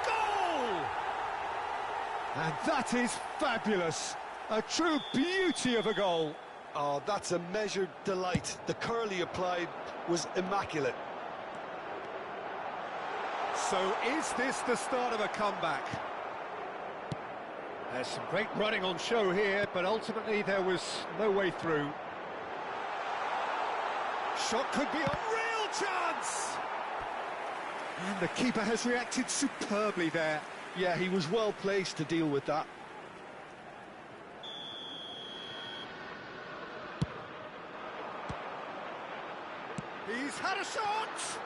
Speaker 1: Goal! And that is fabulous. A true beauty of a goal.
Speaker 3: Oh, that's a measured delight. The curl he applied was immaculate.
Speaker 1: So is this the start of a comeback? There's some great running on show here, but ultimately there was no way through. Shot could be a real chance! And the keeper has reacted superbly there.
Speaker 3: Yeah, he was well placed to deal with that.
Speaker 1: He's had a shot!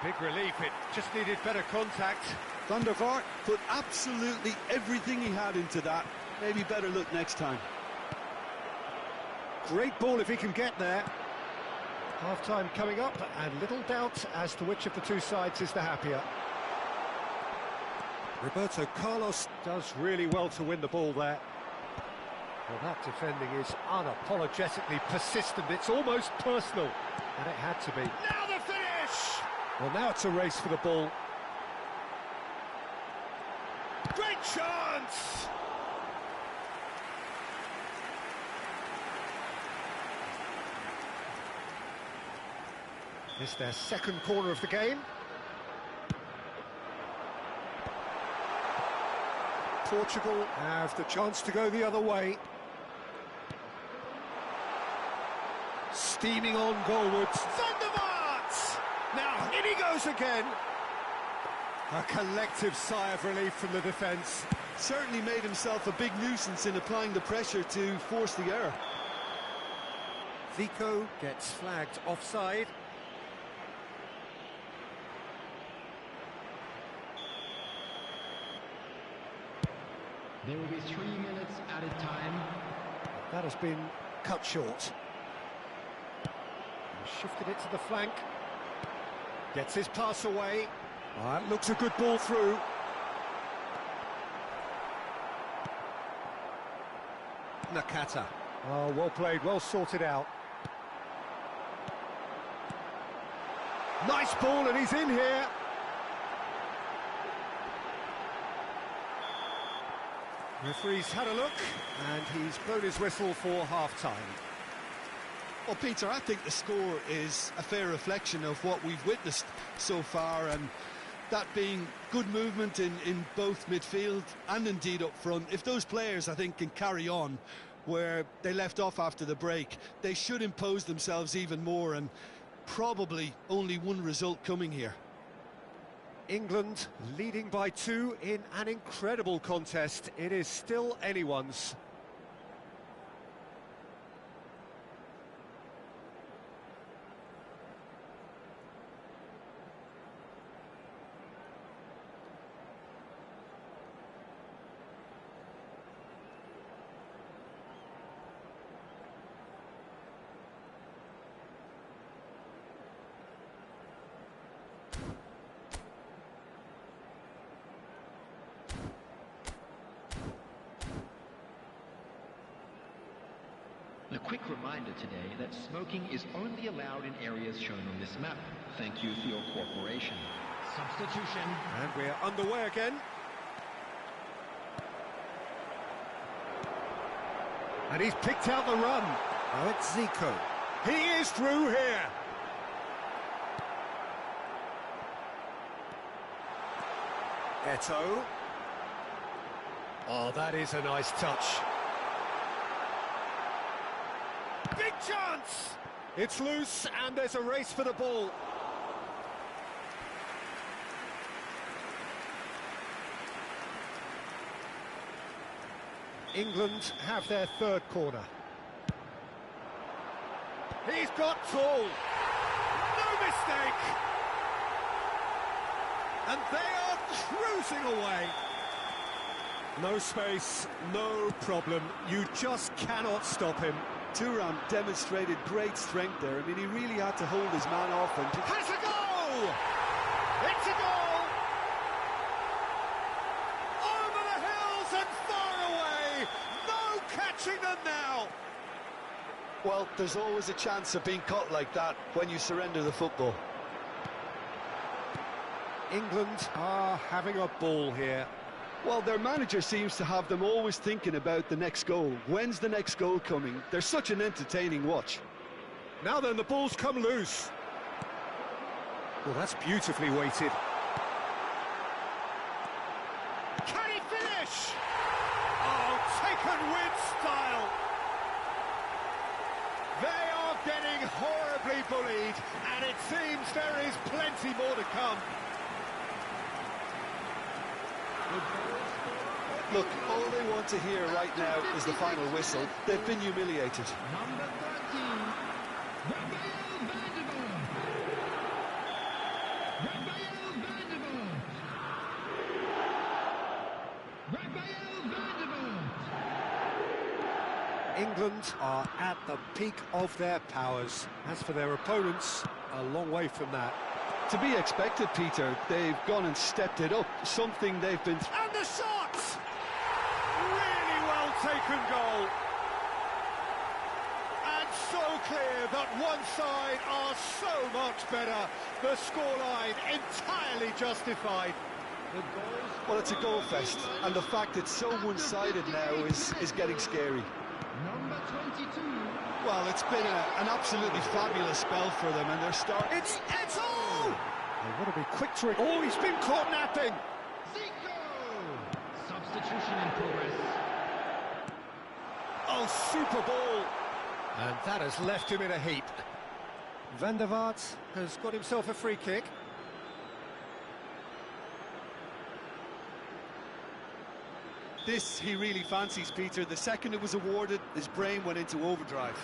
Speaker 1: Big relief, it just needed better contact.
Speaker 3: Van der Vaart put absolutely everything he had into that. Maybe better look next time.
Speaker 1: Great ball if he can get there. Half-time coming up, and little doubt as to which of the two sides is the happier. Roberto Carlos does really well to win the ball there. Well, that defending is unapologetically persistent. It's almost personal, and it had to be. Now the finish! Well, now it's a race for the ball. Great chance! It's their second corner of the game. Portugal have the chance to go the other way. Steaming on goalwards. Van der Vaart! Now, in he goes again. A collective sigh of relief from the defence.
Speaker 3: Certainly made himself a big nuisance in applying the pressure to force the error.
Speaker 1: Zico gets flagged offside.
Speaker 4: There will be 3 minutes added time.
Speaker 1: That has been cut short. He shifted it to the flank. Gets his pass away. That looks a good ball through. Nakata. Oh, well played, well sorted out. Nice ball, and he's in here. Referee's had a look, and he's blown his whistle for half-time.
Speaker 3: Well, Peter, I think the score is a fair reflection of what we've witnessed so far, and that being good movement in both midfield and indeed up front. If those players, I think, can carry on where they left off after the break, they should impose themselves even more, and probably only one result coming here.
Speaker 1: England leading by 2 in an incredible contest. It is still anyone's.
Speaker 4: A quick reminder today that smoking is only allowed in areas shown on this map. Thank you for your cooperation. Substitution.
Speaker 1: And we're underway again. And he's picked out the run. Now it's Zico. He is through here. Eto'o. Oh, that is a nice touch. Big chance! It's loose, and there's a race for the ball. England have their third corner. He's got tall. No mistake. And they are cruising away. No space, no problem. You just cannot stop him.
Speaker 3: Thuram demonstrated great strength there. I mean, he really had to hold his man off and...
Speaker 2: Has a goal! It's a goal! Over the hills and far away! No catching them now!
Speaker 3: Well, there's always a chance of being caught like that when you surrender the football.
Speaker 1: England are having a ball here.
Speaker 3: Well, their manager seems to have them always thinking about the next goal. When's the next goal coming? They're such an entertaining watch.
Speaker 1: Now then, the ball's come loose. Well, that's beautifully weighted.
Speaker 2: Can he finish? Oh, taken with style. They are getting horribly bullied, and it seems there is plenty more to come.
Speaker 3: Look, all they want to hear right now is the final whistle. They've been humiliated.
Speaker 4: Number 13, Raphael Vandervoort.
Speaker 1: England are at the peak of their powers. As for their opponents, a long way from that.
Speaker 3: To be expected, Peter. They've gone and stepped it up, something they've been...
Speaker 2: And the shot! Really well taken goal. And so clear that one side are so much better. The scoreline entirely justified.
Speaker 3: Well, it's a goal fest, and the fact it's so one-sided now is getting scary.
Speaker 4: Number 22.
Speaker 3: Well, it's been an absolutely fabulous spell for them, and they're starting...
Speaker 2: It's all!
Speaker 1: They want to be quick to it. Oh, he's been caught napping.
Speaker 4: Zico! Substitution in progress.
Speaker 1: Oh, super ball. And that has left him in a heap. Van der Vaart has got himself a free kick.
Speaker 3: This he really fancies, Peter. The second it was awarded, his brain went into overdrive.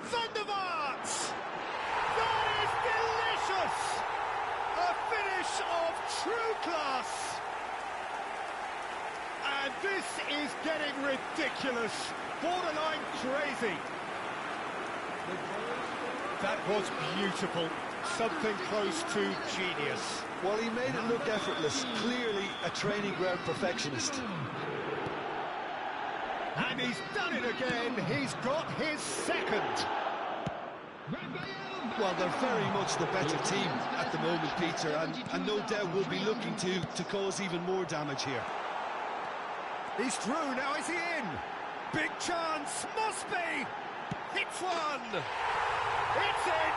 Speaker 2: Van der Vaart! That is delicious! A finish of true class! And this is getting ridiculous, borderline crazy.
Speaker 1: That was beautiful. Something close to genius.
Speaker 3: Well, he made it look effortless. Clearly a training ground perfectionist.
Speaker 2: And he's done it again. He's got his second.
Speaker 3: Well, they're very much the better team at the moment, Peter, and no doubt will be looking to cause even more damage here.
Speaker 2: He's through, now is he in? Big chance, must be! Hits one! It's in!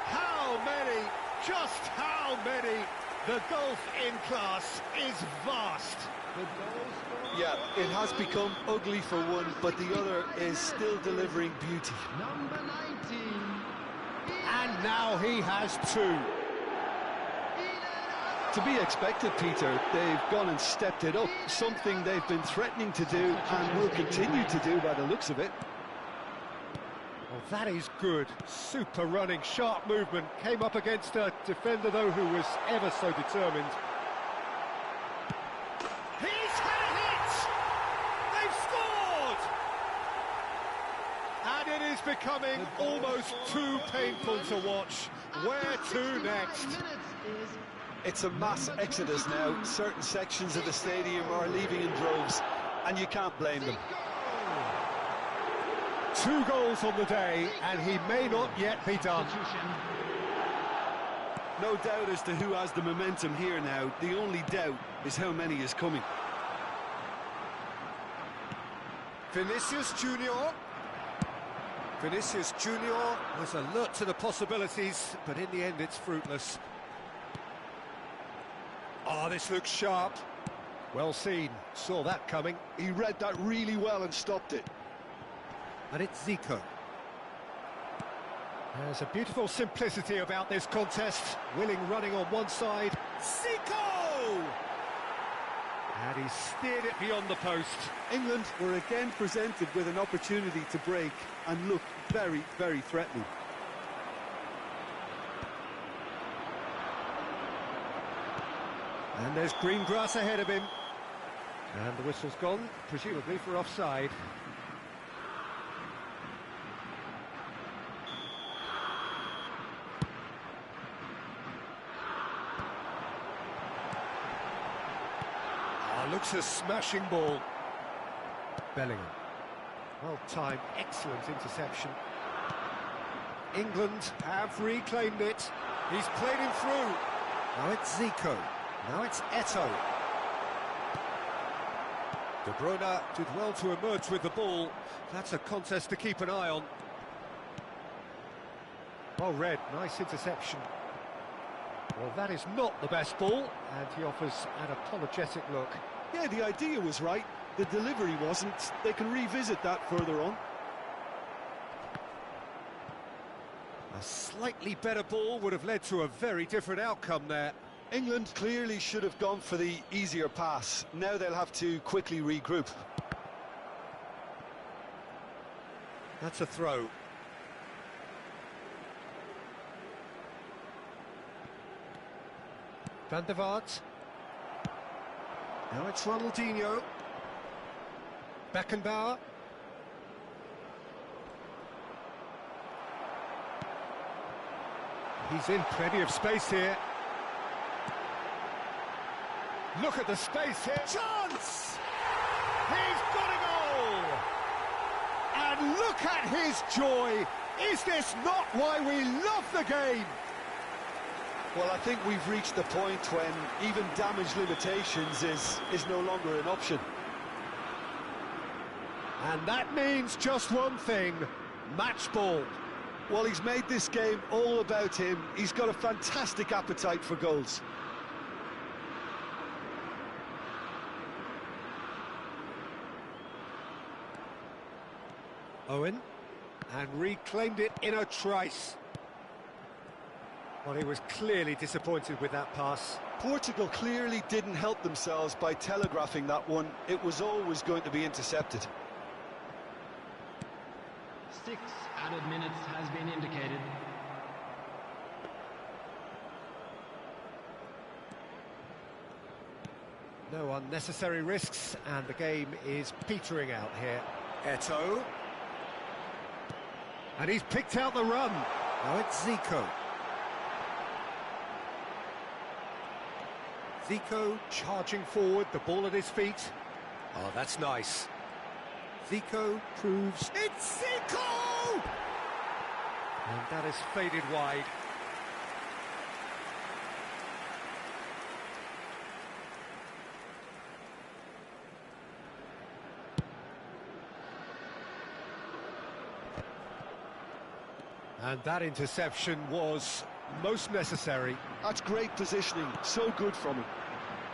Speaker 2: How many, just how many? The gulf in class is vast.
Speaker 3: Yeah, it has become ugly for one, but the other is still delivering beauty.
Speaker 4: Number 19.
Speaker 2: And now he has two.
Speaker 3: To be expected, Peter. They've gone and stepped it up, something they've been threatening to do and will continue to do by the looks of it.
Speaker 1: Well, that is good. Super running, sharp movement. Came up against a defender, though, who was ever so determined.
Speaker 2: He's had a hit! They've scored! And it is becoming almost too painful to watch. Where to next?
Speaker 3: It's a mass exodus now. Certain sections of the stadium are leaving in droves, and you can't blame them.
Speaker 1: 2 goals on the day, and he may not yet be done.
Speaker 3: No doubt as to who has the momentum here now. The only doubt is how many is coming.
Speaker 1: Vinicius Junior. Vinicius Junior was alert to the possibilities, but in the end it's fruitless. Oh, this looks sharp. Well seen, saw that coming.
Speaker 3: He read that really well and stopped it.
Speaker 1: And it's Zico. There's a beautiful simplicity about this contest. Willing running on one side.
Speaker 2: Zico!
Speaker 1: And he steered it beyond the post.
Speaker 3: England were again presented with an opportunity to break and look very, very threatening.
Speaker 1: And there's green grass ahead of him. And the whistle's gone, presumably for offside. Looks a smashing ball. Bellingham. Well-timed, excellent interception. England have reclaimed it. He's played him through. Now it's Zico. Now it's Eto'o. De Bruyne did well to emerge with the ball. That's a contest to keep an eye on. Well read, nice interception. Well, that is not the best ball, and he offers an apologetic look.
Speaker 3: Yeah, the idea was right, the delivery wasn't. They can revisit that further on.
Speaker 1: A slightly better ball would have led to a very different outcome there.
Speaker 3: England clearly should have gone for the easier pass. Now they'll have to quickly regroup.
Speaker 1: That's a throw. Van der Vaart. Now it's Ronaldinho. Beckenbauer. He's in plenty of space here. Look at the space here. Chance! He's got a goal! And look at his joy! Is this not why we love the game?
Speaker 3: Well, I think we've reached the point when even damage limitations is no longer an option.
Speaker 1: And that means just one thing, match ball.
Speaker 3: Well, he's made this game all about him. He's got a fantastic appetite for goals.
Speaker 1: Owen, and reclaimed it in a trice. Well, he was clearly disappointed with that pass.
Speaker 3: Portugal clearly didn't help themselves by telegraphing that one. It was always going to be intercepted.
Speaker 4: 6 added minutes has been indicated.
Speaker 1: No unnecessary risks, and the game is petering out here. Eto'o. And he's picked out the run. Now it's Zico. Zico charging forward, the ball at his feet. Oh, that's nice. Zico proves... It's Zico! And that is faded wide. And that interception was most necessary.
Speaker 3: That's great positioning, so good from him.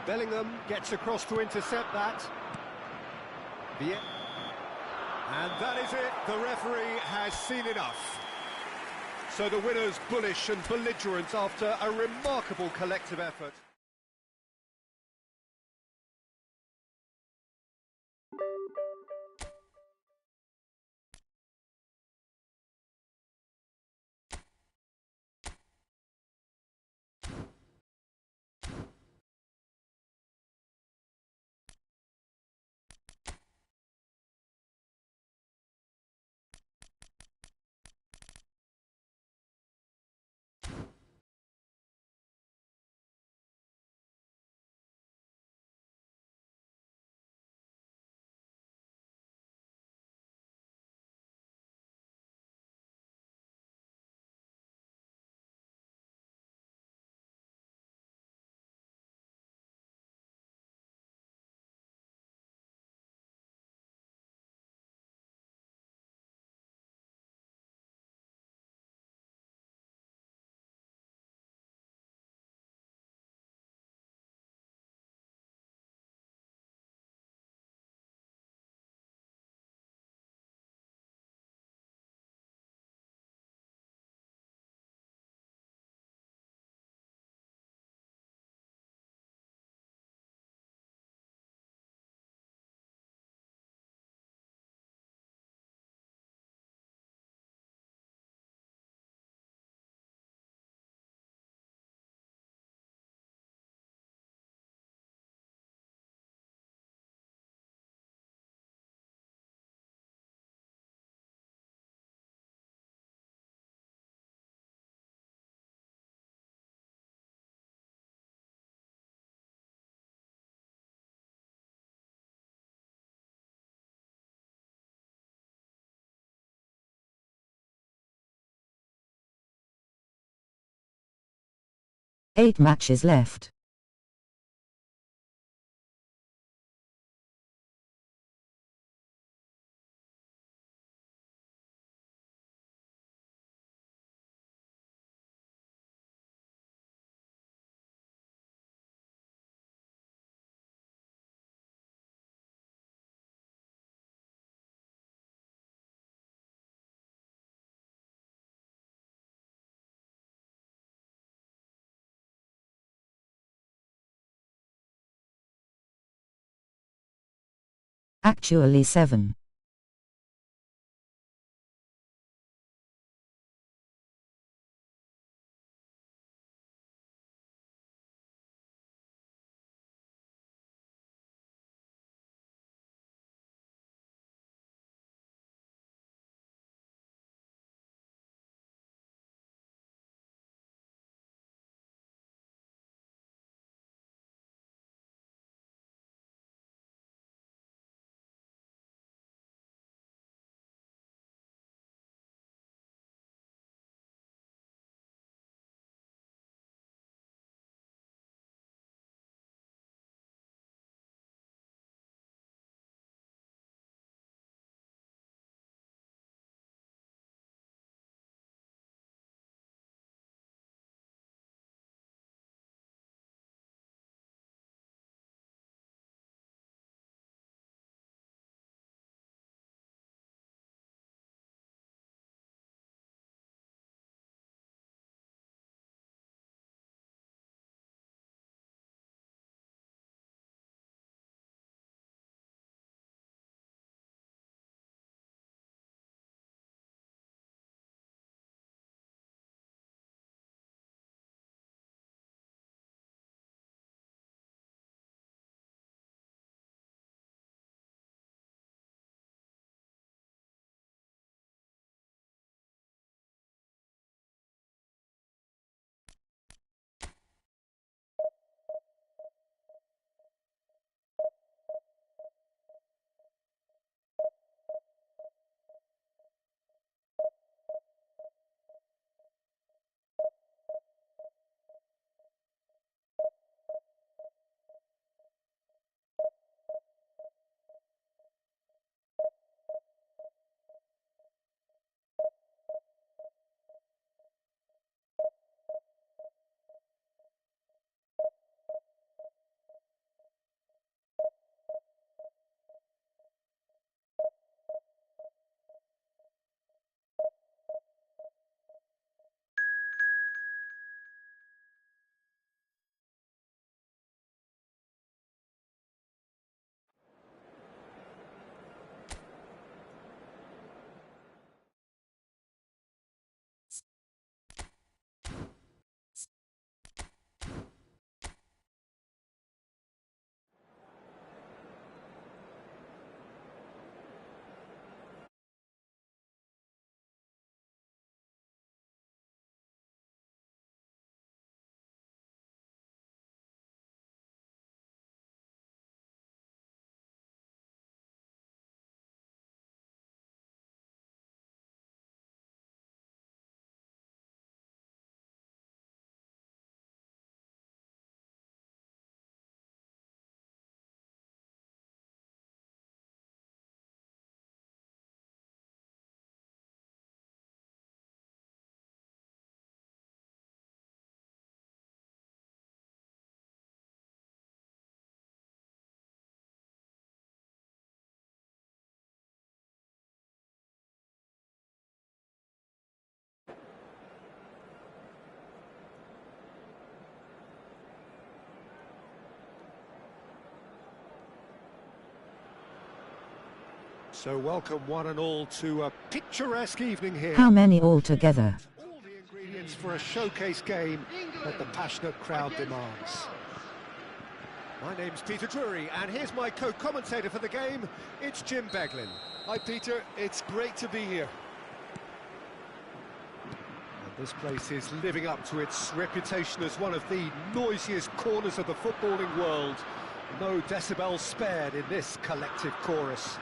Speaker 1: Bellingham gets across to intercept that. And that is it, the referee has seen enough. So the winners bullish and belligerent after a remarkable collective effort.
Speaker 5: 8 matches left. Actually 7.
Speaker 1: So welcome one and all to a picturesque evening here.
Speaker 5: How many altogether?
Speaker 1: All the ingredients for a showcase game that the passionate crowd demands. My name's Peter Drury, and here's my co-commentator for the game. It's Jim Beglin.
Speaker 3: Hi Peter, it's great to be here.
Speaker 1: And this place is living up to its reputation as one of the noisiest corners of the footballing world. No decibels spared in this collective chorus.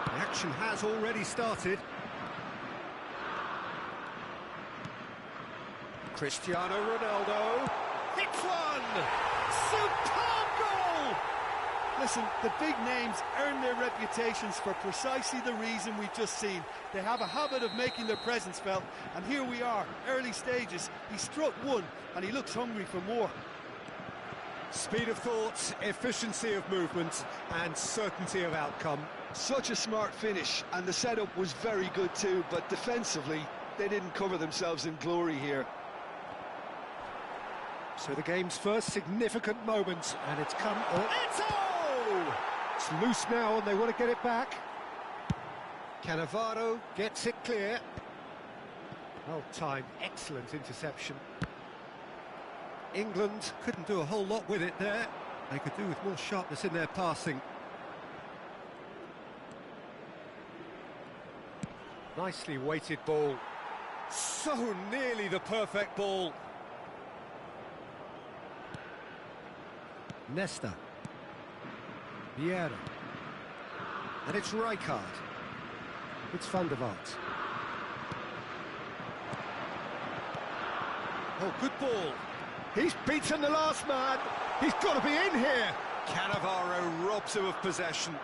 Speaker 1: The action has already started. Cristiano Ronaldo hits one!
Speaker 2: Superb goal!
Speaker 3: Listen, the big names earn their reputations for precisely the reason we've just seen. They have a habit of making their presence felt, and here we are, early stages. He struck one, and he looks hungry for more.
Speaker 1: Speed of thought, efficiency of movement, and certainty of outcome.
Speaker 3: Such a smart finish, and the setup was very good too, but defensively, they didn't cover themselves in glory here.
Speaker 1: So the game's first significant moment, and it's come...
Speaker 2: Eto'o!
Speaker 1: It's loose now, and they want to get it back. Cannavaro gets it clear. Well timed, excellent interception. England couldn't do a whole lot with it there. They could do with more sharpness in their passing. Nicely weighted ball. So nearly the perfect ball. Nesta. Vieira. And it's Rijkaard. It's Van der Vaart. Oh, good ball.
Speaker 2: He's beaten the last man. He's got to be in here.
Speaker 1: Cannavaro robs him of possession.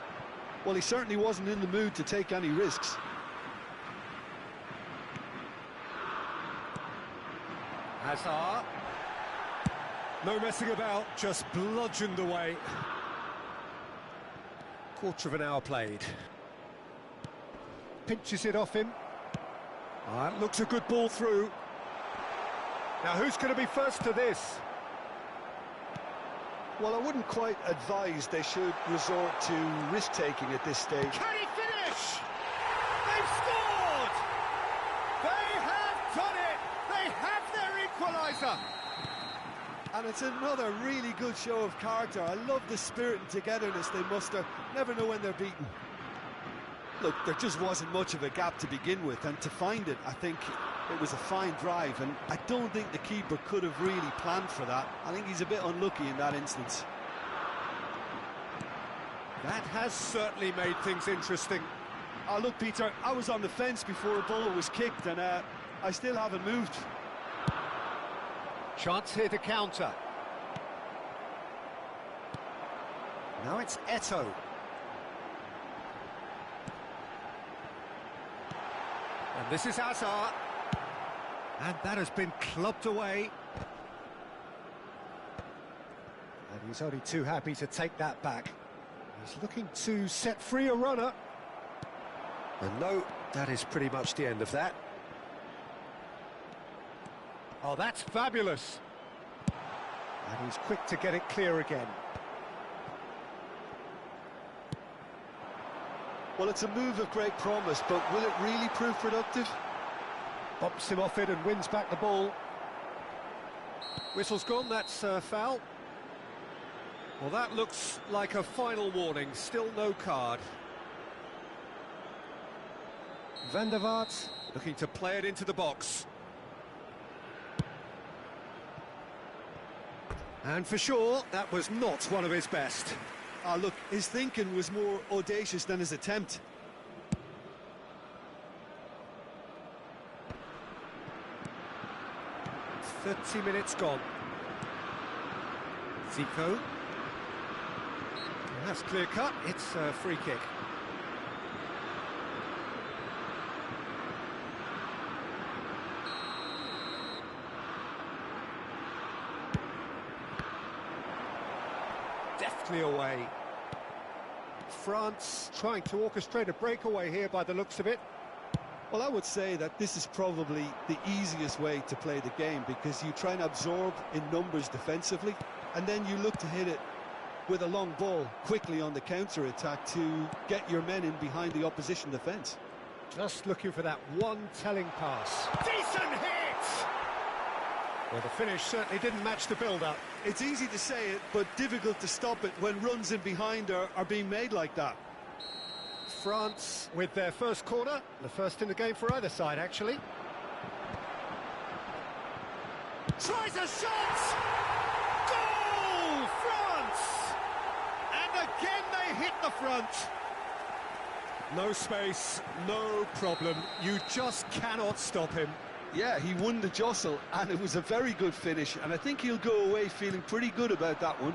Speaker 3: Well, he certainly wasn't in the mood to take any risks.
Speaker 1: Hazard. No messing about, just bludgeoned away. Quarter of an hour played. Pinches it off him. That looks a good ball through.
Speaker 2: Now, who's going to be first to this?
Speaker 3: Well, I wouldn't quite advise they should resort to risk-taking at this stage.
Speaker 2: Can he finish? They've scored! They have done it! They have their equaliser!
Speaker 3: And it's another really good show of character. I love the spirit and togetherness they muster. Never know when they're beaten. Look, there just wasn't much of a gap to begin with, and to find it, I think it was a fine drive, and I don't think the keeper could have really planned for that. I think he's a bit unlucky in that instance.
Speaker 1: That has certainly made things interesting.
Speaker 3: Oh, look, Peter, I was on the fence before a ball was kicked, and I still haven't moved.
Speaker 1: Chance here to counter. Now it's Eto'o. And this is Hazard. And that has been clubbed away. And he's only too happy to take that back. He's looking to set free a runner. And no, that is pretty much the end of that. Oh, that's fabulous. And he's quick to get it clear again.
Speaker 3: Well, it's a move of great promise, but will it really prove productive?
Speaker 1: Bumps him off it and wins back the ball. Whistle's gone, that's foul. Well, that looks like a final warning, still no card. Van der Vaart looking to play it into the box. And for sure, that was not one of his best.
Speaker 3: Look, his thinking was more audacious than his attempt.
Speaker 1: "30 minutes gone. Zico. And that's clear cut, it's a free kick. Deftly away. France trying to orchestrate a breakaway here by the looks of it.
Speaker 3: Well, I would say that this is probably the easiest way to play the game, because you try and absorb in numbers defensively, and then you look to hit it with a long ball quickly on the counter-attack to get your men in behind the opposition defence.
Speaker 1: Just looking for that one telling pass.
Speaker 2: Decent hit!
Speaker 1: Well, the finish certainly didn't match the build-up.
Speaker 3: It's easy to say it, but difficult to stop it when runs in behind are being made like that.
Speaker 1: France with their first corner, the first in the game for either side, actually.
Speaker 2: Tries a shot! Goal! France! And again they hit the front.
Speaker 1: No space, no problem. You just cannot stop him.
Speaker 3: Yeah, he won the jostle, and it was a very good finish, and I think he'll go away feeling pretty good about that one.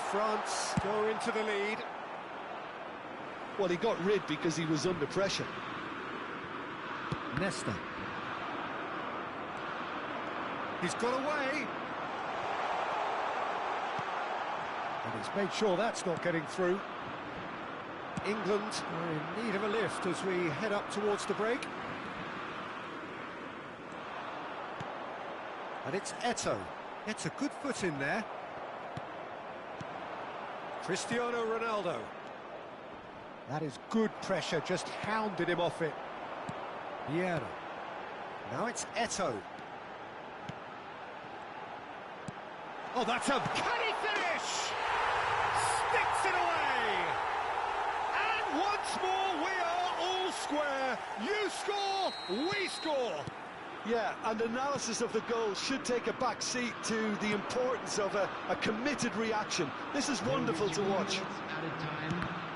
Speaker 1: France go into the lead.
Speaker 3: Well, he got rid because he was under pressure.
Speaker 1: Nesta. He's got away. And he's made sure that's not getting through. England are in need of a lift as we head up towards the break. And it's Eto'o. Gets a good foot in there. Cristiano Ronaldo. That is good pressure, just hounded him off it. Vieira. Now it's Eto'o. Oh, that's a... Can he finish? Sticks it away! And once more we are all square. You score, we score.
Speaker 3: Yeah, and analysis of the goal should take a back seat to the importance of a committed reaction. This is wonderful to watch.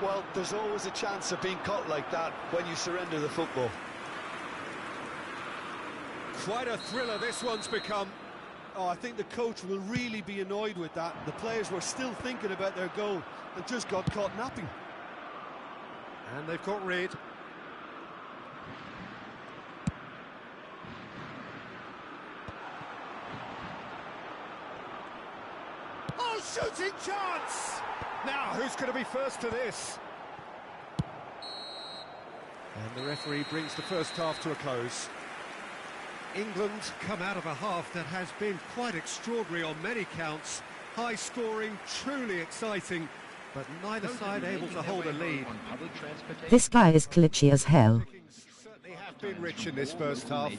Speaker 3: Well, there's always a chance of being caught like that when you surrender the football.
Speaker 1: Quite a thriller this one's become.
Speaker 3: Oh, I think the coach will really be annoyed with that. The players were still thinking about their goal and just got caught napping.
Speaker 1: And they've got rid. Oh, shooting chance! Now, who's going to be first to this? And the referee brings the first half to a close. England come out of a half that has been quite extraordinary on many counts. High scoring, truly exciting, but neither side able to hold a lead.
Speaker 5: This guy is glitchy as hell.
Speaker 1: Certainly have been rich in this first half.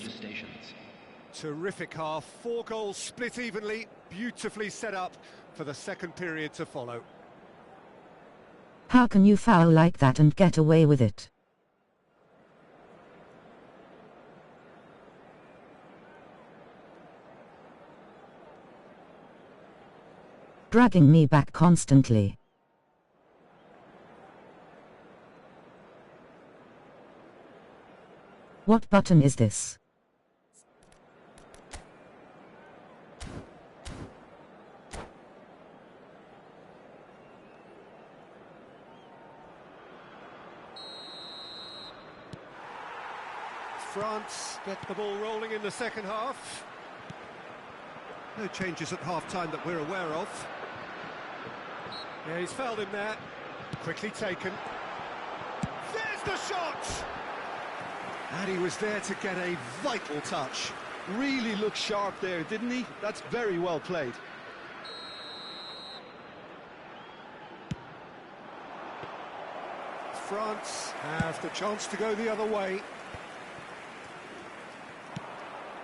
Speaker 1: Terrific half, 4 goals split evenly, beautifully set up for the second period to follow.
Speaker 5: How can you foul like that and get away with it? Dragging me back constantly. What button is this?
Speaker 1: France get the ball rolling in the second half. No changes at half-time that we're aware of. Yeah, he's fouled him there. Quickly taken. There's the shot! And he was there to get a vital touch.
Speaker 3: Really looked sharp there, didn't he? That's very well played.
Speaker 1: France have the chance to go the other way.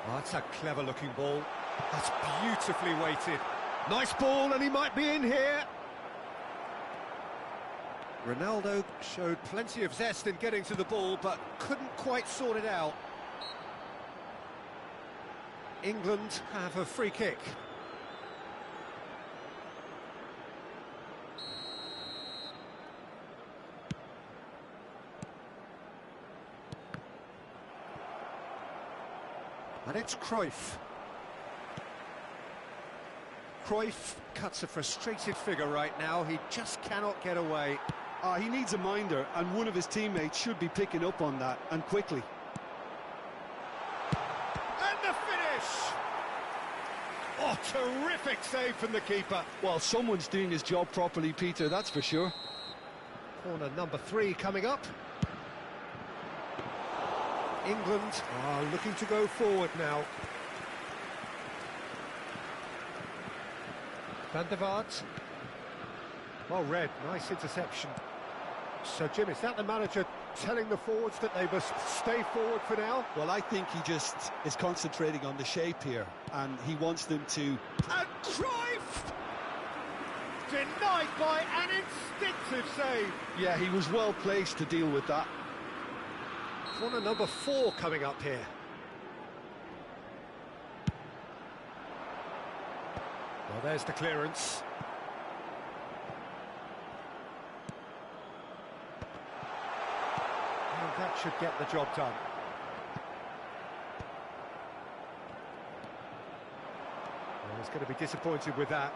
Speaker 1: Oh, that's a clever-looking ball. That's beautifully weighted. Nice ball, and he might be in here. Ronaldo showed plenty of zest in getting to the ball, but couldn't quite sort it out. England have a free kick. And it's Cruyff. Cruyff cuts a frustrated figure right now. He just cannot get away.
Speaker 3: He needs a minder, and one of his teammates should be picking up on that, and quickly.
Speaker 1: And the finish! Oh, terrific save from the keeper.
Speaker 3: Well, someone's doing his job properly, Peter, that's for sure.
Speaker 1: Corner number 3 coming up. England are looking to go forward now. Van der Vaart. Well read, nice interception. So, Jim, is that the manager telling the forwards that they must stay forward for now?
Speaker 3: Well, I think he just is concentrating on the shape here, and he wants them to...
Speaker 1: And Cruyff! Denied by an instinctive save.
Speaker 3: Yeah, he was well placed to deal with that.
Speaker 1: Corner number 4 coming up here. Well, there's the clearance. And that should get the job done. He's going to be disappointed with that.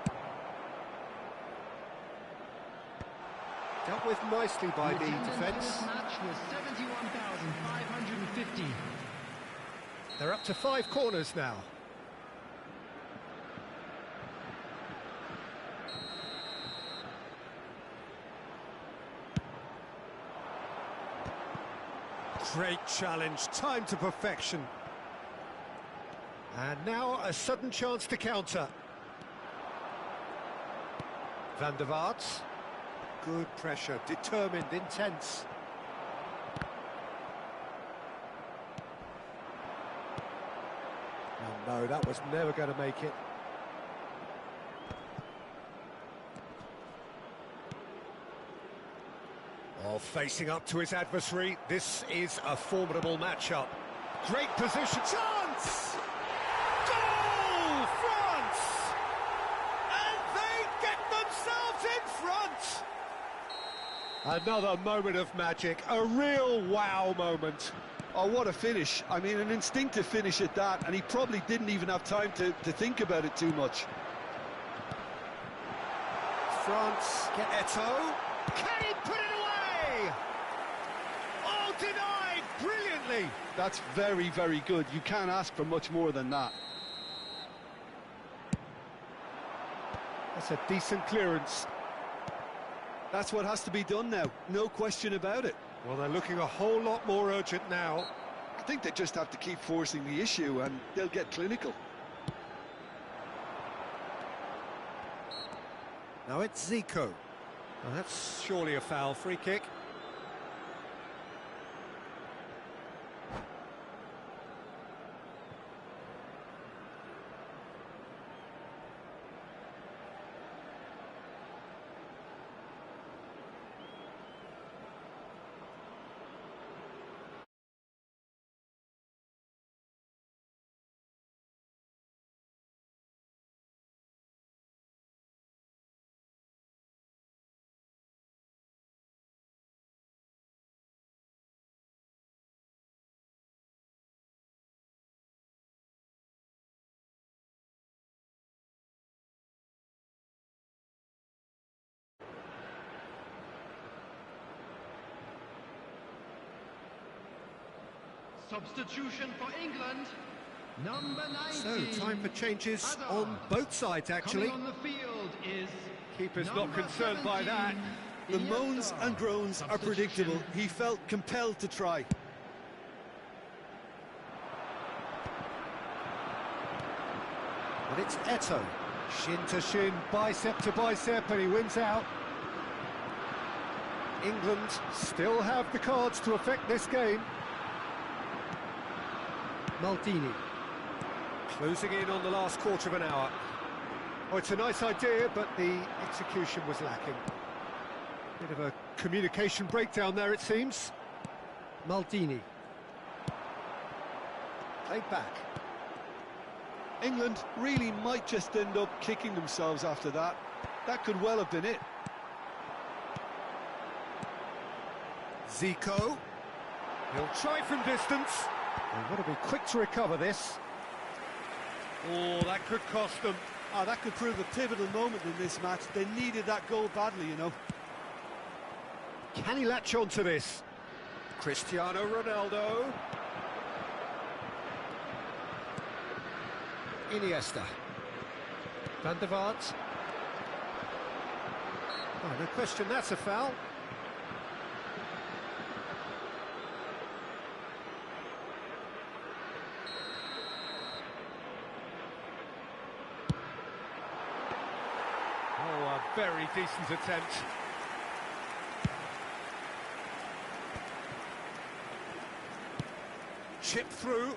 Speaker 1: Dealt with nicely by the defence.
Speaker 4: This match was 71,550.
Speaker 1: They're up to 5 corners now. Great challenge, time to perfection. And now a sudden chance to counter. Van der Vaart. Good pressure, determined, intense. Oh no, that was never going to make it. Oh, facing up to his adversary, this is a formidable matchup. Great position, chance! Goal, France! And they get themselves in front! Another moment of magic, a real wow moment.
Speaker 3: Oh, what a finish. I mean, an instinctive finish at that, and he probably didn't even have time to think about it too much.
Speaker 1: France get Eto'o. Can he put it away? Oh, denied brilliantly.
Speaker 3: That's very, very good. You can't ask for much more than that.
Speaker 1: That's a decent clearance.
Speaker 3: That's what has to be done now, no question about it.
Speaker 1: Well, they're looking a whole lot more urgent now.
Speaker 3: I think they just have to keep forcing the issue and they'll get clinical.
Speaker 1: Now it's Zico. Well, that's surely a foul, free kick.
Speaker 4: Substitution for England, number 90.
Speaker 1: So, time for changes on both sides, actually.
Speaker 4: Coming on the field is
Speaker 1: Keeper's not concerned by that.
Speaker 3: The moans and groans are predictable. He felt compelled to try.
Speaker 1: But it's Eto'o. Shin to shin, bicep to bicep, and he wins out. England still have the cards to affect this game. Maldini. Closing in on the last quarter of an hour. Oh, it's a nice idea, but the execution was lacking. Bit of a communication breakdown there, it seems. Maldini. Played back.
Speaker 3: England really might just end up kicking themselves after that. That could well have been it.
Speaker 1: Zico. He'll try from distance. They've got to be quick to recover this. Oh, that could cost them.
Speaker 3: Oh, that could prove a pivotal moment in this match. They needed that goal badly, you know.
Speaker 1: Can he latch on to this? Cristiano Ronaldo. Iniesta. Van der Vaart. Oh, no question, that's a foul. Oh, a very decent attempt. Chip through.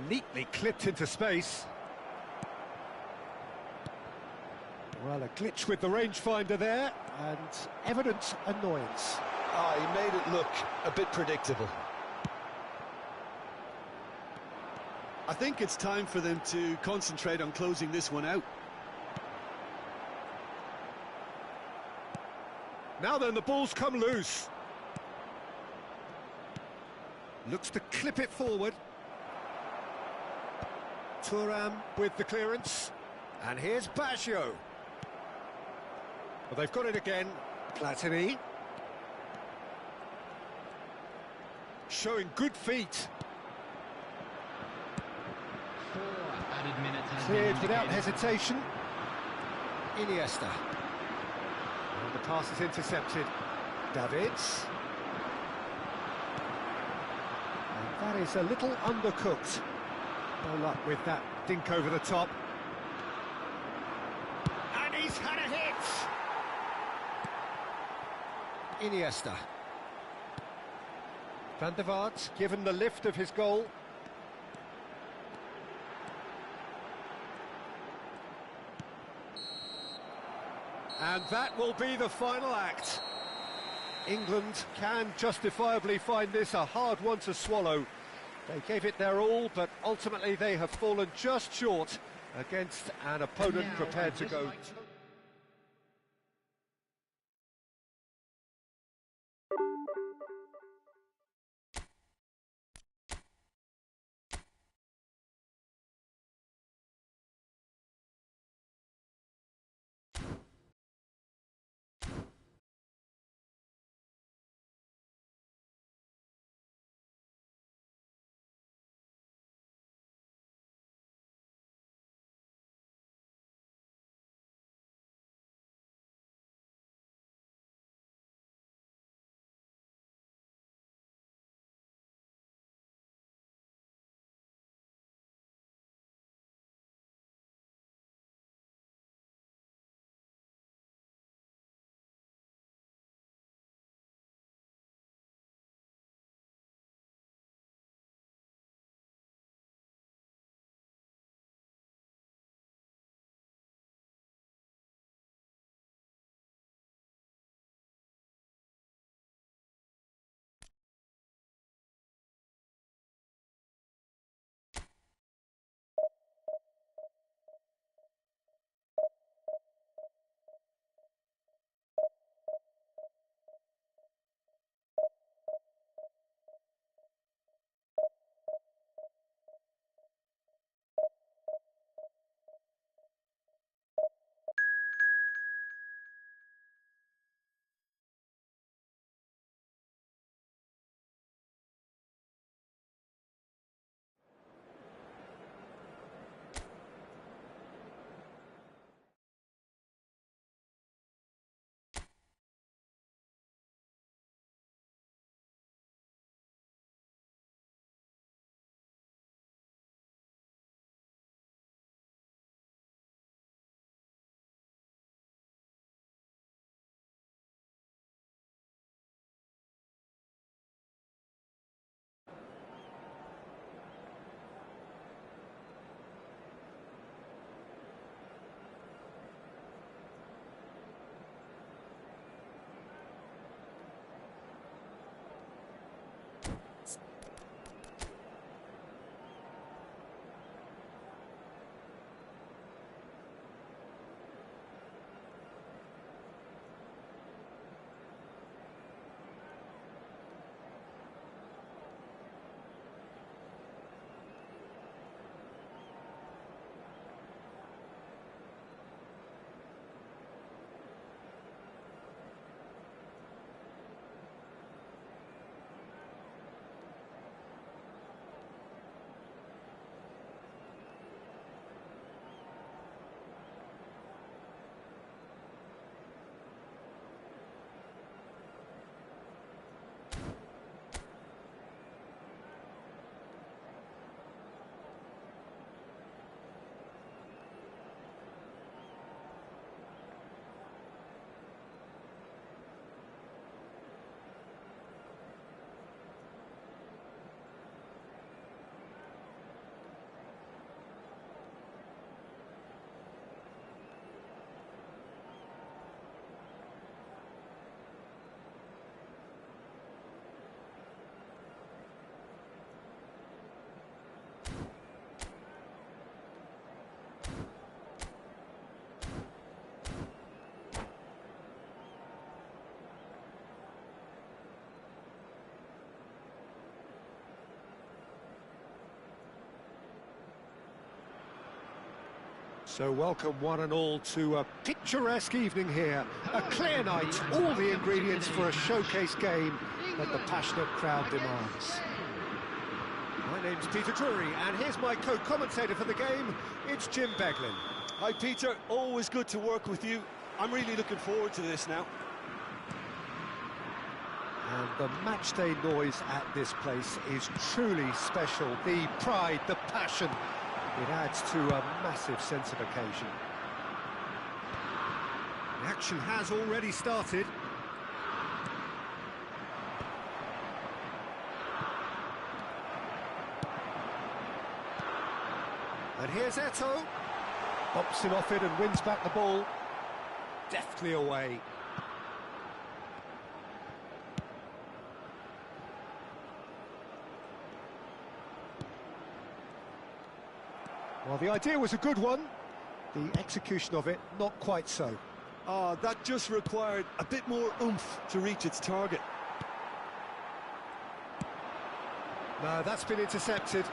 Speaker 1: Neatly clipped into space. Well, a glitch with the rangefinder there, and evident annoyance.
Speaker 3: Ah, he made it look a bit predictable. I think it's time for them to concentrate on closing this one out.
Speaker 1: Now then, the ball's come loose. Looks to clip it forward. Thuram with the clearance. And here's Baggio. Well, they've got it again. Platini. Showing good feet.
Speaker 4: 4 added minutes has
Speaker 1: Cleared
Speaker 4: been
Speaker 1: without
Speaker 4: indicated.
Speaker 1: hesitation. Iniesta. And the pass is intercepted. Davids. And that is a little undercooked. No luck with that dink over the top. And he's had a hit! Iniesta. Van der Vaart given the lift of his goal. And that will be the final act. England can justifiably find this a hard one to swallow. They gave it their all, but ultimately they have fallen just short against an opponent prepared to go. So welcome one and all to a picturesque evening here. A clear night, all the ingredients for a showcase game that the passionate crowd demands. My name's Peter Drury, and here's my co-commentator for the game. It's Jim Beglin.
Speaker 3: Hi Peter, always good to work with you. I'm really looking forward to this now.
Speaker 1: And the matchday noise at this place is truly special. The pride, the passion, it adds to a massive sense of occasion. The action has already started. And here's Eto'o. Bumps him off it and wins back the ball. Deftly away. Well, the idea was a good one. The execution of it, not quite so.
Speaker 3: That just required a bit more oomph to reach its target.
Speaker 1: No, that's been intercepted.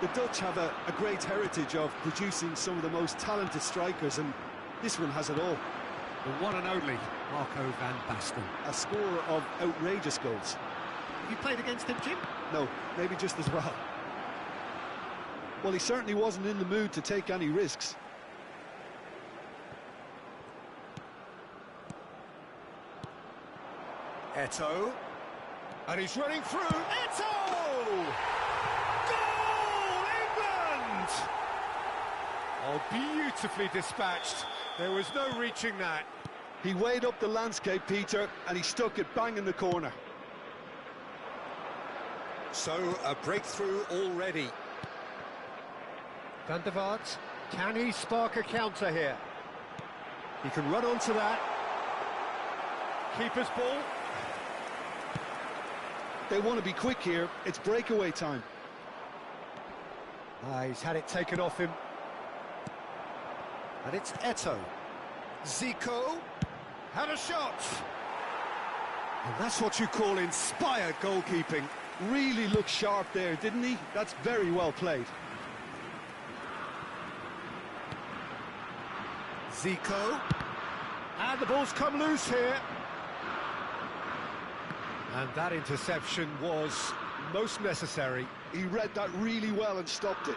Speaker 3: The Dutch have a great heritage of producing some of the most talented strikers, and this one has it all.
Speaker 1: The one and only Marco van Basten.
Speaker 3: A scorer of outrageous goals.
Speaker 1: Have you played against him, Jim?
Speaker 3: No, maybe just as well. Well, he certainly wasn't in the mood to take any risks.
Speaker 1: Eto'o. And he's running through. Eto'o! Goal, England! Oh, beautifully dispatched. There was no reaching that.
Speaker 3: He weighed up the landscape, Peter, and he stuck it bang in the corner.
Speaker 1: So, a breakthrough already. Van der Vaart, can he spark a counter here? He can run onto that. Keeper's ball.
Speaker 3: They want to be quick here. It's breakaway time.
Speaker 1: He's had it taken off him. And it's Eto'o. Zico had a shot. And that's what you call inspired goalkeeping.
Speaker 3: Really looked sharp there, didn't he? That's very well played.
Speaker 1: Zico. And the ball's come loose here. And that interception was most necessary.
Speaker 3: He read that really well and stopped it.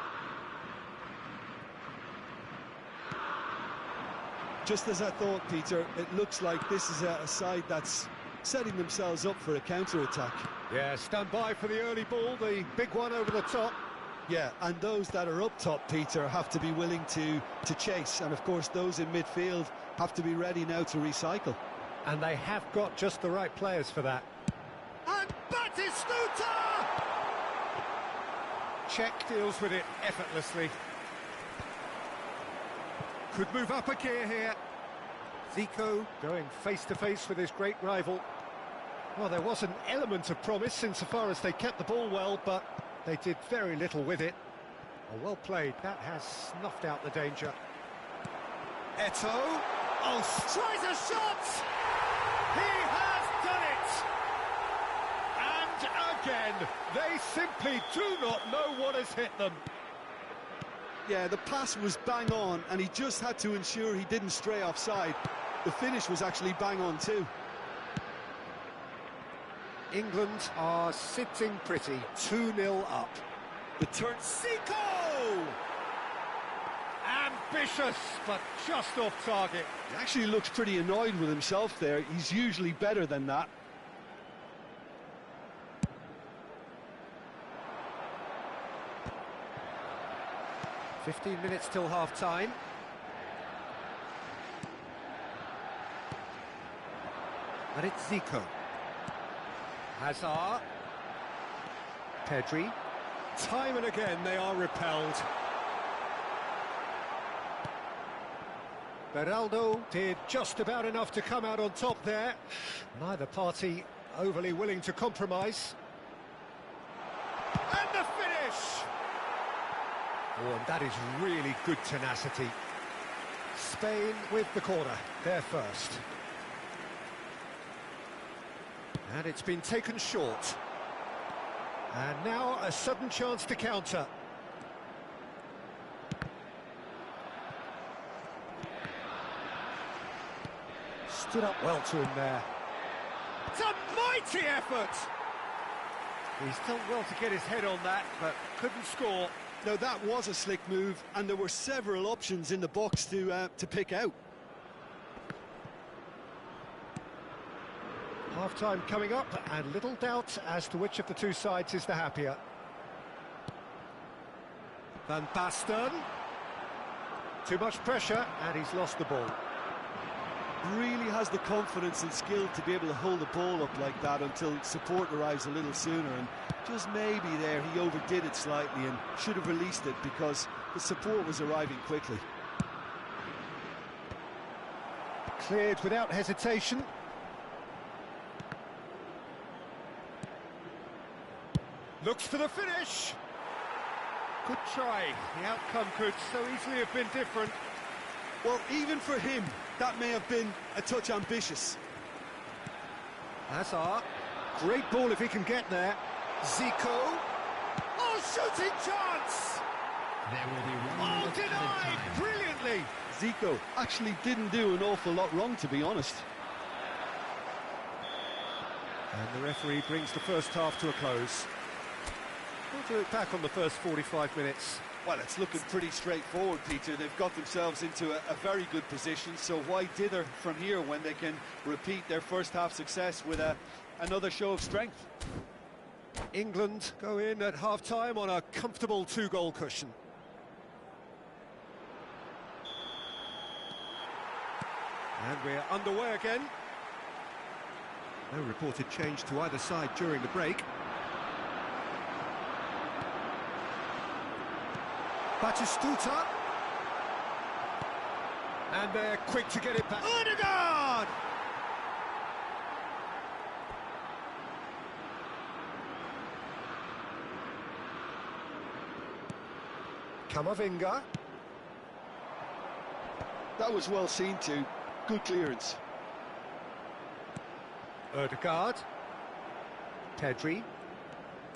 Speaker 3: Just as I thought, Peter, it looks like this is a side that's setting themselves up for a counter-attack.
Speaker 1: Yeah, stand by for the early ball, the big one over the top.
Speaker 3: Yeah, and those that are up top, Peter, have to be willing to chase. And, of course, those in midfield have to be ready now to recycle.
Speaker 1: And they have got just the right players for that. And Batistuta! Czech deals with it effortlessly. Could move up a gear here. Zico going face-to-face with his great rival. Well, there was an element of promise insofar as they kept the ball well, but they did very little with it. Oh, well played. That has snuffed out the danger. Eto'o. Oh, tries a shot! He has done it! And again, they simply do not know what has hit them.
Speaker 3: Yeah, the pass was bang on, and he just had to ensure he didn't stray offside. The finish was actually bang on too.
Speaker 1: England are sitting pretty, 2-0 up.
Speaker 3: The turn...
Speaker 1: Zico! Ambitious, but just off target.
Speaker 3: He actually looks pretty annoyed with himself there. He's usually better than that.
Speaker 1: "15 minutes till half-time. And it's Zico. Hazard. Pedri. Time and again they are repelled. Beraldo did just about enough to come out on top there. Neither party overly willing to compromise. And the finish! Oh, and that is really good tenacity. Spain with the corner, they're first. And it's been taken short. And now a sudden chance to counter. stood up well to him there.
Speaker 2: It's a mighty effort!
Speaker 1: He's done well to get his head on that, but couldn't score.
Speaker 3: Now that was a slick move, and there were several options in the box to pick out.
Speaker 1: Half-time coming up, and little doubt as to which of the two sides is the happier. Van Basten. Too much pressure, and he's lost the ball.
Speaker 3: Really has the confidence and skill to be able to hold the ball up like that until support arrives a little sooner, and just maybe there he overdid it slightly and should have released it because the support was arriving quickly.
Speaker 1: Cleared without hesitation.
Speaker 2: Looks for the finish! Good try. The outcome could so easily have been different.
Speaker 3: Well, even for him, that may have been a touch ambitious.
Speaker 1: Hazard. Great ball if he can get there. Zico.
Speaker 2: Oh, shooting chance!
Speaker 4: There will be
Speaker 2: Oh,
Speaker 4: 1 minute added
Speaker 2: denied!
Speaker 4: time.
Speaker 2: Brilliantly!
Speaker 3: Zico actually didn't do an awful lot wrong, to be honest.
Speaker 1: And the referee brings the first half to a close. We'll do it back on the first 45 minutes.
Speaker 3: Well, it's looking pretty straightforward, Peter. They've got themselves into a very good position, so why dither from here when they can repeat their first half success with another show of strength?
Speaker 1: England go in at half-time on a comfortable 2-goal cushion. And we're underway again. No reported change to either side during the break. Batistuta. And they're quick to get it back.
Speaker 2: Odegaard!
Speaker 1: Camavinga.
Speaker 3: That was well seen too. Good clearance.
Speaker 1: Odegaard. Pedri.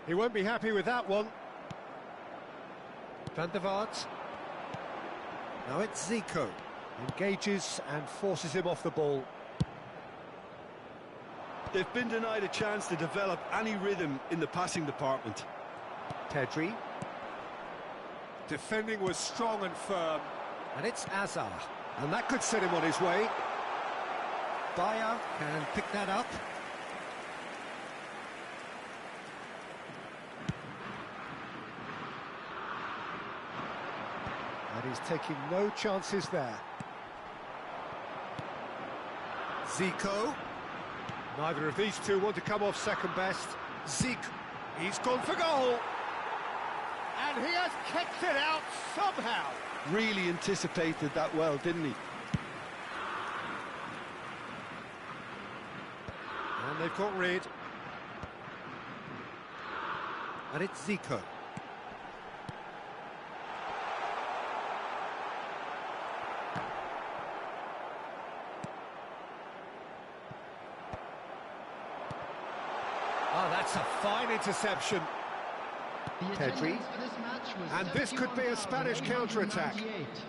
Speaker 1: He won't be happy with that one. Van der Vaart. Now it's Zico. Engages and forces him off the ball.
Speaker 3: They've been denied a chance to develop any rhythm in the passing department.
Speaker 1: Pedri.
Speaker 2: Defending was strong and firm.
Speaker 1: And it's Hazard. And that could set him on his way. Bayer can pick that up. And he's taking no chances there. Zico.
Speaker 2: Neither of these two want to come off second best. Zico. He's gone for goal. And he has kicked it out somehow.
Speaker 3: Really anticipated that well, didn't he?
Speaker 1: And they've got rid. And it's Zico.
Speaker 2: Oh, that's a fine interception.
Speaker 1: Pedri.
Speaker 2: And this could be a Spanish counter-attack.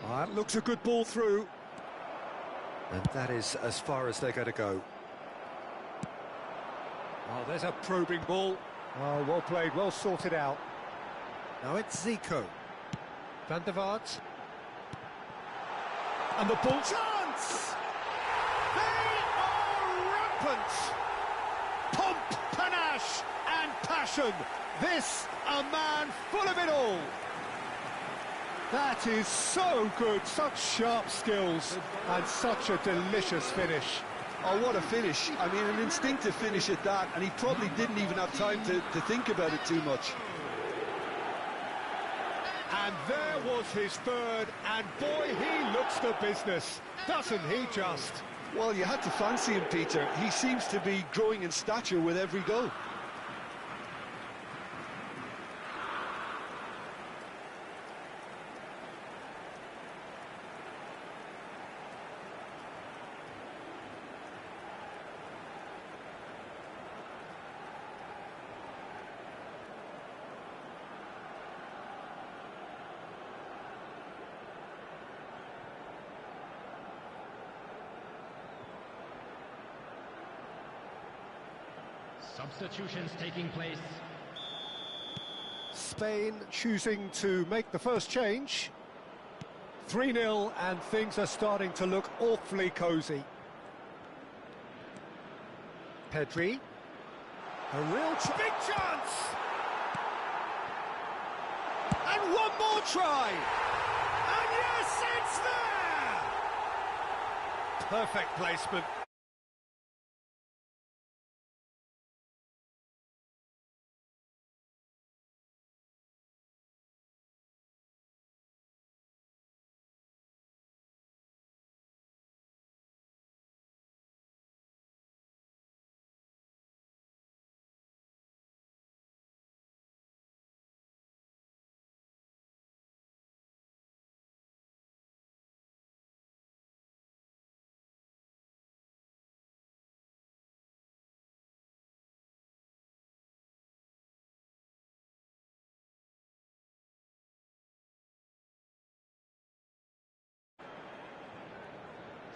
Speaker 1: Oh, that looks a good ball through. And that is as far as they're going to go.
Speaker 2: Oh, there's a probing ball.
Speaker 1: Oh, well played, well sorted out. Now it's Zico. Van der Vaart. And the ball...
Speaker 2: Chance! They are rampant! Pomp, panache and passion. This, a man full of it all. That is so good, such sharp skills and such a delicious finish.
Speaker 3: Oh, what a finish. I mean, an instinctive finish at that, and he probably didn't even have time to think about it too much.
Speaker 2: And there was his third, and boy, he looks the business, doesn't he just?
Speaker 3: Well, you had to fancy him, Peter. He seems to be growing in stature with every goal.
Speaker 4: Substitutions taking place.
Speaker 1: Spain choosing to make the first change. 3-0 and things are starting to look awfully cosy. Pedri. A real big chance! And one more try! And yes, it's there! Perfect placement.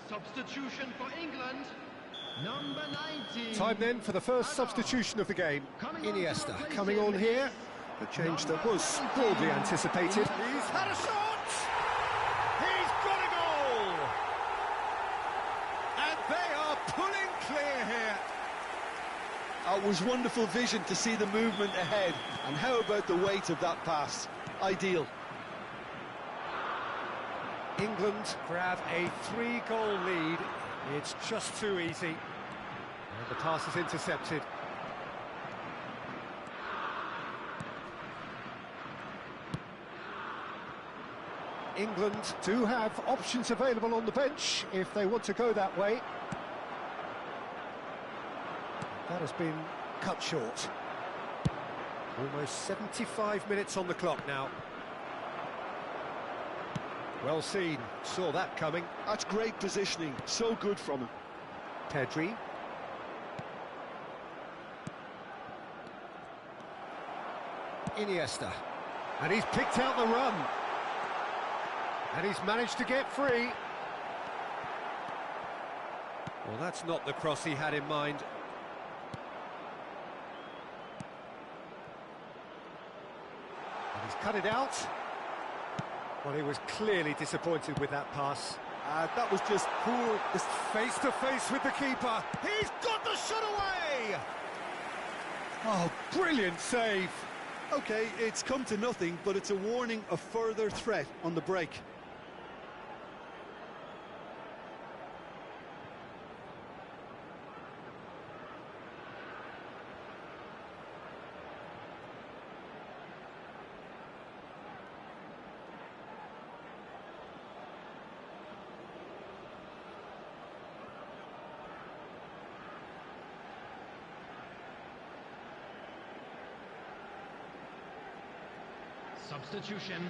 Speaker 4: Substitution for England, number 19.
Speaker 1: Time then for the first substitution of the game. Iniesta coming on here. A change that was broadly anticipated. He's had a shot! He's got a goal! And they are pulling clear here.
Speaker 3: It was wonderful vision to see the movement ahead. And how about the weight of that pass? Ideal.
Speaker 1: England grab a 3-goal lead. It's just too easy. And the pass is intercepted. England do have options available on the bench if they want to go that way. That has been cut short. Almost 75 minutes on the clock now. Well seen, saw that coming.
Speaker 3: That's great positioning, so good from him.
Speaker 1: Pedri. Iniesta. And he's picked out the run. And he's managed to get free. Well, that's not the cross he had in mind. And he's cut it out. Well, he was clearly disappointed with that pass.
Speaker 3: That was just poor.
Speaker 1: Just face to face with the keeper. He's got the shot away! Oh, brilliant save.
Speaker 3: Okay, it's come to nothing, but it's a warning of further threat on the break.
Speaker 4: Substitution.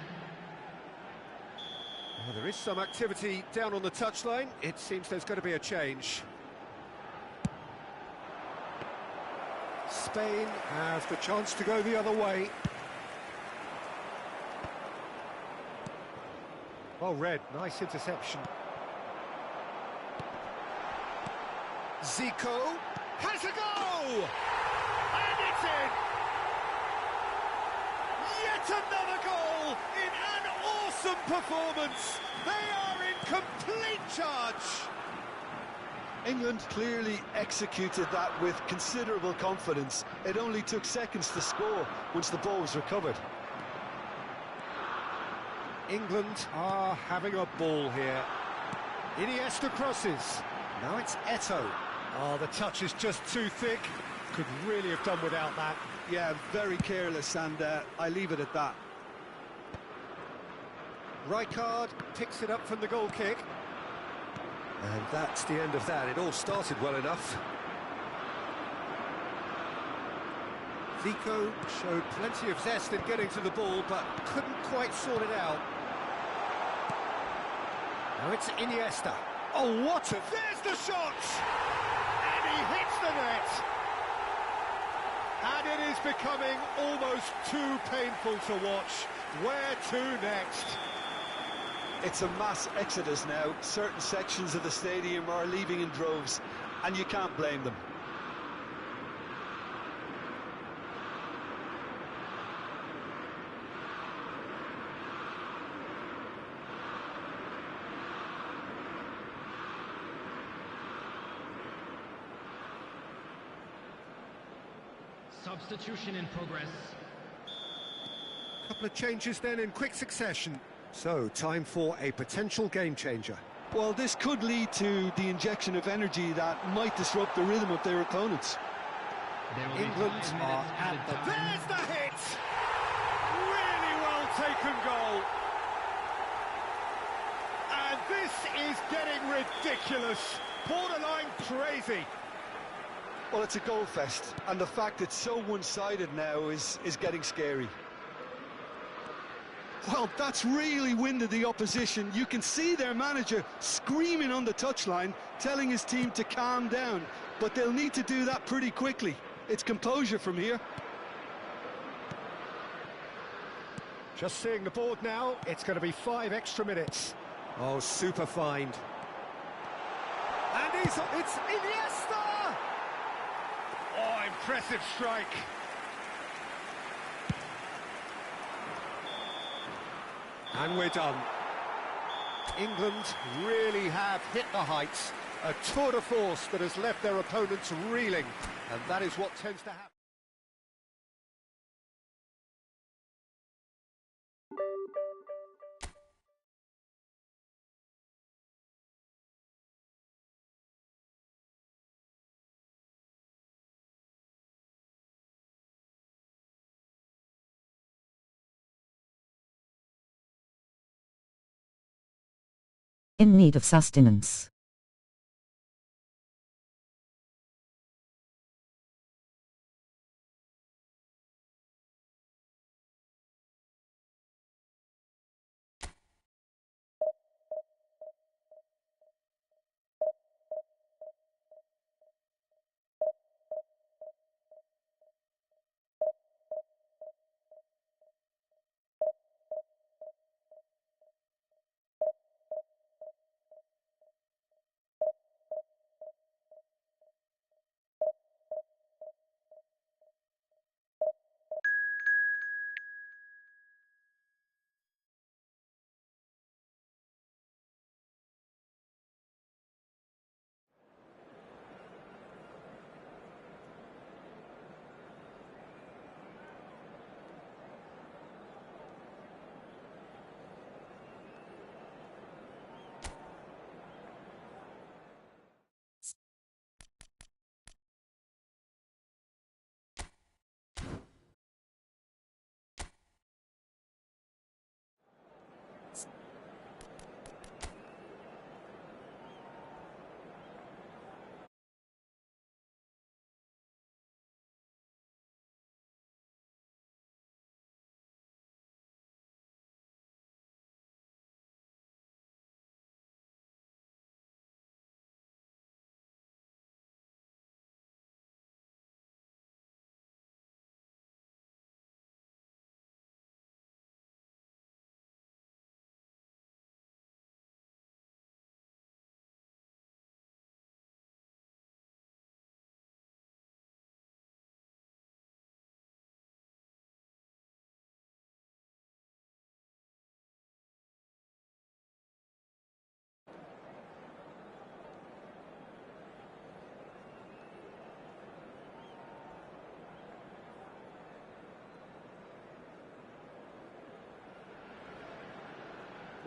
Speaker 1: Well, there is some activity down on the touchline. It seems there's going to be a change. Spain have the chance to go the other way. Well read, nice interception. Zico has a go! And it's in! Yet another goal in an awesome performance. They are in complete charge.
Speaker 3: England clearly executed that with considerable confidence. It only took seconds to score once the ball was recovered.
Speaker 1: England are having a ball here. Iniesta crosses. Now it's Eto'o. Oh, the touch is just too thick. Could really have done without that.
Speaker 3: Yeah, very careless, and I leave it at that.
Speaker 1: Rijkaard picks it up from the goal kick. And that's the end of that. It all started well enough. Zico showed plenty of zest in getting to the ball, but couldn't quite sort it out. Now it's Iniesta. Oh, what a... There's the shot! And he hits the net! And it is becoming almost too painful to watch. Where to next?
Speaker 3: It's a mass exodus now. Certain sections of the stadium are leaving in droves, and you can't blame them.
Speaker 4: Substitution in progress.
Speaker 1: Couple of changes then in quick succession. So, time for a potential game changer.
Speaker 3: Well, this could lead to the injection of energy that might disrupt the rhythm of their opponents.
Speaker 1: England are at the...
Speaker 2: There's the hit! Really well taken goal. And this is getting ridiculous. Borderline crazy.
Speaker 3: Well, it's a goal fest, and the fact it's so one-sided now is getting scary. Well, that's really winded the opposition. You can see their manager screaming on the touchline, telling his team to calm down, but they'll need to do that pretty quickly. It's composure from here.
Speaker 1: Just seeing the board now, it's going to be 5 extra minutes. Oh, super find.
Speaker 2: And it's Iniesta! Oh, impressive strike.
Speaker 1: And we're done. England really have hit the heights. A tour de force that has left their opponents reeling. And that is what tends to happen.
Speaker 5: In need of sustenance.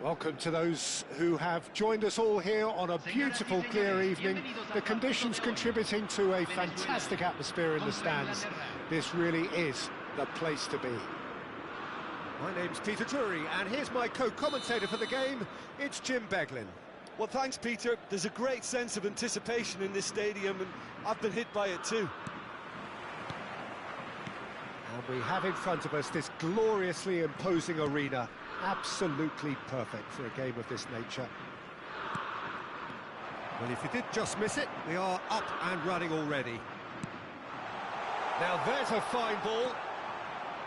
Speaker 1: Welcome to those who have joined us all here on a beautiful, clear evening. The conditions contributing to a fantastic atmosphere in the stands. This really is the place to be. My name's Peter Drury, and here's my co-commentator for the game. It's Jim Beglin.
Speaker 3: Well, thanks, Peter. There's a great sense of anticipation in this stadium, and I've been hit by it too.
Speaker 1: And we have in front of us this gloriously imposing arena. Absolutely perfect for a game of this nature. Well, if you did just miss it, we are up and running already.
Speaker 2: Now there's a fine ball.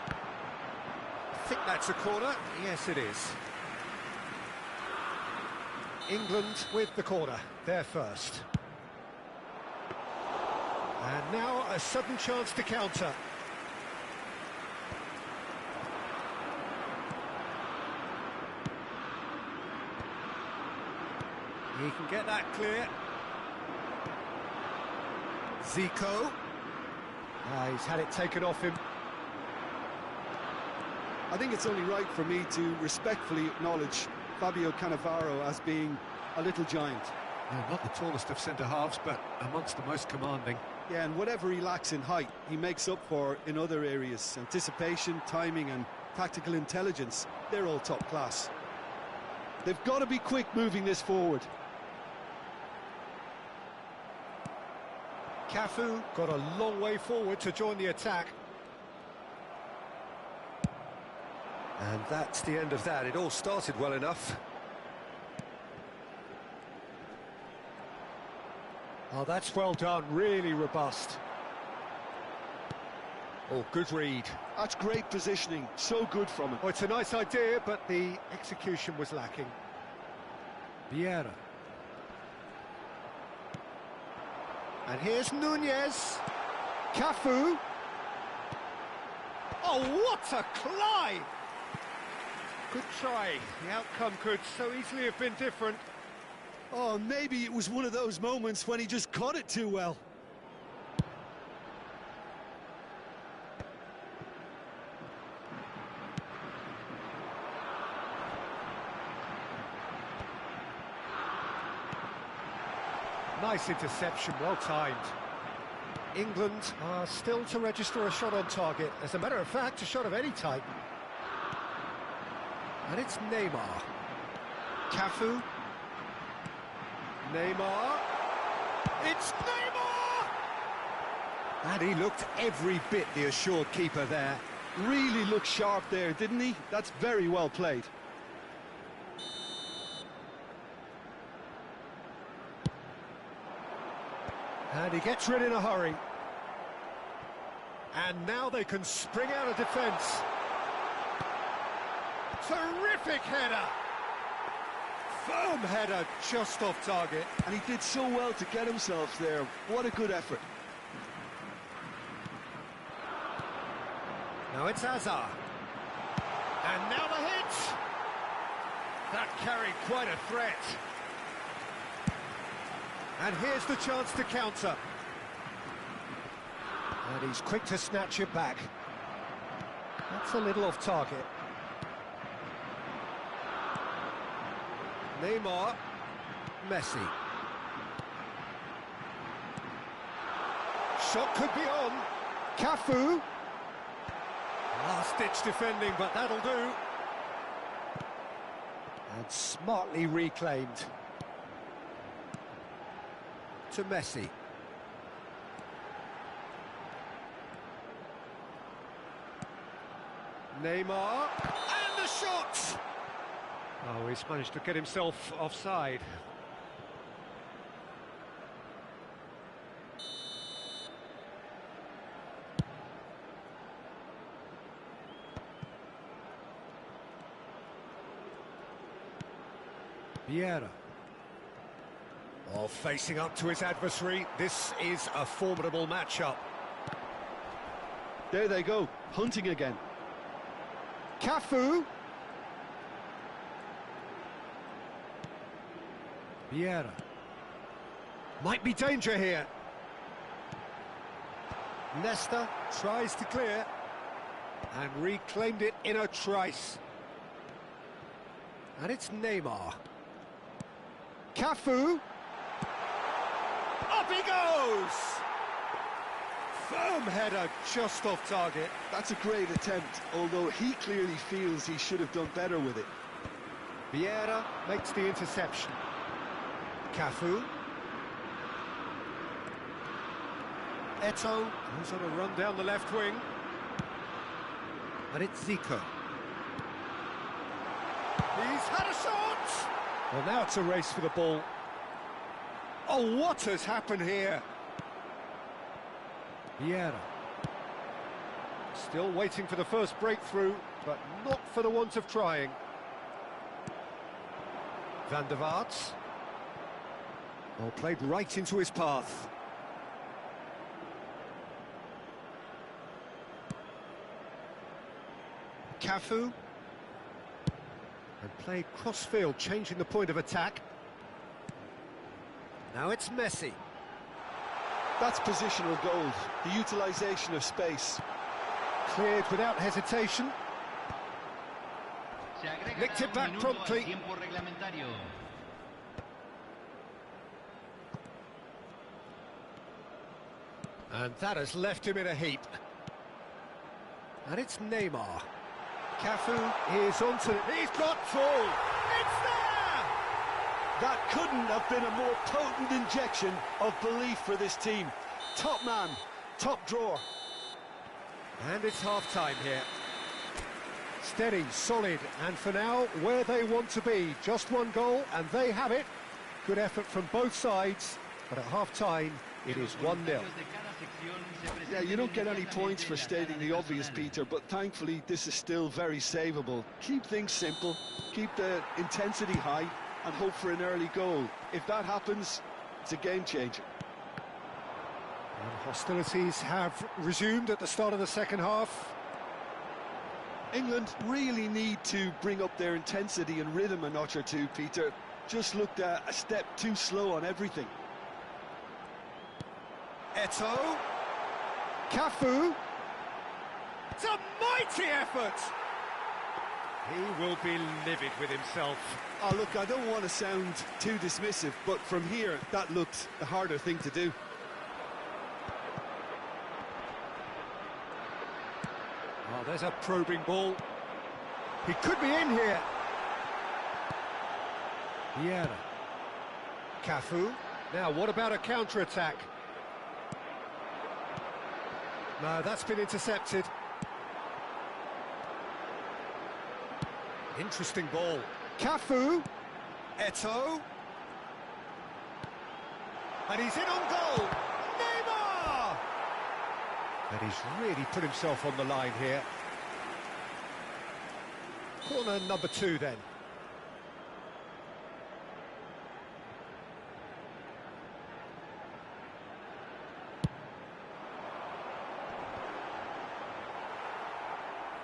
Speaker 1: I think that's a corner. Yes, it is. England with the corner. They're first. And now a sudden chance to counter. He can get that clear. Zico. He's had it taken off him.
Speaker 3: I think it's only right for me to respectfully acknowledge Fabio Cannavaro as being a little giant.
Speaker 1: Yeah, not the tallest of centre-halves, but amongst the most commanding.
Speaker 3: Yeah, and whatever he lacks in height, he makes up for in other areas. Anticipation, timing and tactical intelligence, they're all top class. They've got to be quick moving this forward.
Speaker 1: Cafu got a long way forward to join the attack. And that's the end of that. It all started well enough. Oh, that's well done, really robust. Oh, good read.
Speaker 3: That's great positioning, so good from him.
Speaker 1: Oh, it's a nice idea, but the execution was lacking. Vieira. And here's Nunez. Cafu. Oh, what a climb! Good try. The outcome could so easily have been different.
Speaker 3: Oh, maybe it was one of those moments when he just caught it too well.
Speaker 1: Nice interception, well timed. England are still to register a shot on target. As a matter of fact, a shot of any type. And it's Neymar. Cafu. Neymar. It's Neymar! And he looked every bit the assured keeper there.
Speaker 3: Really looked sharp there, didn't he? That's very well played.
Speaker 1: And he gets rid in a hurry. And now they can spring out of defence. Terrific header! Firm header, just off target.
Speaker 3: And he did so well to get himself there. What a good effort.
Speaker 1: Now it's Hazard. And now the hit! That carried quite a threat. And here's the chance to counter. And he's quick to snatch it back. That's a little off target. Neymar. Messi. Shot could be on. Cafu. Last-ditch defending, but that'll do. And smartly reclaimed. To Messi. Neymar. And the shot! Oh, he's managed to get himself offside. Vieira. Oh, facing up to his adversary. This is a formidable matchup.
Speaker 3: There they go, hunting again.
Speaker 1: Cafu. Vieira. Might be danger here. Nesta tries to clear and reclaimed it in a trice. And it's Neymar. Cafu. Up he goes! Firm header just off target.
Speaker 3: That's a great attempt, although he clearly feels he should have done better with it.
Speaker 1: Vieira makes the interception. Cafu. Eto'o goes on a run down the left wing. And it's Zico. He's had a shot! Well, now it's a race for the ball. Oh, what has happened here? Vieira. Still waiting for the first breakthrough, but not for the want of trying. Van der Vaart. Well, played right into his path. Cafu. And played cross-field, changing the point of attack. Now it's Messi.
Speaker 3: That's positional goals, the utilisation of space.
Speaker 1: Cleared without hesitation. Nicked it back promptly. And that has left him in a heap. And it's Neymar. Cafu is onto it. He's got full. It's there!
Speaker 3: That couldn't have been a more potent injection of belief for this team. Top man, top drawer.
Speaker 1: And it's half-time here. Steady, solid, and for now, where they want to be. Just one goal, and they have it. Good effort from both sides, but at half-time, it is 1-0.
Speaker 3: Yeah, you don't get any points for stating the obvious, Peter, but thankfully this is still very savable. Keep things simple, keep the intensity high, and hope for an early goal. If that happens, it's a game changer.
Speaker 1: And hostilities have resumed at the start of the second half.
Speaker 3: England really need to bring up their intensity and rhythm a notch or two, Peter. Just looked a step too slow on everything.
Speaker 1: Eto'o. Cafu. It's a mighty effort! He will be livid with himself.
Speaker 3: Oh, look, I don't want to sound too dismissive, but from here, that looked the harder thing to do.
Speaker 1: Oh, there's a probing ball. He could be in here. Vieira. Cafu. Now, what about a counter-attack? No, that's been intercepted. Interesting ball. Cafu. Eto'o. And he's in on goal. Neymar! And he's really put himself on the line here. Corner number 2 then.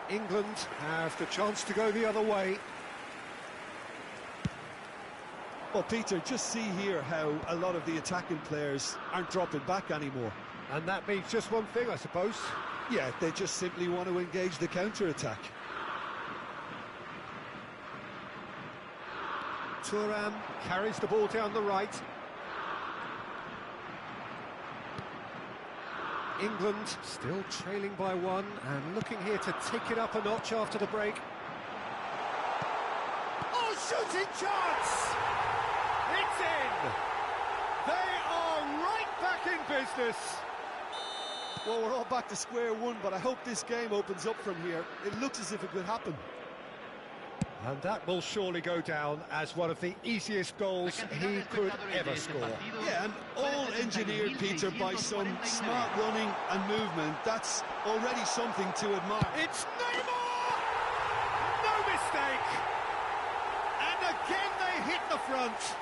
Speaker 1: England have the chance to go the other way.
Speaker 3: Well, Peter, just see here how a lot of the attacking players aren't dropping back anymore.
Speaker 1: And that means just one thing, I suppose.
Speaker 3: Yeah, they just simply want to engage the counter-attack.
Speaker 1: Thuram carries the ball down the right. England still trailing by 1 and looking here to take it up a notch after the break. Oh, shooting chance! It's in! They are right back in business.
Speaker 3: Well, we're all back to square one, but I hope this game opens up from here. It looks as if it could happen.
Speaker 1: And that will surely go down as one of the easiest goals he could ever score.
Speaker 3: Yeah, and all engineered, Peter, by some smart running and movement. That's already something to admire.
Speaker 1: It's Neymar! No mistake! And again they hit the front.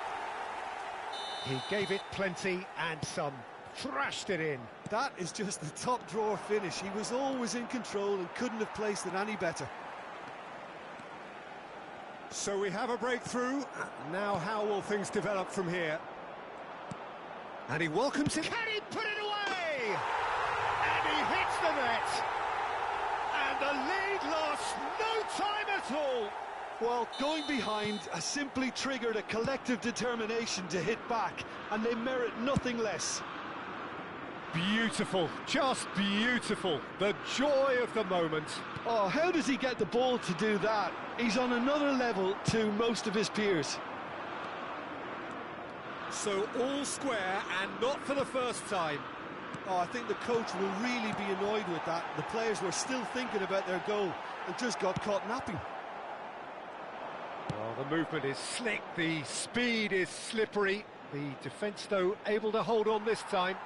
Speaker 1: He gave it plenty and some. Thrashed it in.
Speaker 3: That is just the top drawer finish. He was always in control and couldn't have placed it any better.
Speaker 1: So we have a breakthrough. Now how will things develop from here? And he welcomes it. Can he put it away? And he hits the net. And the lead lost no time at all.
Speaker 3: Well, going behind has simply triggered a collective determination to hit back, and they merit nothing less.
Speaker 1: Beautiful, just beautiful. The joy of the moment.
Speaker 3: Oh, how does he get the ball to do that? He's on another level to most of his peers.
Speaker 1: So all square and not for the first time.
Speaker 3: Oh, I think the coach will really be annoyed with that. The players were still thinking about their goal and just got caught napping.
Speaker 1: Well, the movement is slick, the speed is slippery. The defence, though, able to hold on this time.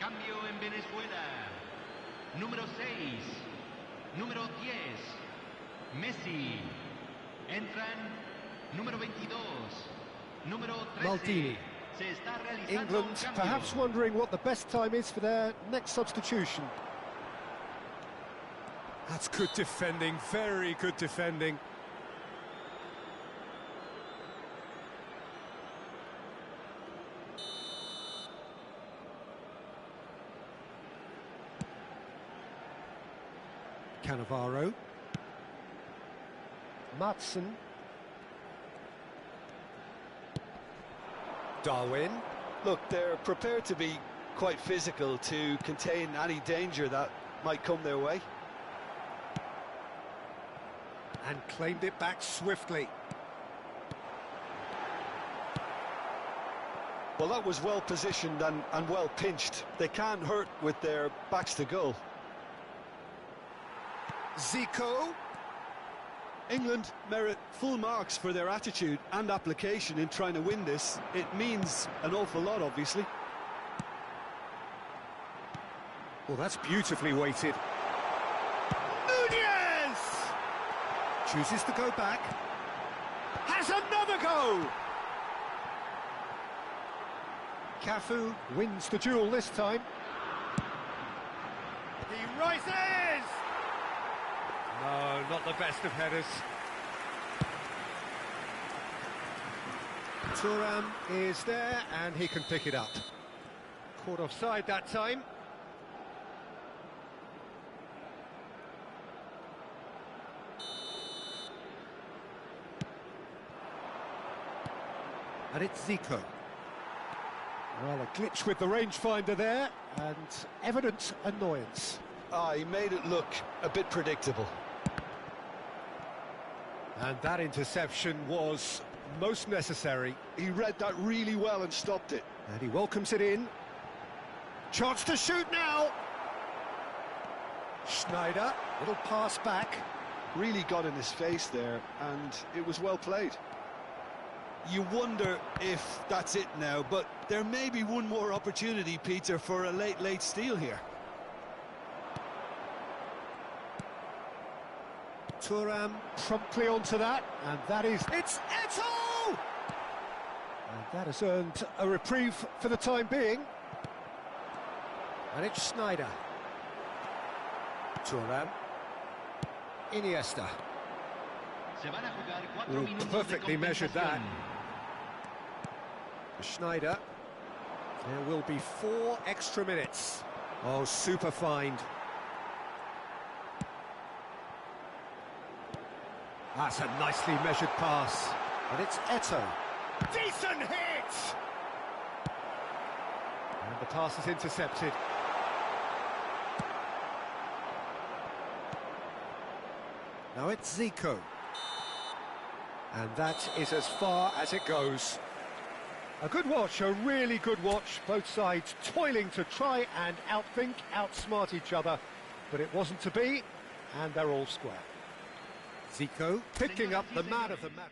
Speaker 4: Cambio en Venezuela. Número 6. Número 10. Messi. Entran número 22. Número 13.
Speaker 1: Maldini.
Speaker 4: Se está realizando
Speaker 1: England
Speaker 4: un cambio.
Speaker 1: perhaps wondering what the best time is for their next substitution. That's good defending, very good defending. Cannavaro. Matson. Darwin.
Speaker 3: Look, they're prepared to be quite physical to contain any danger that might come their way.
Speaker 1: And claimed it back swiftly.
Speaker 3: Well, that was well positioned and well pinched. They can't hurt with their backs to goal.
Speaker 1: Zico.
Speaker 3: England merit full marks for their attitude and application in trying to win this. It means an awful lot, obviously.
Speaker 1: Well, that's beautifully weighted.
Speaker 2: Nunez!
Speaker 1: Chooses to go back.
Speaker 2: Has another go!
Speaker 1: Cafu wins the duel this time.
Speaker 2: He rises!
Speaker 1: No, not the best of headers. Thuram is there and he can pick it up. Caught offside that time. And it's Zico. Well, a glitch with the rangefinder there and evident annoyance.
Speaker 3: He made it look a bit predictable.
Speaker 1: And that interception was most necessary.
Speaker 3: He read that really well and stopped it.
Speaker 1: And he welcomes it in. Chance to shoot now. Schneider, little pass back.
Speaker 3: Really got in his face there, and it was well played. You wonder if that's it now, but there may be one more opportunity, Peter, for a late steal here.
Speaker 1: Thuram promptly onto that, and that is... It's Eto'o! And that has earned a reprieve for the time being. And it's Schneider. Thuram. Iniesta.
Speaker 4: Se van a jugar 4
Speaker 1: Well,
Speaker 4: minutos de
Speaker 1: perfectly measured that.
Speaker 4: compensación.
Speaker 1: Schneider. There will be 4 extra minutes. Oh, super find. That's a nicely measured pass. And it's Eto'o.
Speaker 2: Decent hit!
Speaker 1: And the pass is intercepted. Now it's Zico. And that is as far as it goes. A good watch, a really good watch. Both sides toiling to try and outthink, outsmart each other. But it wasn't to be, and they're all square. Zico picking up the man of the match.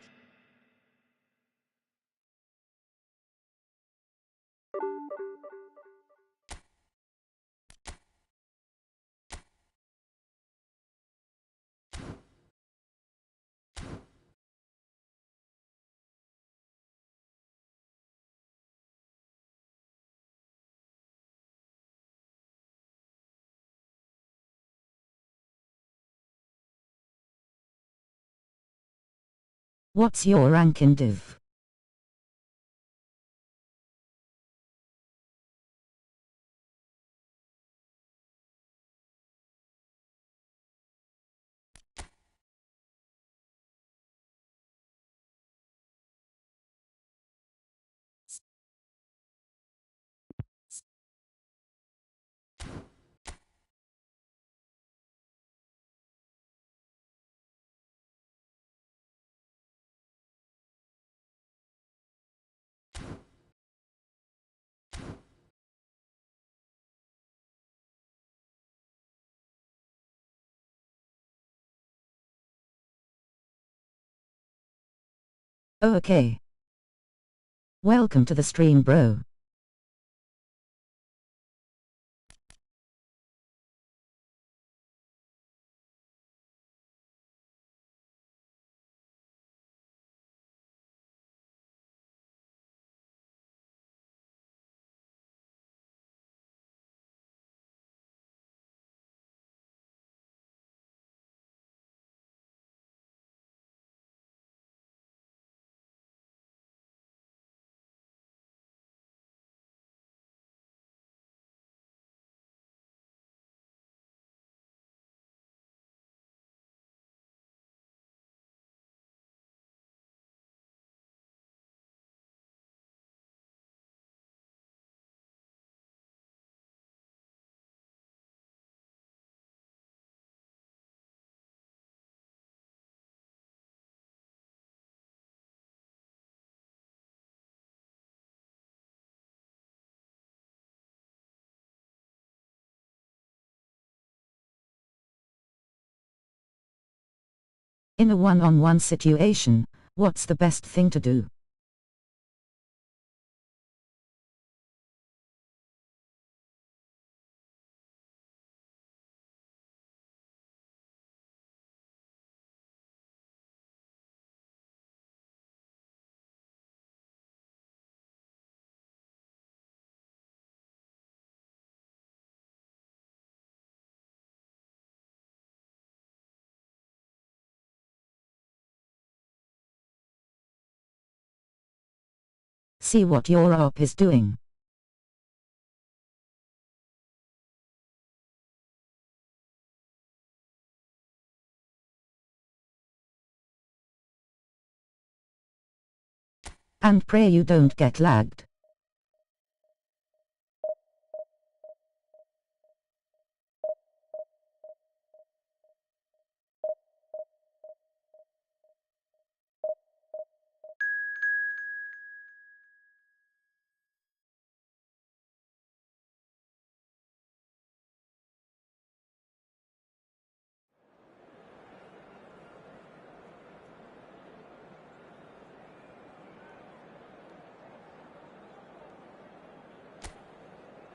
Speaker 5: What's your rank in Div? Oh, okay. Welcome to the stream, bro. In a one-on-one situation, what's the best thing to do? See what your op is doing. And pray you don't get lagged.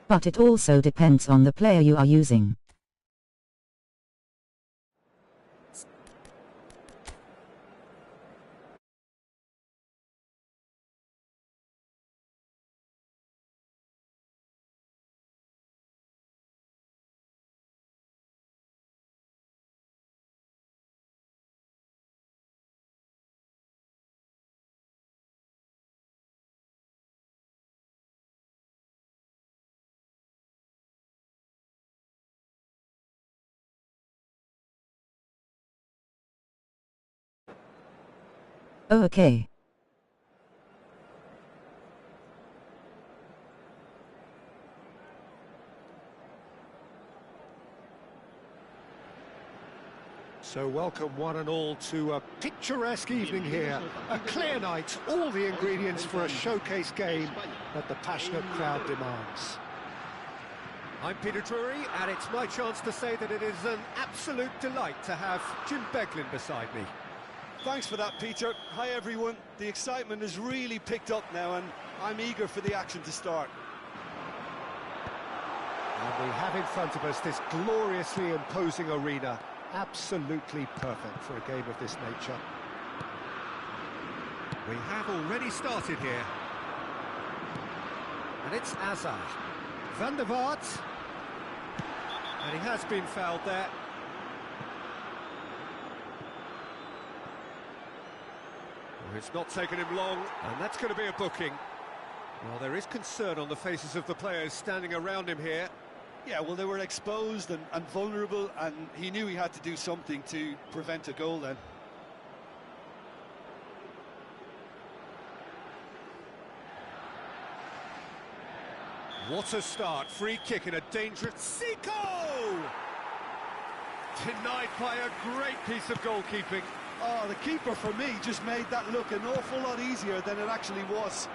Speaker 5: But it also depends on the player you are using. Okay.
Speaker 1: So welcome one and all to a picturesque evening here. A clear night, all the ingredients for a showcase game that the passionate crowd demands. I'm Peter Drury, and it's my chance to say that it is an absolute delight to have Jim Beglin beside me.
Speaker 3: Thanks for that, Peter. Hi, everyone. The excitement has really picked up now, and I'm eager for the action to start.
Speaker 1: And we have in front of us this gloriously imposing arena. Absolutely perfect for a game of this nature. We have already started here. And it's Azar. Van der Vaart. And he has been fouled there. Well, it's not taken him long, and that's going to be a booking. Well, there is concern on the faces of the players standing around him here.
Speaker 3: Yeah, well, they were exposed and vulnerable, and he knew he had to do something to prevent a goal then.
Speaker 1: What a start, free kick in a dangerous... Zico! Denied by a great piece of goalkeeping.
Speaker 3: Oh, the keeper, for me, just made that look an awful lot easier than it actually was.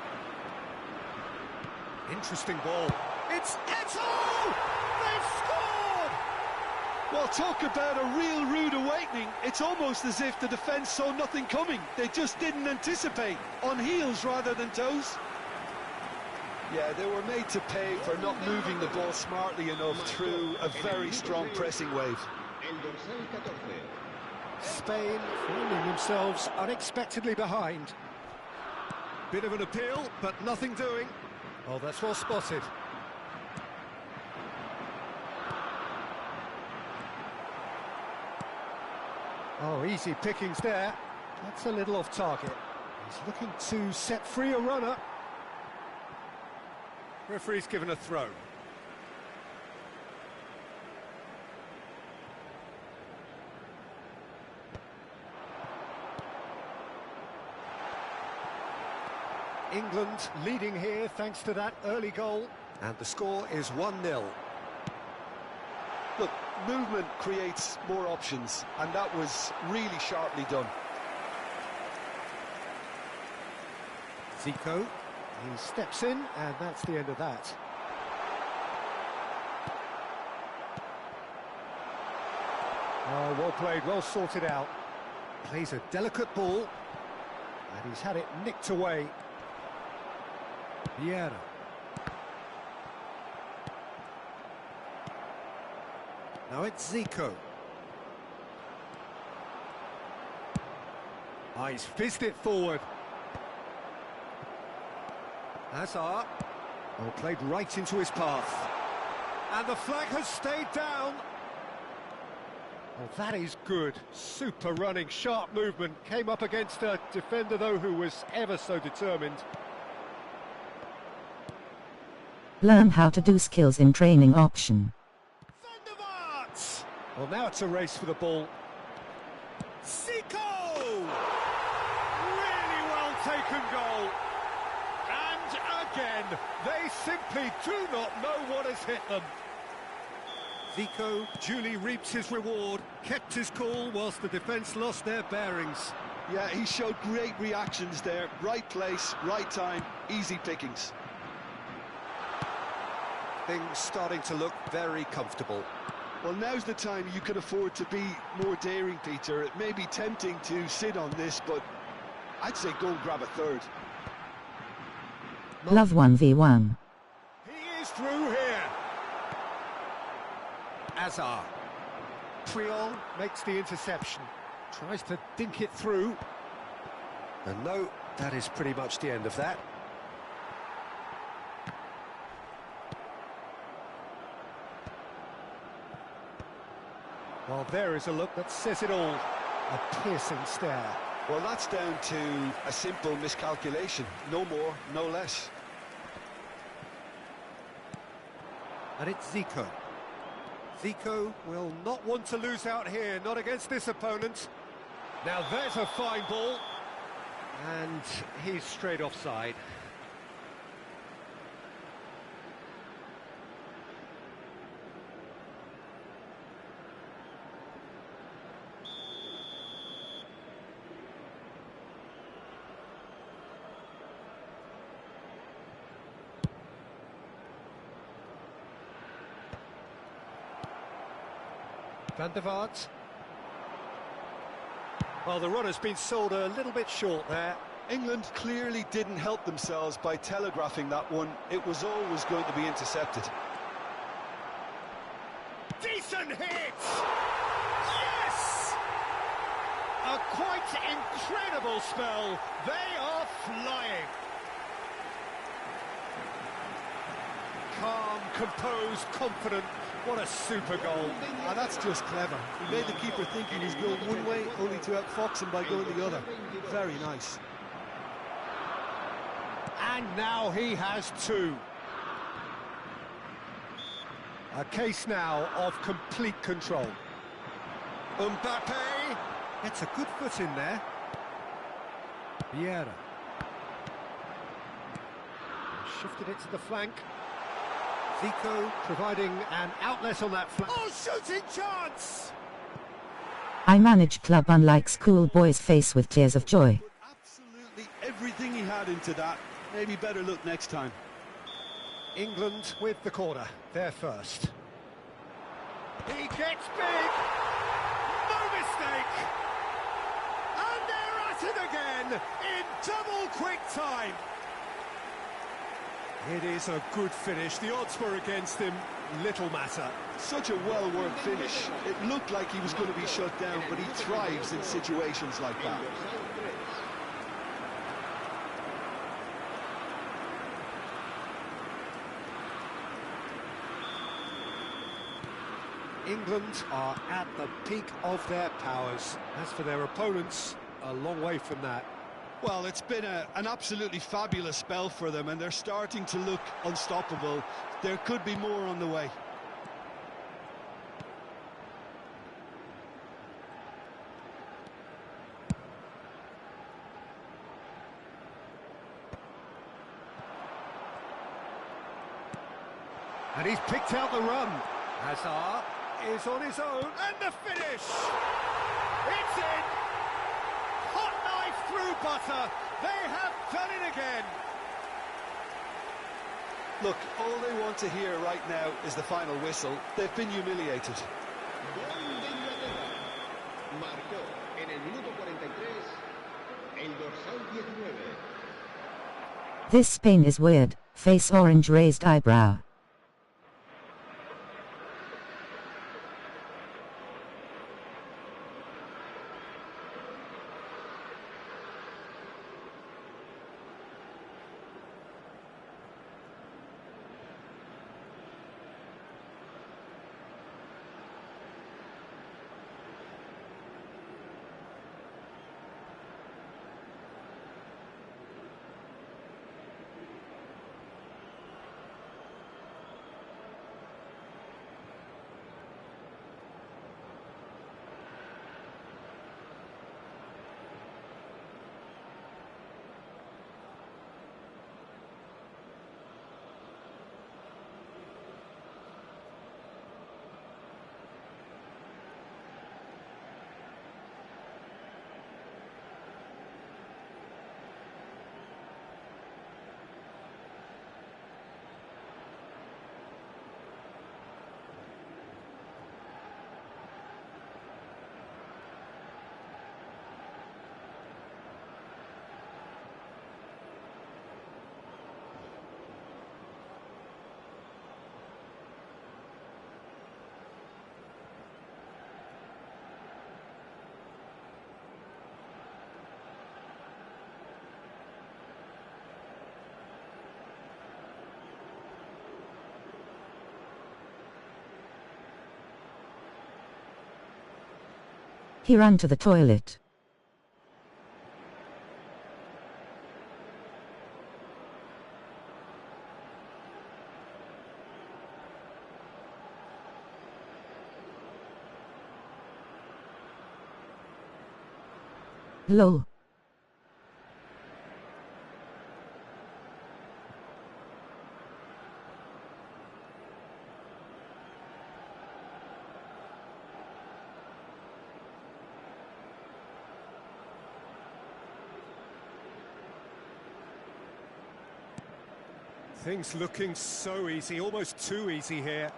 Speaker 1: Interesting ball. It's Eto'o! They've scored!
Speaker 3: Well, talk about a real rude awakening. It's almost as if the defence saw nothing coming. They just didn't anticipate. On heels rather than toes. Yeah, they were made to pay for not moving the ball smartly enough through a very strong pressing wave.
Speaker 1: Spain finding themselves unexpectedly behind. Bit of an appeal, but nothing doing. Oh, that's well spotted. Oh, easy pickings there. That's a little off target. He's looking to set free a runner. Referee's given a throw. England leading here thanks to that early goal, and the score is 1-0.
Speaker 3: Look, movement creates more options, and that was really sharply done.
Speaker 1: Zico, he steps in, and that's the end of that. Oh, well played, well sorted out. Plays a delicate ball, and he's had it nicked away. Vieira. Now it's Zico. Ah, he's fizzed it forward. Hazard. Oh, played right into his path. And the flag has stayed down. Oh, that is good. Super running, sharp movement. Came up against a defender, though, who was ever so determined.
Speaker 5: Learn how to do skills in training option.
Speaker 1: Well, now it's a race for the ball.
Speaker 2: Zico! Really well taken goal. And again, they simply do not know what has hit them.
Speaker 1: Zico duly reaps his reward, kept his cool whilst the defence lost their bearings.
Speaker 3: Yeah, he showed great reactions there. Right place, right time, easy pickings.
Speaker 1: Things starting to look very comfortable.
Speaker 3: Well, now's the time you can afford to be more daring, Peter. It may be tempting to sit on this, but I'd say go and grab a third.
Speaker 5: Love 1v1.
Speaker 1: He is through here. Hazard. Triol makes the interception. Tries to dink it through. And no, that is pretty much the end of that. Well, there is a look that says it all. A piercing stare.
Speaker 3: Well, that's down to a simple miscalculation. No more, no less.
Speaker 1: And it's Zico. Zico will not want to lose out here, not against this opponent. Now there's a fine ball. And he's straight offside. Van der Vaart. Well, the run has been sold a little bit short there.
Speaker 3: England clearly didn't help themselves by telegraphing that one. It was always going to be intercepted.
Speaker 2: Decent hit! Yes! A quite incredible spell. They are flying.
Speaker 1: Calm, composed, confident. What a super goal.
Speaker 3: Ah, that's just clever. He made the keeper think he was going one way, only to outfox him by going the other. Very nice.
Speaker 1: And now he has two. A case now of complete control. Mbappe gets a good foot in there. Vieira. Shifted it to the flank. Zico providing an outlet on that flank.
Speaker 2: Oh, shooting chance!
Speaker 5: I manage club unlike schoolboys face with tears of joy.
Speaker 3: Put absolutely everything he had into that. Maybe better look next time.
Speaker 1: England with the corner. They're first.
Speaker 2: He gets big! No mistake! And they're at it again in double quick time!
Speaker 1: It is a good finish. The odds were against him. Little matter.
Speaker 3: Such a well-worked finish. It looked like he was going to be shut down, but he thrives in situations like that.
Speaker 1: England are at the peak of their powers. As for their opponents, a long way from that.
Speaker 3: Well, it's been an absolutely fabulous spell for them, and they're starting to look unstoppable. There could be more on the way.
Speaker 1: And he's picked out the run. Hazard is on his own, and the finish!
Speaker 2: It's in! Hot knife through butter. They have done it again.
Speaker 3: Look, all they want to hear right now is the final whistle. They've been humiliated.
Speaker 6: Marcó en el minuto 43 el dorsal 19.
Speaker 5: This Spain is weird. Face orange raised eyebrow. He ran to the toilet. Lol.
Speaker 2: Things looking so easy, almost too easy here.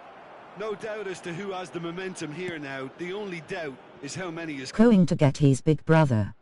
Speaker 3: No doubt as to who has the momentum here now. The only doubt is how many is
Speaker 5: Going to get his big brother.